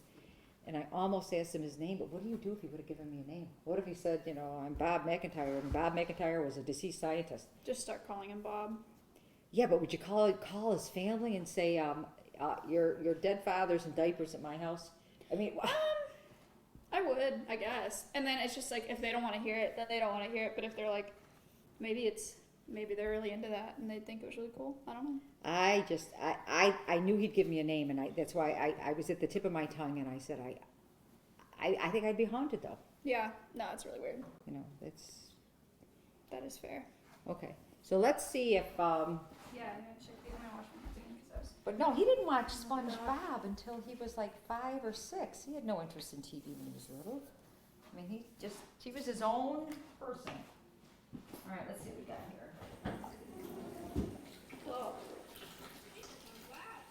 And I almost asked him his name, but what do you do if he would have given me a name? What if he said, you know, I'm Bob McIntyre, and Bob McIntyre was a deceased scientist? Just start calling him Bob. Yeah, but would you call his family and say, your dead father's in diapers at my house? I mean, I would, I guess. And then it's just like if they don't want to hear it, then they don't want to hear it. But if they're like, maybe they're really into that and they think it was really cool. I don't know. I knew he'd give me a name, and that's why I was at the tip of my tongue, and I said, I think I'd be haunted though. Yeah, no, it's really weird. You know, That is fair. okay. So let's see if, Yeah, I'm gonna check. I'm gonna watch my thing because I was. but no, he didn't watch SpongeBob until he was like 5 or 6. He had no interest in TV when he was little. I mean, he was his own person. All right, let's see what we got here.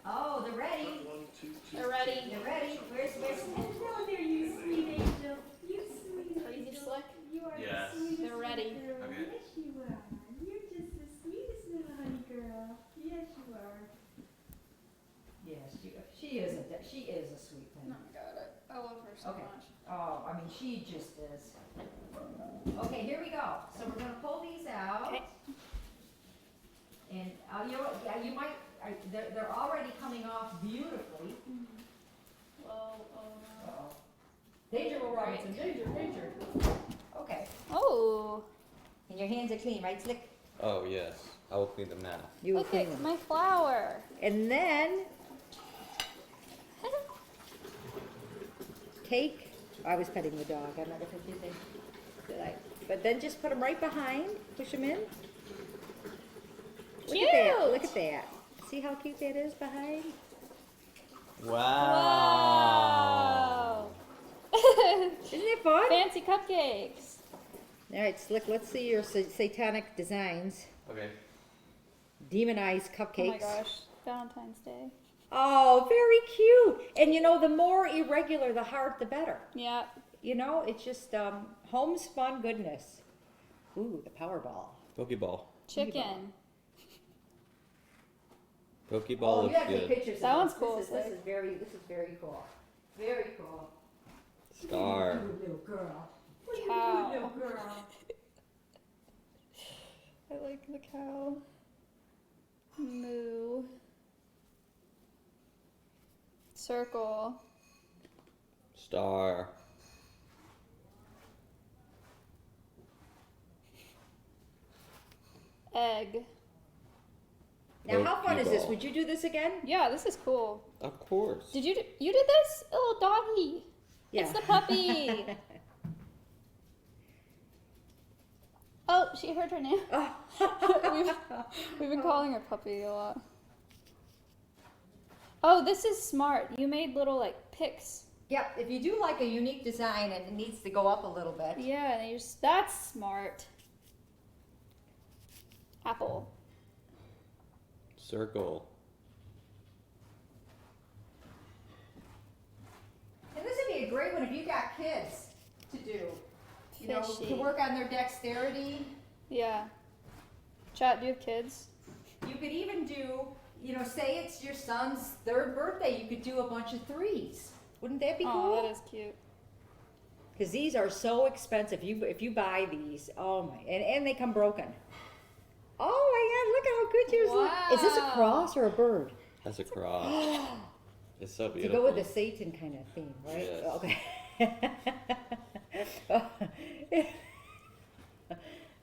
Oh, they're ready. 1, 2, 2. They're ready. They're ready. Where's Hello there, you sweet angel. You sweet Crazy angel. slick. You are Yes. the sweetest They're ready. little girl. Okay. Yes, you are. You're just the sweetest little honey girl. Yes, you are. Yes, She isn't. She is a sweet Oh thing. my god, I love her so Okay. much. Oh, I mean, she just is. Okay, here we go. So we're gonna pull these out. Okay. And, you know what, yeah, you might, they're already coming off beautifully. Well, oh no. Uh-oh. Danger, Will Robinson, danger, danger. Okay, Oh, and your hands are clean, right, Slick? Oh yes, I will clean them now. You will look clean at them. my flower. And then, take, I was petting the dog, I'm not if you think, did I? But then just put them right behind, push them in. Look at that, Cute. look at that. See how cute that is behind? Wow. Wow. Isn't it fun? Fancy cupcakes. All right, Slick, let's see your satanic designs. Okay. Demonized Oh cupcakes. my gosh, Valentine's Day. Oh, very cute. And you know, the more irregular the heart, the better. Yeah. You know, it's just homespun goodness. Ooh, the Powerball. Pokeball. Chicken. Pokeball Oh, you looks gotta take good. pictures. That of one's this. cool, This is Slick. very cool. Very cool. Star. Good little girl. Cow. Good little girl. I like the cow. Moo. Circle. Star. Egg. Now, how fun is this? Pokeball. Would you do this again? Yeah, this is cool. Of course. You did this? Oh, doggy. Yeah. It's the puppy. Oh, she heard her name. We've been calling her puppy a lot. Oh, this is smart. You made little like picks. Yep, if you do like a unique design and it needs to go up a little bit. Yeah, that's smart. Apple. Circle. And this would be a great one if you got kids to do. You know, Fishy. to work on their dexterity. Yeah. Chat, do you have kids? You could even do, you know, say it's your son's 3rd birthday, you could do a bunch of 3s. Wouldn't that be Oh, cool? that is cute. Because these are so expensive. If you buy these, oh my, and they come broken. Oh my God! Look at how good yours look. Is this a Wow. cross or a bird? That's a cross. It's so To beautiful. go with the Satan kind of theme, right? Yes. Okay.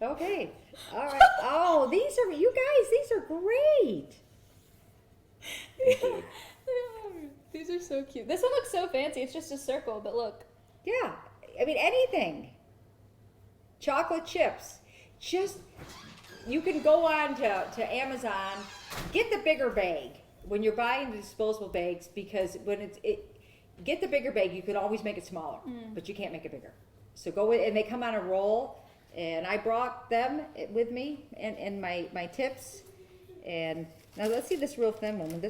Okay. All right. Oh, these are you guys. These are great. Thank you. These are so cute. This one looks so fancy. It's just a circle, but look. Yeah. I mean anything. Chocolate chips. Just you can go on to Amazon, get the bigger bag when you're buying the disposable bags because when get the bigger bag, you can always make it smaller, but you can't make it bigger. So go with, and they come on a roll, and I brought them with me and my tips. And now let's see this real thin one.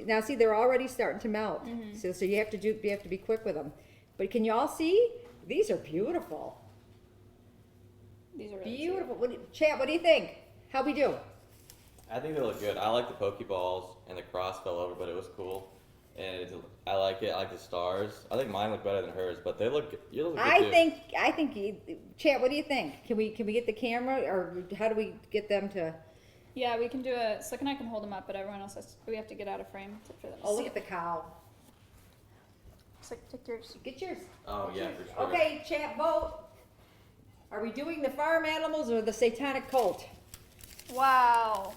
Now see they're already starting to melt. So you have to be quick with them. But can you all see? These are beautiful. These are really Beautiful. Chat, what do you think? How we do? I think they look good. I like the Pokeballs, and the cross fell over, but it was cool. And I like it. I like the stars. I think mine look better than hers, but they look. You look good too. I think. Chat, what do you think? Can we get the camera, or how do we get them to? Yeah, we can do a. Slick and I can hold them up, but everyone else we have to get out of frame for them. to Oh, look see at the cow. Slick, take yours. Get yours. Oh yeah, for sure. Okay, chat, vote. Are we doing the farm animals or the satanic cult? Wow.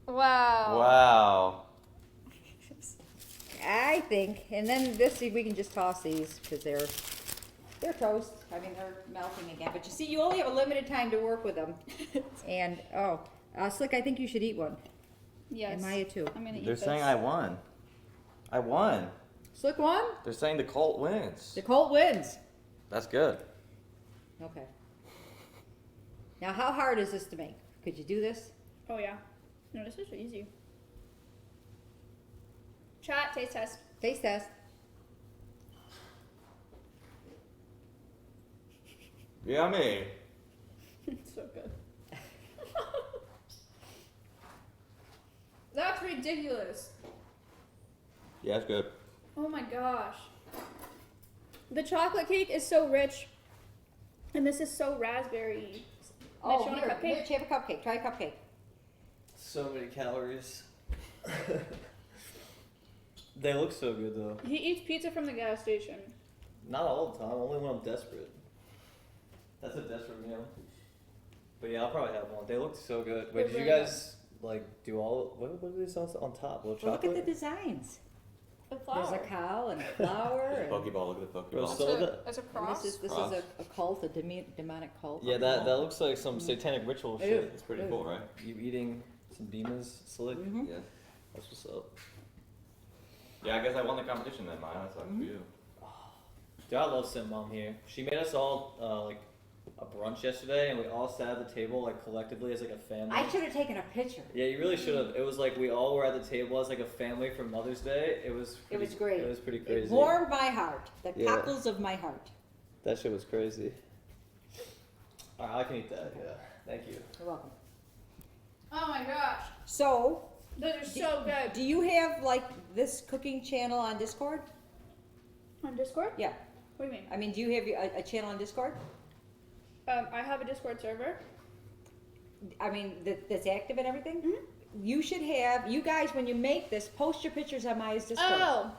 Wow. Wow. I think, and then this, we can just toss these because they're toast. I mean, they're melting again. But you see, you only have a limited time to work with them. And Slick, I think you should eat one. Yes. And Maya too. I'm gonna eat They're this. saying I won. I won. Slick won. They're saying the cult wins. The cult wins. That's good. Okay. Now, how hard is this to make? Could you do this? Oh yeah. No, this is easy. Chat, taste test. Taste test. Yummy. It's so good. That's ridiculous. Yeah, it's good. Oh my gosh. The chocolate cake is so rich, and this is so raspberry. Oh, Mitch, you want a here, cupcake? Mitch, have a cupcake. Try a cupcake. So many calories. They look so good though. He eats pizza from the gas station. Not all the time, only when I'm desperate. That's a desperate meal. But yeah, I'll probably have one. They look so good. Wait, They're did you really guys like do all? What is on top? Little Well, look chocolate. at the designs. The flower. There's a cow and a flower. and Pokeball, look at the Bro, Pokeball. so look at- That's a and cross. this is Cross. a cult, a demonic cult. Yeah, that looks like some satanic ritual Ew. shit. It's pretty Ew. cool, right? You eating some demons slick? Mhm. Yeah. That's what's up. Yeah, I guess I won the competition then, Maya. That's like for you. Dude, I love SIMPMOM here. She made us all like a brunch yesterday, and we all sat at the table like collectively as like a family. I should have taken a picture. Yeah, you really should have. It was like we all were at the table as like a family for Mother's Day. It was. It was great. It was pretty It crazy. warmed my heart. The Yeah. cockles of my heart. That shit was crazy. Alright, I can eat that. Yeah, thank you. You're welcome. Oh my gosh. So, Those are so good. do you have like this cooking channel on Discord? On Discord? Yeah. What do you mean? I mean, do you have a channel on Discord? I have a Discord server. I mean, that's active and everything? Mhm. You should have, you guys, when you make this, post your pictures on Maya's Discord. Oh,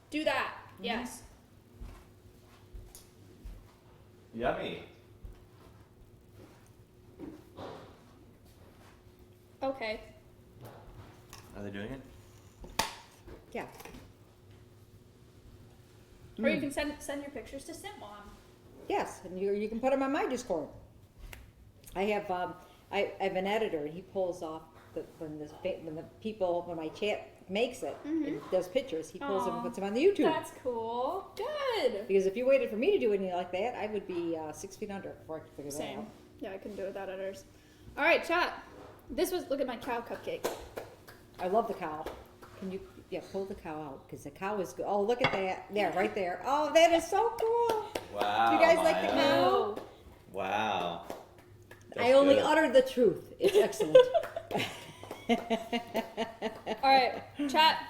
do that. Yes. Yummy. Okay. Are they doing it? Yeah. Or you can send your pictures to SIMPMOM. Yes, and you can put them on my Discord. I have I have an editor, and he pulls off when the people, when my chat makes it and does pictures, he pulls them and Aw. puts them on the YouTube. That's cool. Good. Because if you waited for me to do anything like that, I would be 6 feet under before I could figure that Same. out. Yeah, I couldn't do it without editors. All right, chat. Look at my cow cupcake. I love the cow. Can you, pull the cow out, because the cow is good. Oh, look at that. There, right there. Oh, that is so cool. Wow. You guys like the Maya. cow? No. Wow. I only good. uttered the truth. It's excellent. All right, chat.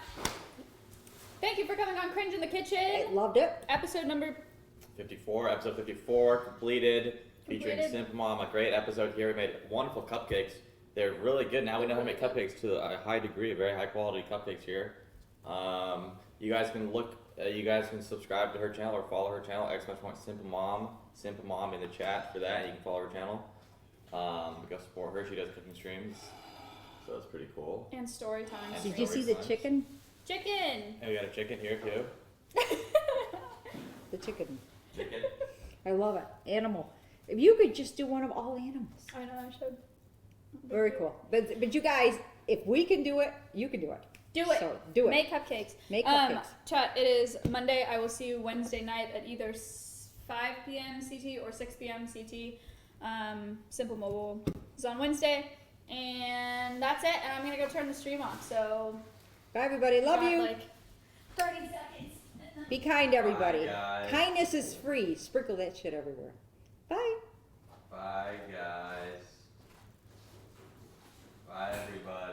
Thank you for coming on Cringe in the I Kitchen. loved it. Episode number 54, episode 54, completed, featuring Completed. SIMPMOM. A great episode here. We made wonderful cupcakes. They're really good. Now we know how to make cupcakes to a high degree, very high quality cupcakes here. You guys can you guys can subscribe to her channel or follow her channel, !SIMPMOM in the chat for that. You can follow her channel. Go support her. She does cooking streams, so that's pretty cool. and story time. And Did you see the Story chicken? Chicken. And we got a chicken here too. The chicken. Chicken. I love it. Animal. If you could just do one of all animals. I know I should. Very cool. But you guys, if we can do it, you can do it. Do it. So do it. Make cupcakes. Make cupcakes. Chat, it is Monday. I will see you Wednesday night at either 5 p.m. CT or 6 p.m. CT. Simple Mobile is on Wednesday. And that's it. And I'm going to go turn the stream off. So, Bye, everybody. Love got you. like 30 seconds. Be kind, everybody. Bye, guys. Kindness is free. Sprinkle that shit everywhere. Bye. Bye, guys. Bye, everybody.